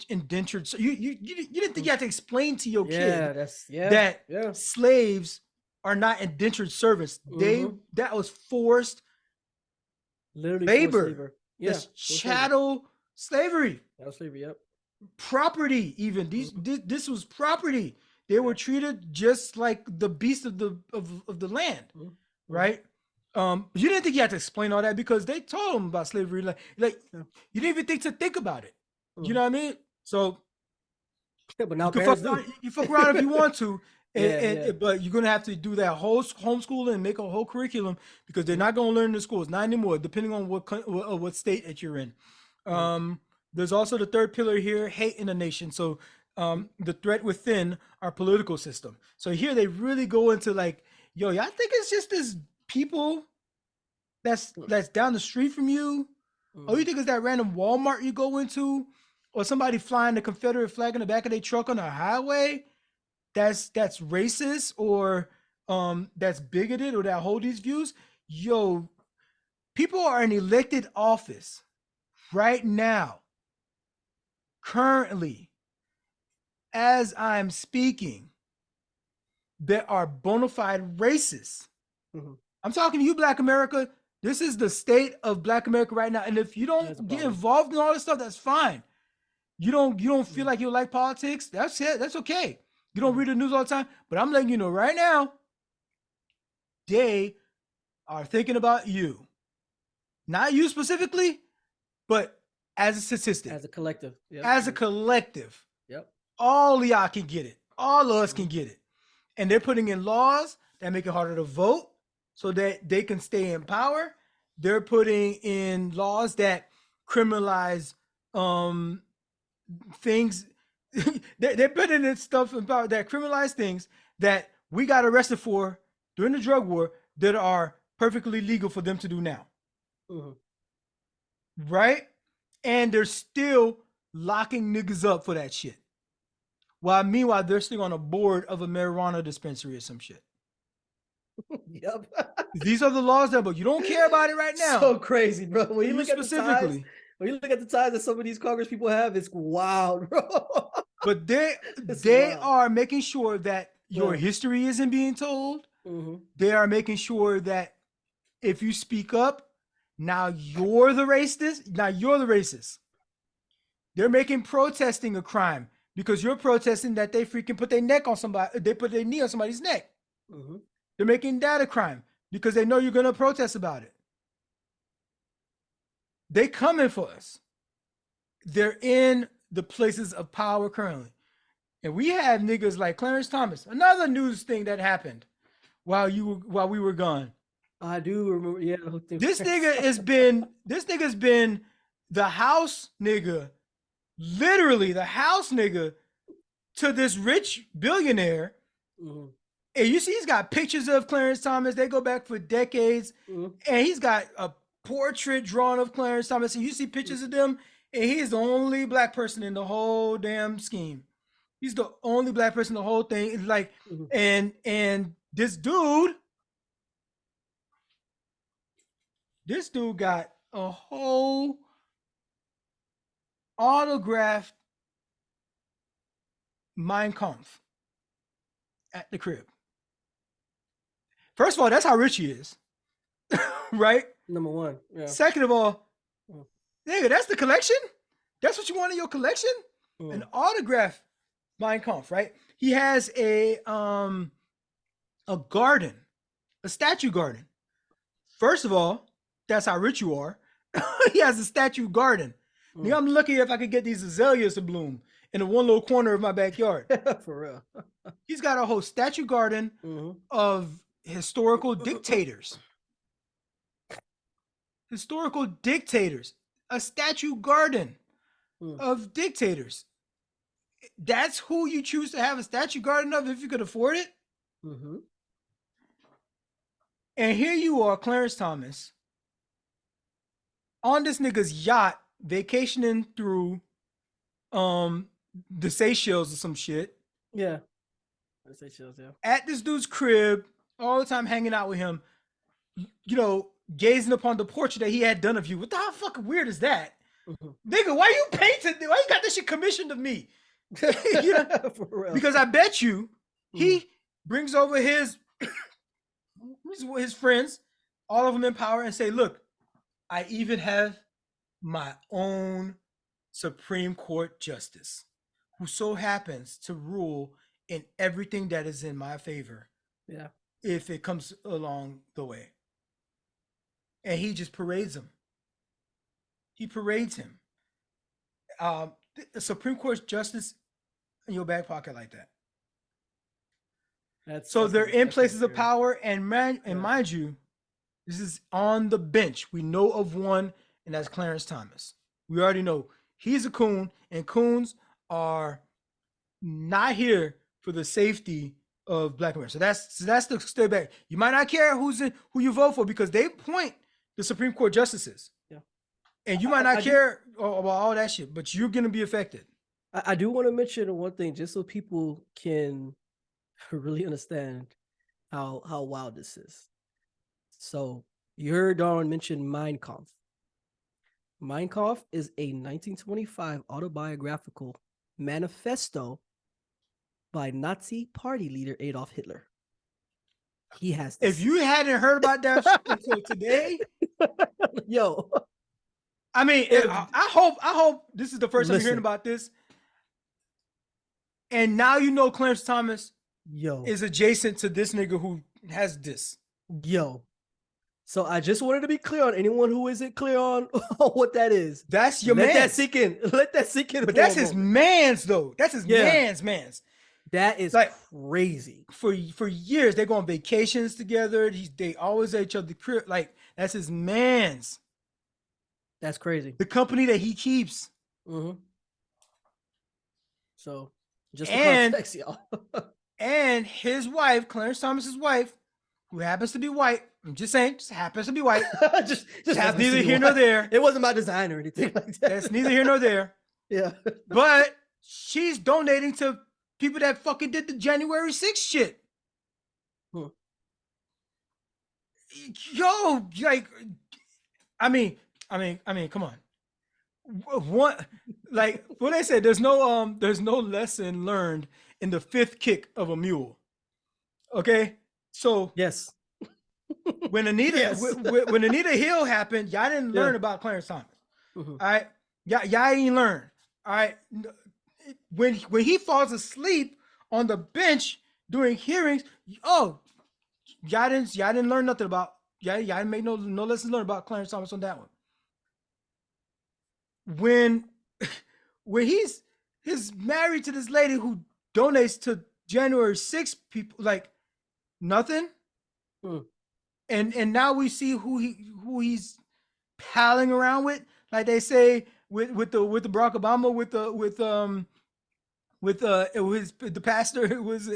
indentured. So you didn't think you had to explain to your kid that slaves are not indentured servants. That was forced labor. Yeah, that's chattel slavery. Chattel slavery. Yep. Property, even this was property. They were treated just like the beast of the land, right? You didn't think you had to explain all that because they told them about slavery. Like you didn't even think about it. You know what I mean? So, but now you fuck around if you want to, but you're gonna have to do that whole homeschooling and make a whole curriculum because they're not gonna learn in the schools, not anymore, depending on what state that you're in. There's also the third pillar here, hate in the nation. So the threat within our political system. So here they really go into like, yo, y'all think it's just this people that's down the street from you? Oh, you think it's that random Walmart you go into? Or somebody flying the Confederate flag in the back of their truck on the highway? That's racist or that's bigoted or that hold these views? Yo, people are in elected office right now, currently, as I'm speaking, that are bona fide racists. I'm talking to you, Black America. This is the state of Black America right now. And if you don't get involved in all this stuff, that's fine. You don't feel like you like politics. That's it. That's okay. You don't read the news all the time. But I'm letting you know right now, they are thinking about you. Not you specifically, but as a statistic. As a collective. Yep. As a collective. Yep. All of y'all can get it. All of us can get it. And they're putting in laws that make it harder to vote so that they can stay in power. They're putting in laws that criminalize things. They're putting in stuff about that criminalize things that we got arrested for during the drug war that are perfectly legal for them to do now. Right? And they're still locking niggas up for that shit. While meanwhile, they're still on a board of a marijuana dispensary or some shit. Yep. These are the laws that, but you don't care about it right now. So crazy, bro. When you look specifically, when you look at the ties that some of these Congress people have, it's wild, bro. But they are making sure that your history isn't being told. They are making sure that if you speak up, now you're the racist. Now you're the racist. They're making protesting a crime because you're protesting that they freaking put their neck on somebody. They put their knee on somebody's neck. They're making that a crime because they know you're going to protest about it. They coming for us. They're in the places of power currently. And we have niggas like Clarence Thomas, another news thing that happened while we were gone. I do remember. Yeah. This nigga's been the house nigga, literally the house nigga to this rich billionaire. And you see, he's got pictures of Clarence Thomas. They go back for decades. And he's got a portrait drawn of Clarence Thomas. And you see pictures of them. And he's the only Black person in the whole damn scheme. He's the only Black person in the whole thing. It's like, and this dude got a whole autographed Mein Kampf at the crib. First of all, that's how rich he is, right? Number one. Yeah. Second of all, nigga, that's the collection? That's what you want in your collection? An autograph Mein Kampf, right? He has a garden, a statue garden. First of all, that's how rich you are. He has a statue garden. Nigga, I'm lucky if I could get these azaleas to bloom in the one little corner of my backyard. For real. He's got a whole statue garden of historical dictators. Historical dictators. A statue garden of dictators. That's who you choose to have a statue garden of if you could afford it. And here you are, Clarence Thomas, on this nigga's yacht, vacationing through the Seychelles or some shit. Yeah. The Seychelles, yeah. At this dude's crib, all the time hanging out with him, you know, gazing upon the portrait that he had done of you. What the hell fucking weird is that? Nigga, why you painted? Why you got this shit commissioned of me? You know? For real. Because I bet you he brings over his friends, all of them in power, and say, look, I even have my own Supreme Court justice, who so happens to rule in everything that is in my favor. Yeah. If it comes along the way. And he just parades him. He parades him. The Supreme Court justice in your back pocket like that. So they're in places of power, and mind you, this is on the bench. We know of one, and that's Clarence Thomas. We already know he's a coon, and coons are not here for the safety of Black America. So that's the step back. You might not care who you vote for because they appoint the Supreme Court justices. Yeah. And you might not care about all that shit, but you're gonna be affected. I do want to mention one thing just so people can really understand how wild this is. So you heard Darwin mention Mein Kampf. Mein Kampf is a 1925 autobiographical manifesto by Nazi party leader Adolf Hitler. He has this. If you hadn't heard about that until today, yo, I mean, I hope this is the first time you're hearing about this. And now you know Clarence Thomas is adjacent to this nigga who has this. Yo. So I just wanted to be clear on anyone who isn't clear on what that is. That's your man. Let that sink in. Let that sink in. But that's his man's though. That's his man's. That is like crazy. For years, they go on vacations together. They always at each other's crib. Like that's his man's. That's crazy. The company that he keeps. Mm-hmm. So just for context, y'all. And his wife, Clarence Thomas's wife, who happens to be white. I'm just saying, just happens to be white. just happens neither to be here nor there. It wasn't by design or anything like that. That's neither here nor there. Yeah. But she's donating to people that fucking did the January 6th shit. Yo, like, I mean, come on. What, like what they said, there's no lesson learned in the fifth kick of a mule. Okay, so yes, when Anita when Anita Hill happened, y'all didn't learn about Clarence Thomas. Mm-hmm. All right, y'all ain't learn. All right, when he falls asleep on the bench during hearings, y'all didn't learn nothing about y'all didn't make no lessons learned about Clarence Thomas on that one. When he's married to this lady who donates to January 6th people, like nothing. And now we see who he's palling around with, like they say with the Barack Obama with the pastor. It was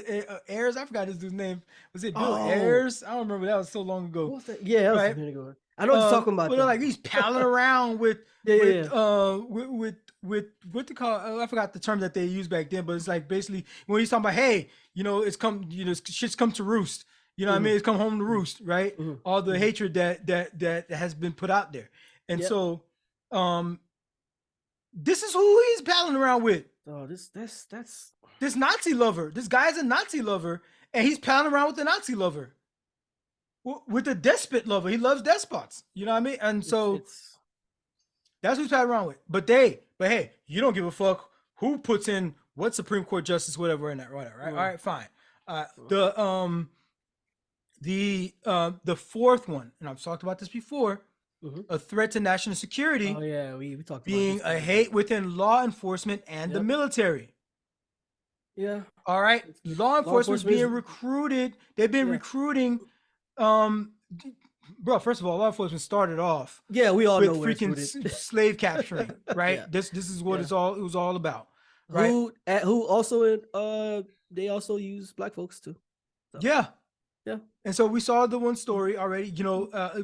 Ayers. I forgot his dude's name. Was it Bill Ayers? I don't remember. That was so long ago. What was that? Yeah, that was a minute ago. I know what you're talking about. But like he's palling around with what they call, I forgot the term that they used back then, but it's like basically when he's talking about, hey, shit's come to roost. You know what I mean? It's come home to roost, right? All the hatred that has been put out there. And so this is who he's palling around with. Oh, that's this Nazi lover. This guy's a Nazi lover, and he's palling around with the Nazi lover. With the despot lover. He loves despots. You know what I mean? And so that's what he's palling around with. But hey, you don't give a fuck who puts in what Supreme Court justice, whatever in that, whatever, right? All right, fine. The fourth one, and I've talked about this before, a threat to national security. Oh yeah, we talked being about this a hate within law enforcement and the military. Yeah. All right. Law enforcement's being recruited. They've been recruiting. Bro, first of all, law enforcement started off. Yeah, we all with know freaking slave capturing, right? This is what it was all about. Right. Who also they also use black folks too. So. Yeah. Yeah. And so we saw the one story already,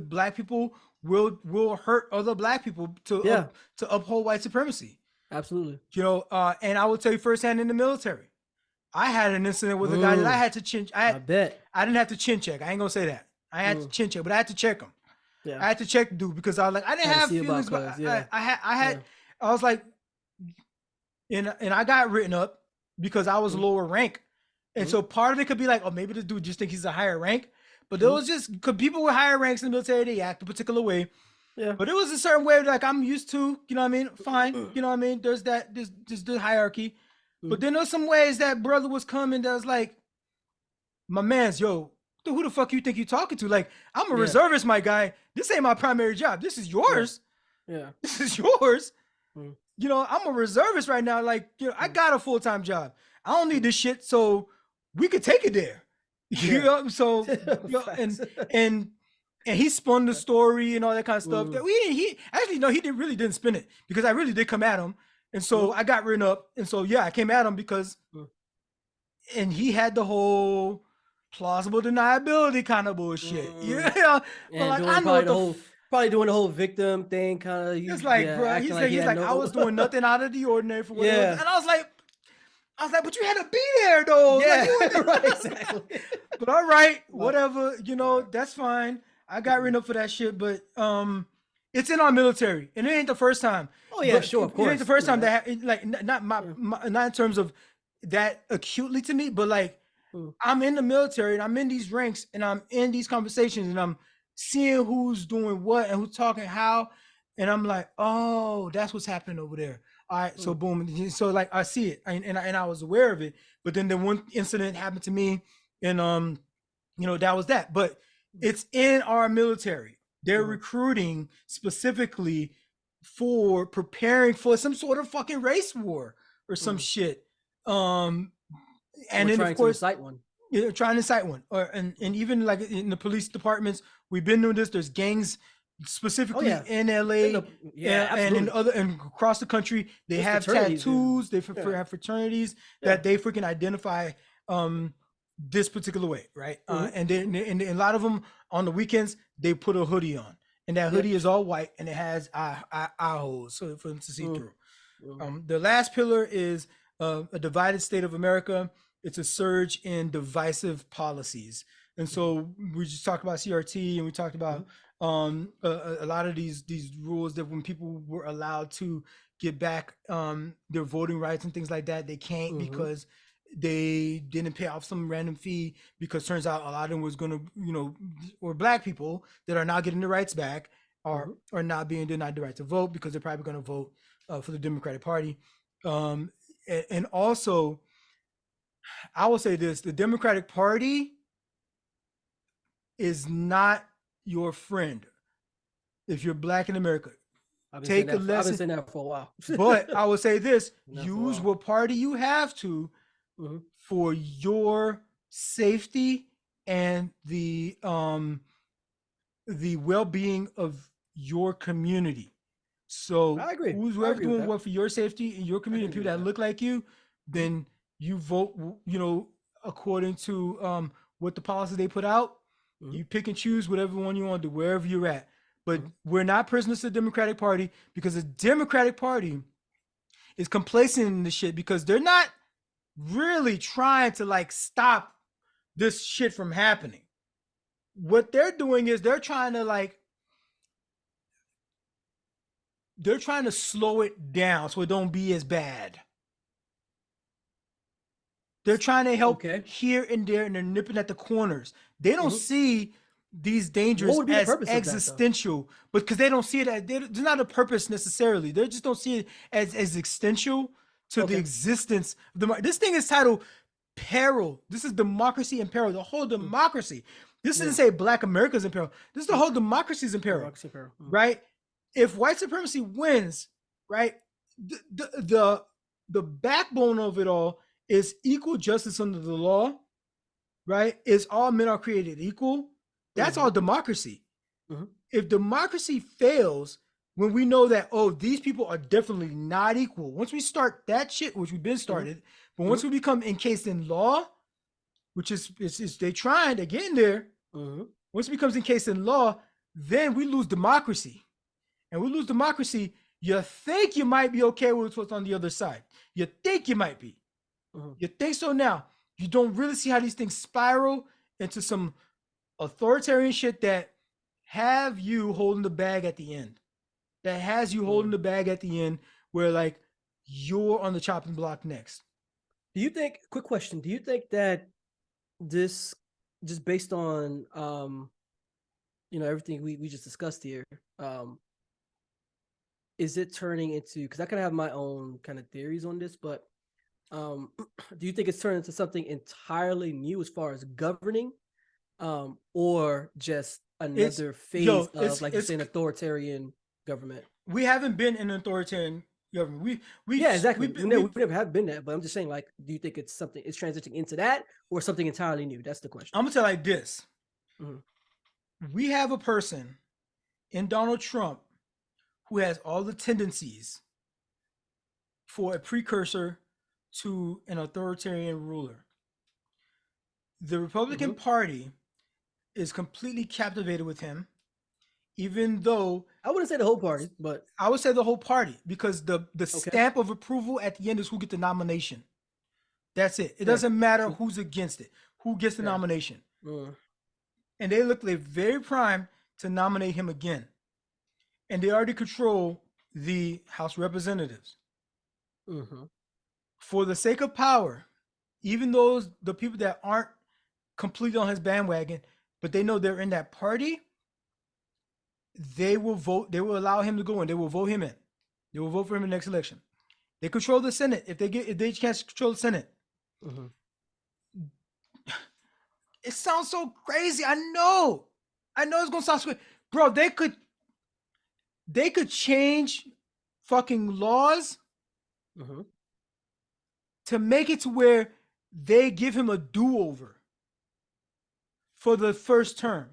black people will hurt other black people to uphold white supremacy. Absolutely. And I will tell you firsthand in the military. I had an incident with a guy that I had to chin. I didn't have to chin check. I ain't gonna say that. I had to chin check, but I had to check him. Yeah. I had to check the dude because I was like, I didn't have feelings, but I was like, and I got written up because I was lower rank. And so part of it could be like, oh, maybe this dude just think he's a higher rank. But there was just, because people with higher ranks in the military, they act a particular way. Yeah. But it was a certain way like I'm used to, you know what I mean? Fine. You know what I mean? There's the hierarchy. But then there's some ways that brother was coming that was like, my man's, yo, who the fuck you think you talking to? Like, I'm a reservist, my guy. This ain't my primary job. This is yours. Yeah. This is yours. You know, I'm a reservist right now. Like, you know, I got a full-time job. I don't need this shit, so we could take it there. You know, so you know, and he spun the story and all that kind of stuff. That he really didn't spin it because I really did come at him. And so I got written up. And so I came at him because and he had the whole plausible deniability kind of bullshit. Yeah. But like I know probably doing the whole victim thing kind of. It's like, bro, he's like I was doing nothing out of the ordinary for what it was. And I was like, but you had to be there though. Yeah, like, right, exactly. But all right, whatever, you know, that's fine. I got written up for that shit, but it's in our military, and it ain't the first time. Oh yeah, sure, of course. It ain't the first time that like not not in terms of that acutely to me, but like I'm in the military and I'm in these ranks and I'm in these conversations and I'm seeing who's doing what and who's talking how, and I'm like, oh, that's what's happening over there. All right, so boom, so like I see it, and I was aware of it, but then the one incident happened to me, and you know, that was that. But it's in our military. They're recruiting specifically for preparing for some sort of fucking race war or some shit. And then of course, trying to incite one, or and even like in the police departments, we've been doing this. There's gangs. Specifically in LA and in other and across the country, they have tattoos, they have fraternities that they freaking identify this particular way, right? And then and a lot of them on the weekends they put a hoodie on, and that hoodie is all white and it has eye holes so for them to see through. The last pillar is a divided state of America. It's a surge in divisive policies, and so we just talked about CRT and we talked about a lot of these rules that when people were allowed to get back their voting rights and things like that, they can't because they didn't pay off some random fee, because turns out a lot of them was going to, you know, or black people that are now getting their rights back are not being denied the right to vote because they're probably going to vote for the Democratic Party. And also, I will say this, the Democratic Party is not your friend if you're black in America. Take a lesson. I've been saying that for a while. But I will say this: use what party you have to for your safety and the well-being of your community. So I agree. Whoever doing what for your safety and your community, people that look like you, then you vote, you know, according to what the policy they put out. You pick and choose whatever one you want to do, wherever you're at. But we're not prisoners to the Democratic Party, because the Democratic Party is complacent in this shit because they're not really trying to like stop this shit from happening. What they're doing is they're trying to slow it down so it don't be as bad. They're trying to help here and there, and they're nipping at the corners. They don't see these dangers as existential, but because they don't see it as, there's not a purpose necessarily. They just don't see it as existential to the existence of the. This thing is titled Peril. This is democracy in peril. The whole democracy. This doesn't say Black America's in peril. This is the whole democracy's in peril. Right? If white supremacy wins, right, the backbone of it all is equal justice under the law, right? Is all men are created equal. That's all democracy. If democracy fails, when we know that, oh, these people are definitely not equal, once we start that shit, which we've been started, but once we become encased in law, which is they're getting there. Once it becomes encased in law, then we lose democracy. And we lose democracy, you think you might be okay with what's on the other side. You think you might be. You think so now. You don't really see how these things spiral into some authoritarian shit that have you holding the bag at the end. That has you holding the bag at the end where like you're on the chopping block next. Do you think, quick question, do you think that this, just based on you know, everything we just discussed here, is it turning into, because I kind of have my own kind of theories on this, but do you think it's turning into something entirely new as far as governing, or just another phase of, like you say, an authoritarian government? We haven't been in an authoritarian government. Yeah, exactly. We never have been that, but I'm just saying, like, do you think it's transitioning into that or something entirely new? That's the question. I'm gonna tell you like this. We have a person in Donald Trump who has all the tendencies for a precursor to an authoritarian ruler. The Republican Party is completely captivated with him, even though I wouldn't say the whole party, but I would say the whole party, because the stamp of approval at the end is who gets the nomination. That's it. It doesn't matter who's against it, who gets the nomination. And they look like very prime to nominate him again. And they already control the House of Representatives. For the sake of power, even those the people that aren't completely on his bandwagon, but they know they're in that party, they will vote. They will allow him to go in. They will vote him in. They will vote for him in the next election. They control the Senate. If they can't control the Senate. It sounds so crazy. I know it's gonna sound crazy. Bro, they could change fucking laws to make it to where they give him a do-over for the first term.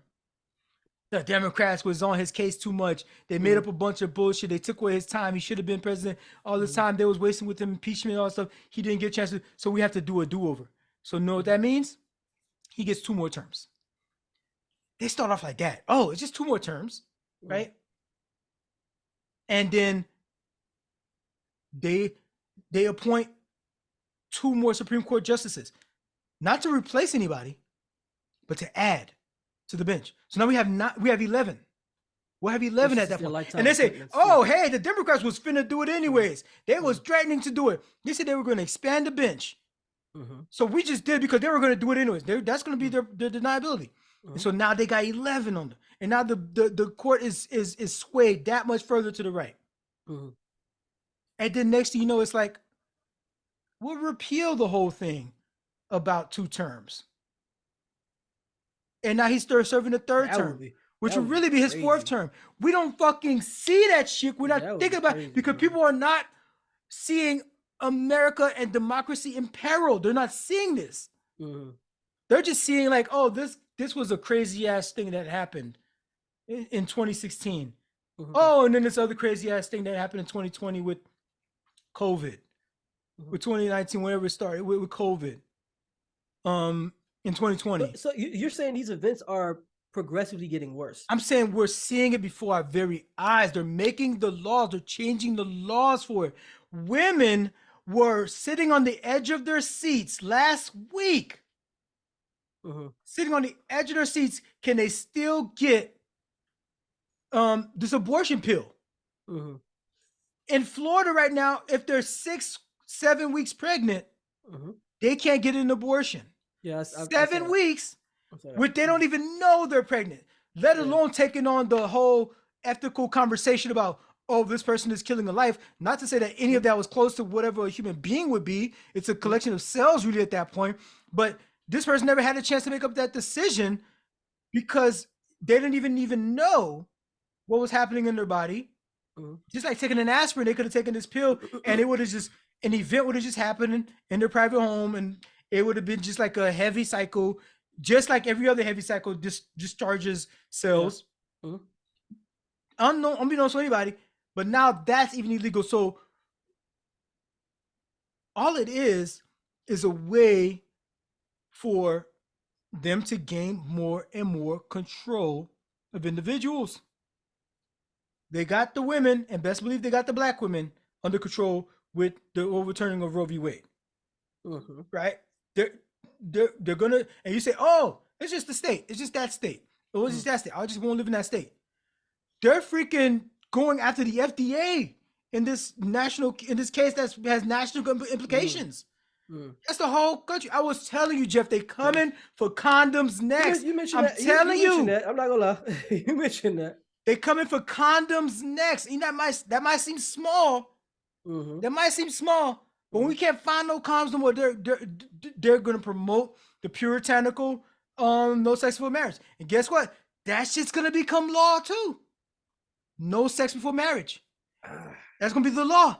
The Democrats was on his case too much. They made up a bunch of bullshit. They took away his time. He should have been president all this time. They was wasting with him, impeachment, all that stuff. He didn't get a chance to, so we have to do a do-over. So know what that means? He gets 2 more terms. They start off like that. Oh, it's just 2 more terms, right? And then they appoint 2 more Supreme Court justices, not to replace anybody, but to add to the bench. So now we have 11. We'll have 11 at that point. And they say, oh, hey, the Democrats was finna do it anyways. They was threatening to do it. They said they were going to expand the bench. So we just did because they were going to do it anyways. That's going to be their deniability. And so now they got 11 on them. And now the court is swayed that much further to the right. And then next thing you know, it's like, we'll repeal the whole thing about 2 terms. And now he's serving the 3rd term, which would really be his 4th term. We don't fucking see that shit. We're not thinking about it because people are not seeing America and democracy in peril. They're not seeing this. They're just seeing like, oh, this was a crazy ass thing that happened in 2016. Oh, and then this other crazy ass thing that happened in 2020 with COVID, with 2019, whenever it started with COVID. In 2020. So you're saying these events are progressively getting worse? I'm saying we're seeing it before our very eyes. They're making the laws. They're changing the laws for it. Women were sitting on the edge of their seats last week. Sitting on the edge of their seats. Can they still get this abortion pill? In Florida right now, if they're 6-7 weeks pregnant, they can't get an abortion. Yes, 7 weeks, which they don't even know they're pregnant, let alone taking on the whole ethical conversation about, oh, this person is killing a life. Not to say that any of that was close to whatever a human being would be. It's a collection of cells really at that point. But this person never had a chance to make up that decision because they didn't even know what was happening in their body. Just like taking an aspirin, they could have taken this pill and it would have just, an event would have just happened in their private home, and it would have been just like a heavy cycle, just like every other heavy cycle discharges cells. Unbeknownst to anybody, but now that's even illegal. So all it is a way for them to gain more and more control of individuals. They got the women, and best believe they got the black women under control with the overturning of Roe v. Wade. Right? They're gonna, and you say, oh, it's just the state. It's just that state. It was just that state. I just won't live in that state. They're freaking going after the FDA in this case that has national implications. That's the whole country. I was telling you, Jeff, they coming for condoms next. You mentioned that. I'm not gonna lie. You mentioned that. They coming for condoms next. You know, that might seem small. That might seem small, but when we can't find no condoms no more, they're going to promote the puritanical no sex before marriage. And guess what? That shit's going to become law too. No sex before marriage. That's going to be the law.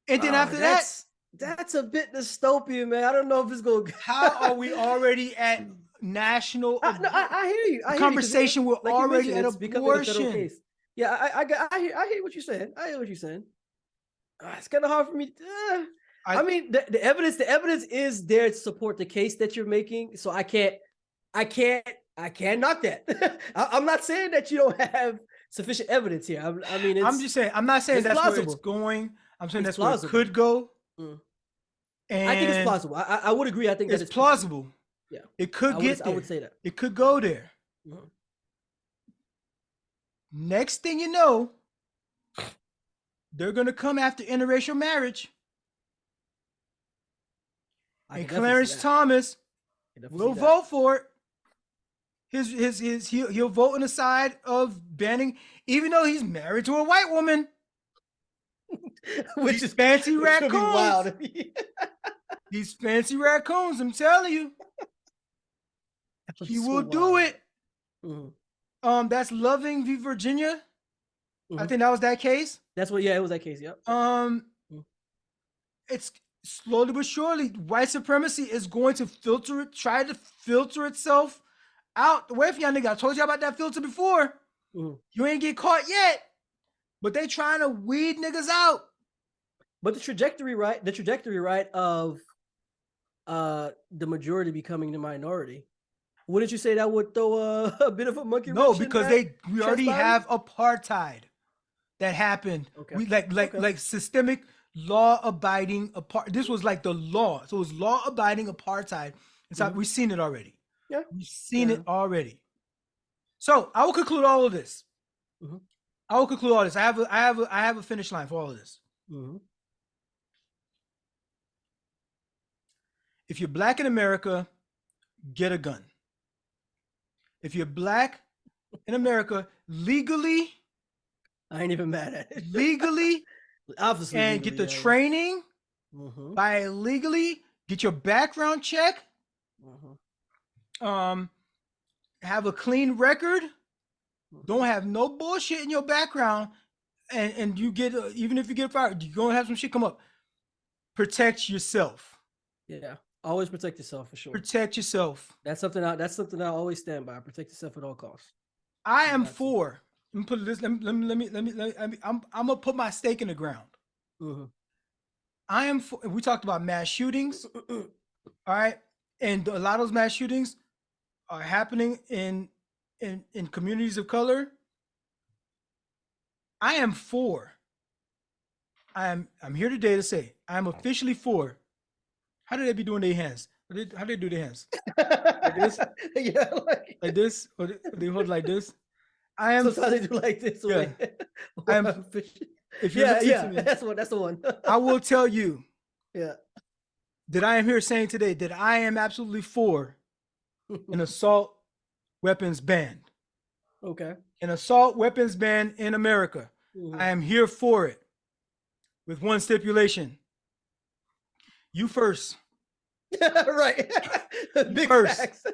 And then after that's a bit dystopian, man. I don't know if it's going to. How are we already at national? I hear you. Conversation. We're like already at abortion. Yeah, I hear what you're saying. I hear what you're saying. It's kind of hard for me. I mean, the evidence is there to support the case that you're making. So I can't knock that. I'm not saying that you don't have sufficient evidence here. I mean, I'm just saying. I'm not saying that's plausible. Where it's going. I'm saying that's plausible. Where it could go. And I think it's plausible. I would agree. I think it's plausible. Yeah, it could get there. I would say that it could go there. Next thing you know, they're gonna come after interracial marriage, and Clarence Thomas will vote for it. He'll vote on the side of banning, even though he's married to a white woman. Which is fancy raccoons. Wild. These fancy raccoons, I'm telling you. He will do it. That's Loving v. Virginia. I think that was that case. That's what, it was that case. Yep. It's slowly but surely, white supremacy is going to try to filter itself out. The way for y'all nigga, I told you about that filter before. You ain't get caught yet, but they trying to weed niggas out. But the trajectory, right, of the majority becoming the minority. Wouldn't you say that would throw a bit of a monkey wrench? No, because we already have apartheid that happened. Okay. We like systemic law-abiding This was like the law. So it was law-abiding apartheid. And so we've seen it already. Yeah, we've seen it already. So I will conclude all of this. I will conclude all this. I have a finish line for all of this. If you're black in America, get a gun. If you're black in America, legally, I ain't even mad at it. Legally, obviously, and get the training. By legally, get your background check. Have a clean record. Don't have no bullshit in your background, and you get even if you get fired, you're gonna have some shit come up. Protect yourself. Yeah. Always protect yourself for sure. Protect yourself. That's something I always stand by. Protect yourself at all costs. I am for. Let me put this. Let me. I'm gonna put my stake in the ground. I am for. We talked about mass shootings. All right, and a lot of those mass shootings are happening in communities of color. I am for. I'm here today to say I am officially for. How do they be doing their hands? How do they do their hands? Like this? Yeah, like this? Or they hold like this? I am. Sometimes they do like this. Yeah. I am. If you're listening to me, that's the one. I will tell you. Yeah. That I am here saying today that I am absolutely for an assault weapons ban. Okay. An assault weapons ban in America. I am here for it. With one stipulation. You first. Right. Big first.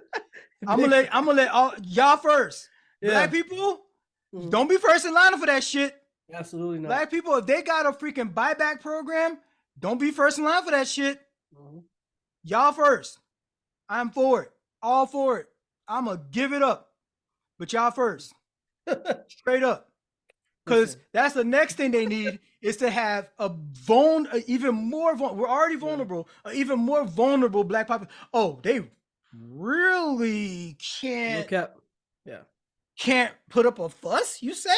I'm gonna let all y'all first. Black people, don't be first in line for that shit. Absolutely not. Black people, if they got a freaking buyback program, don't be first in line for that shit. Y'all first. I'm for it. All for it. I'm gonna give it up. But y'all first. Straight up. Because that's the next thing they need is to have even more we're already vulnerable, even more vulnerable black population. Oh, they really can't put up a fuss, you say?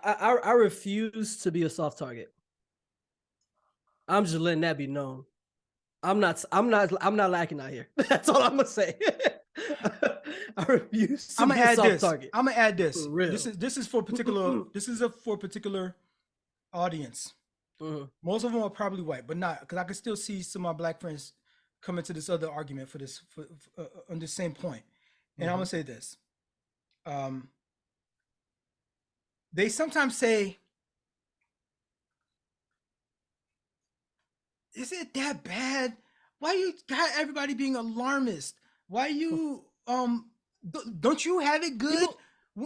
I refuse to be a soft target. I'm just letting that be known. I'm not lacking out here. That's all I'm gonna say. I refuse to be a soft target. I'm gonna add this. This is for particular. This is for a particular audience. Most of them are probably white, but not because I can still see some of my black friends come into this other argument for this on the same point. And I'm gonna say this. they sometimes say, is it that bad? Why you got everybody being alarmist? Why you don't you have it good?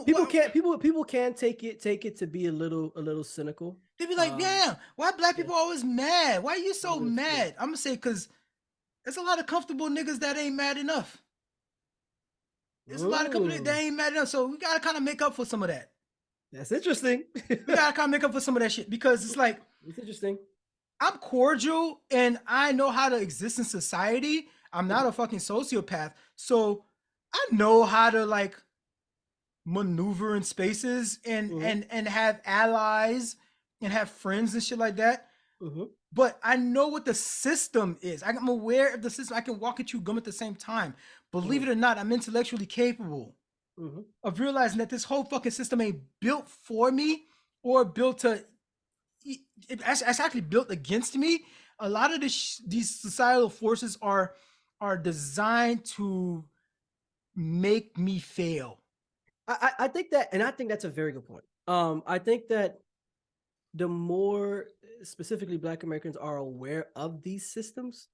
People can take it to be a little cynical. They be like, yeah, why black people always mad? Why are you so mad? I'm gonna say because there's a lot of comfortable niggas that ain't mad enough. There's a lot of companies that ain't mad enough. So we gotta kind of make up for some of that. That's interesting. We gotta kind of make up for some of that shit because it's like, it's interesting. I'm cordial and I know how to exist in society. I'm not a fucking sociopath. So I know how to like maneuver in spaces and have allies and have friends and shit like that. But I know what the system is. I'm aware of the system. I can walk and chew gum at the same time. Believe it or not, I'm intellectually capable of realizing that this whole fucking system ain't built for me or built to. It's actually built against me. A lot of these societal forces are designed to make me fail. I think that, and I think that's a very good point. I think that the more specifically Black Americans are aware of these systems,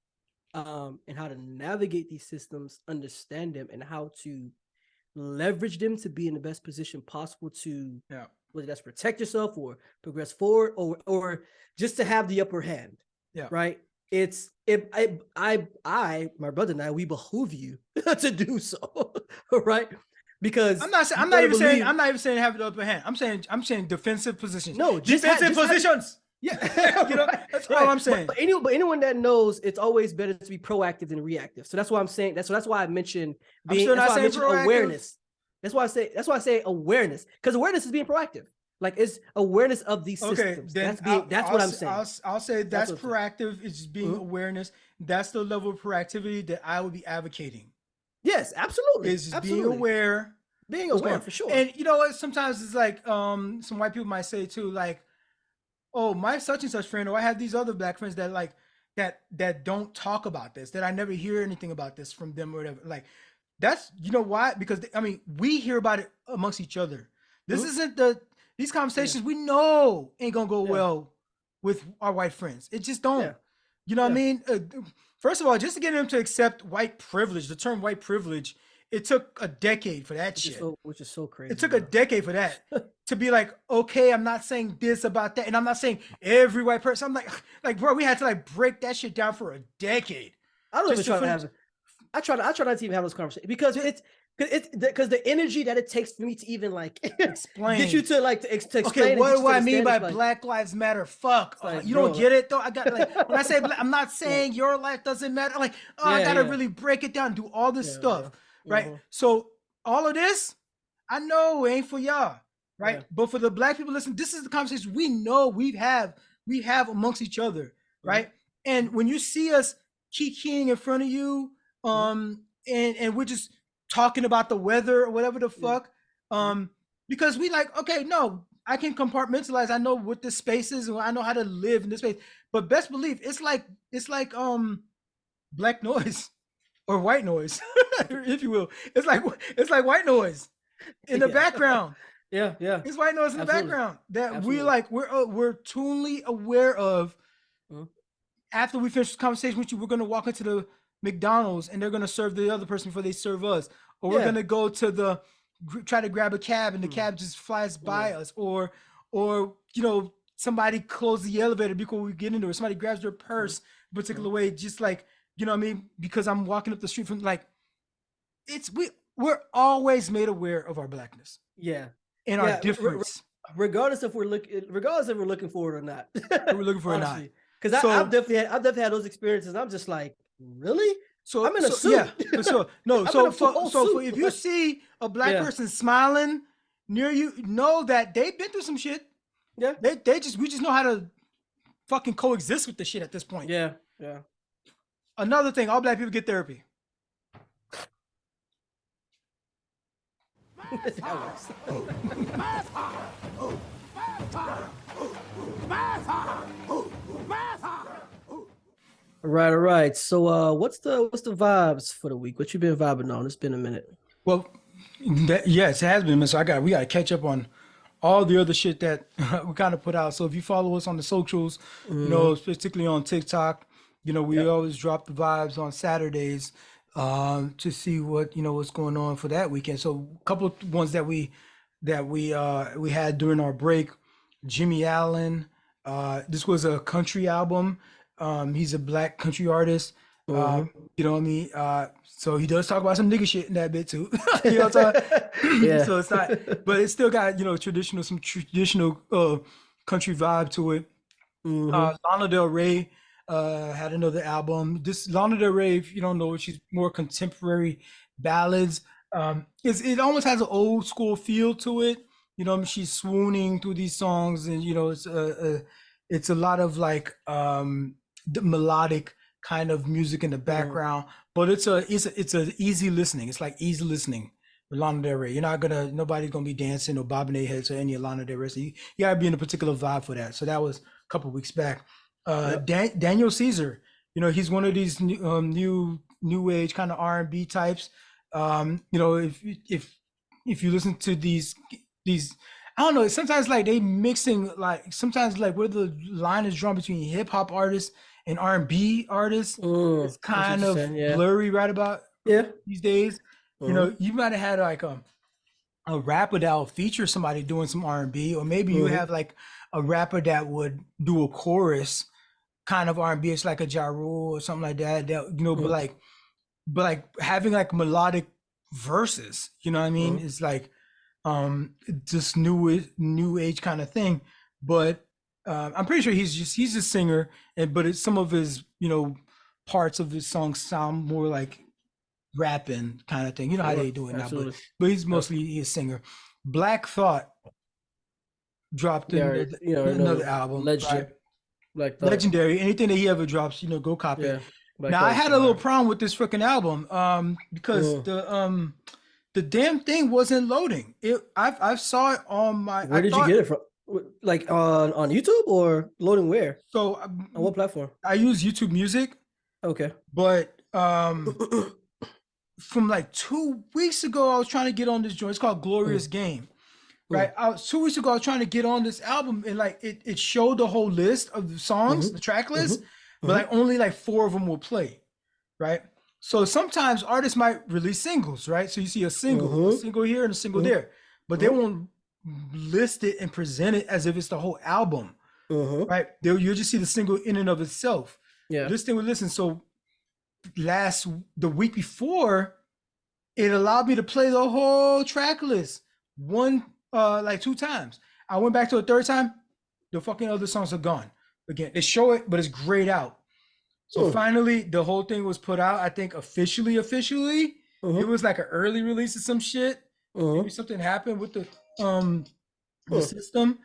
and how to navigate these systems, understand them, and how to leverage them to be in the best position possible to whether that's protect yourself or progress forward or just to have the upper hand. Yeah. Right. It's my brother and I, we behoove you to do so. Right. Because I'm not even saying have the upper hand. I'm saying defensive positions. No, defensive positions. Yeah. You know, that's all I'm saying. But anyone that knows, it's always better to be proactive than reactive. So that's why I'm saying that's why I mentioned awareness. That's why I say awareness, because awareness is being proactive. Like it's awareness of these systems. That's what I'm saying. I'll say that's proactive. It's just being awareness. That's the level of proactivity that I would be advocating. Yes, absolutely. It's just being aware. Being aware for sure. And you know what? Sometimes it's like some white people might say too, like, oh, my such and such friend, or I have these other Black friends that like that don't talk about this, that I never hear anything about this from them or whatever. Like, that's, you know why? Because we hear about it amongst each other. This isn't these conversations we know ain't gonna go well with our white friends. It just don't. You know what I mean? First of all, just to get them to accept white privilege, the term white privilege, it took a decade for that shit. Which is so crazy. It took a decade for that to be like, okay, I'm not saying this about that, and I'm not saying every white person. I'm like, bro, we had to like break that shit down for a decade. I don't even try to have. I try not to even have those conversations because because the energy that it takes for me to even like explain, get you to like to explain. Okay, what do I mean by Black Lives Matter? Fuck, like, you don't get it though. I got like when I say I'm not saying your life doesn't matter. Like, I gotta really break it down, do all this stuff, right? So all of this, I know it ain't for y'all, right? But for the Black people, listen, this is the conversation we know we have amongst each other, right? And when you see us kikiing in front of you, and we're just talking about the weather or whatever the fuck, because we like, okay, no, I can compartmentalize. I know what this space is, and I know how to live in this space. But best believe it's like black noise or white noise, if you will. It's like white noise in the background. It's white noise in the background that we're tunely aware of. After we finish this conversation with you, we're gonna walk into the McDonald's and they're gonna serve the other person before they serve us, or we're gonna go to try to grab a cab and the cab just flies by us, or you know, somebody closes the elevator before we get into it, somebody grabs their purse a particular way, just like, you know what I mean, because I'm walking up the street from like, we're always made aware of our Blackness and our difference, regardless if we're looking for it or not. We're looking for it or not. Because I've definitely had those experiences. I'm just like, really? So I'm in a suit. Yeah, for sure. No, so if you see a Black person smiling near you, know that they've been through some shit. Yeah. We just know how to fucking coexist with the shit at this point. Yeah. Another thing, all Black people get therapy. All right. So what's the vibes for the week? What you been vibing on? It's been a minute. Well, yes, it has been a minute. So we gotta catch up on all the other shit that we kind of put out. So if you follow us on the socials, you know, particularly on TikTok, you know, we always drop the vibes on Saturdays to see what, you know, what's going on for that weekend. So a couple of ones that we had during our break. Jimmie Allen. This was a country album. He's a black country artist. You know what I mean? So he does talk about some nigga shit in that bit too. You know what I'm saying? Yeah. So it's not, but it's still got, you know, some traditional country vibe to it. Lana Del Rey had another album. This Lana Del Rey, if you don't know, she's more contemporary ballads. It almost has an old school feel to it. You know, she's swooning through these songs, and you know, it's a lot of like the melodic kind of music in the background, but it's a easy listening. It's like easy listening with Lana Del Rey. Nobody's gonna be dancing or bobbing their heads or any of Lana Del Rey. So you gotta be in a particular vibe for that. So that was a couple weeks back. Daniel Caesar, you know, he's one of these new age kind of R&B types. You know, if you listen to these, I don't know, sometimes like they mixing, like sometimes like where the line is drawn between hip hop artists and R&B artists, it's kind of blurry right about these days. You know, you might have had like a rapper that will feature somebody doing some R&B, or maybe you have like a rapper that would do a chorus kind of R&B. It's like a Ja Rule or something like that. That, you know, but like having like melodic verses, you know what I mean? It's like just new age kind of thing. But I'm pretty sure he's a singer, but it's some of his, you know, parts of his songs sound more like rapping kind of thing. You know how they do it now, but he's mostly a singer. Black Thought dropped another album. Legendary. Anything that he ever drops, you know, go copy it. Now I had a little problem with this freaking album because the damn thing wasn't loading. I saw it on my. Where did you get it from? Like on YouTube or loading where? So on what platform? I use YouTube Music. Okay. But from like 2 weeks ago, I was trying to get on this joint. It's called Glorious Game. Right. 2 weeks ago, I was trying to get on this album, and like it showed the whole list of the songs, the track list, but like only like 4 of them will play. Right. So sometimes artists might release singles, right? So you see a single here and a single there, but they won't list it and present it as if it's the whole album, right? You'll just see the single in and of itself. Yeah. This thing we listen. So the week before, it allowed me to play the whole track list like 2 times. I went back to a 3rd time, the fucking other songs are gone. Again, they show it, but it's grayed out. So finally, the whole thing was put out, I think officially. It was like an early release of some shit. Maybe something happened with the system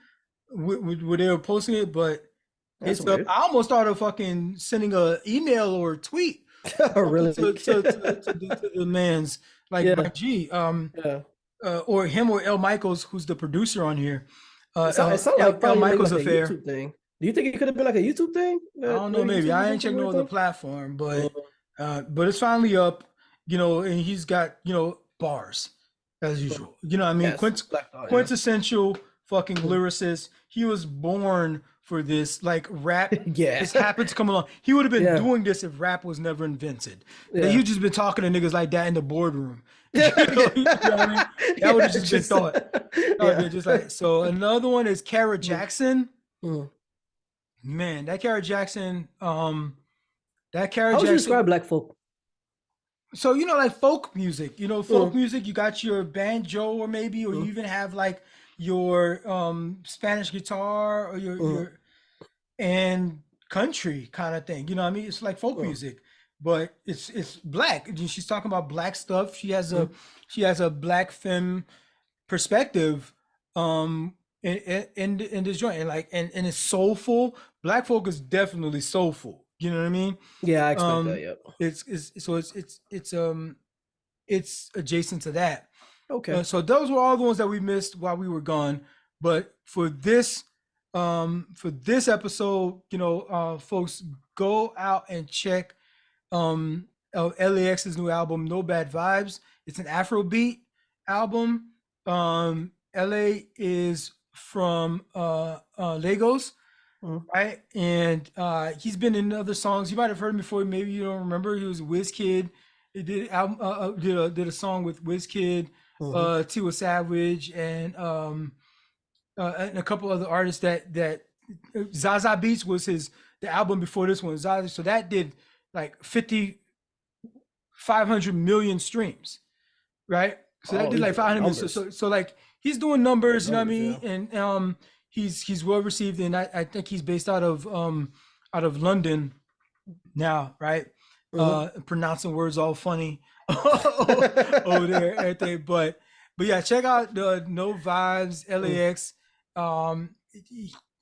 where they were posting it, but it's up. I almost started fucking sending an email or a tweet really? to the man's like G or him or L. Michaels, who's the producer on here. It sounds like L. Michaels like affair. YouTube thing. Do you think it could have been like a YouTube thing? I don't know. Maybe I ain't checked no other platform, but it's finally up. You know, and he's got, you know, bars as usual. You know what I mean? Quintessential fucking lyricist. He was born for this, like rap. This happened to come along. He would have been doing this if rap was never invented. You'd just been talking to niggas like that in the boardroom. You know what I mean? That would have just been thought. Just like, so another one is Kara Jackson. Man, that Kara Jackson. How would you describe black folk? So, you know, like folk music, folk music, you got your banjo or you even have like your Spanish guitar or your and country kind of thing. You know what I mean? It's like folk music, but it's black. She's talking about black stuff. She has a black femme perspective in this joint, and it's soulful. Black folk is definitely soulful. You know what I mean? Yeah, I expect that. Yep. It's adjacent to that. Okay. So those were all the ones that we missed while we were gone. But for this episode, folks, go out and check L.A.X's new album, No Bad Vibes. It's an Afrobeat album. L.A. is from Lagos, right? And he's been in other songs. You might have heard him before.Maybe you don't remember. He was WizKid. He did album, did a song with WizKid, Tiwa Savage, and a couple other artists that Zaza Beats was the album before this one. Zaza, so that did like 500 million streams, right? So that did like 500 million. So like he's doing numbers, you know what I mean? Yeah. And he's well received, and I think he's based out of London now, right? Pronouncing words all funny over there, everything. But yeah, check out the No Vibes L.A.X.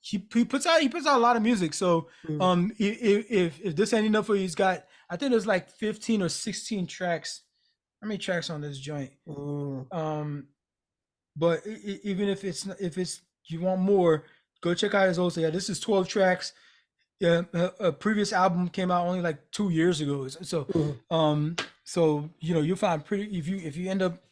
He puts out a lot of music. So if this ain't enough for you, he's got, I think there's like 15 or 16 tracks. How many tracks on this joint? But even if it's you want more, go check out his old stuff. Yeah, this is 12 tracks. Yeah, a previous album came out only like 2 years ago. So so you'll find if you end up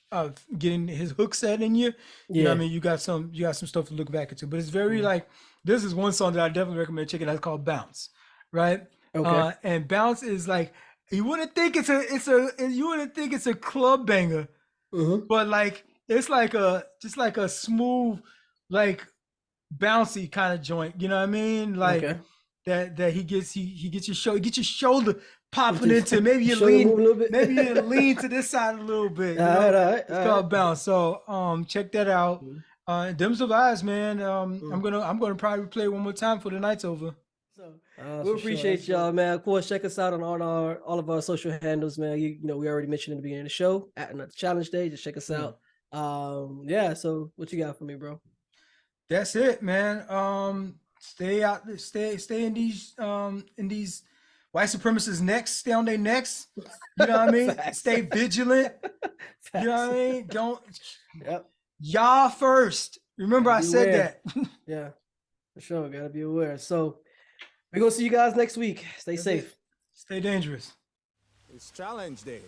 getting his hook set in you, you know what I mean, you got some stuff to look back into. But it's very like, this is one song that I definitely recommend checking out. It's called Bounce, right? Okay. And Bounce is like, you wouldn't think it's a club banger, but like it's like just like a smooth, like bouncy kind of joint. You know what I mean? Like that he gets your shoulder popping into, maybe you lean to this side a little bit. It's called Bounce. So check that out. Them's the vibes, man. I'm gonna probably play one more time for the night's over. So we appreciate y'all, man. Of course, check us out on all of our social handles, man. You know, we already mentioned in the beginning of the show at another challenge day. Just check us out. So what you got for me, bro? That's it, man. Stay in these white supremacists' necks. Stay on their necks. You know what I mean? Stay vigilant. You know what I mean? Don't. Y'all first. Remember, I said that. Yeah, for sure. Gotta be aware. So we're gonna see you guys next week. Stay safe. Stay dangerous. It's challenge day.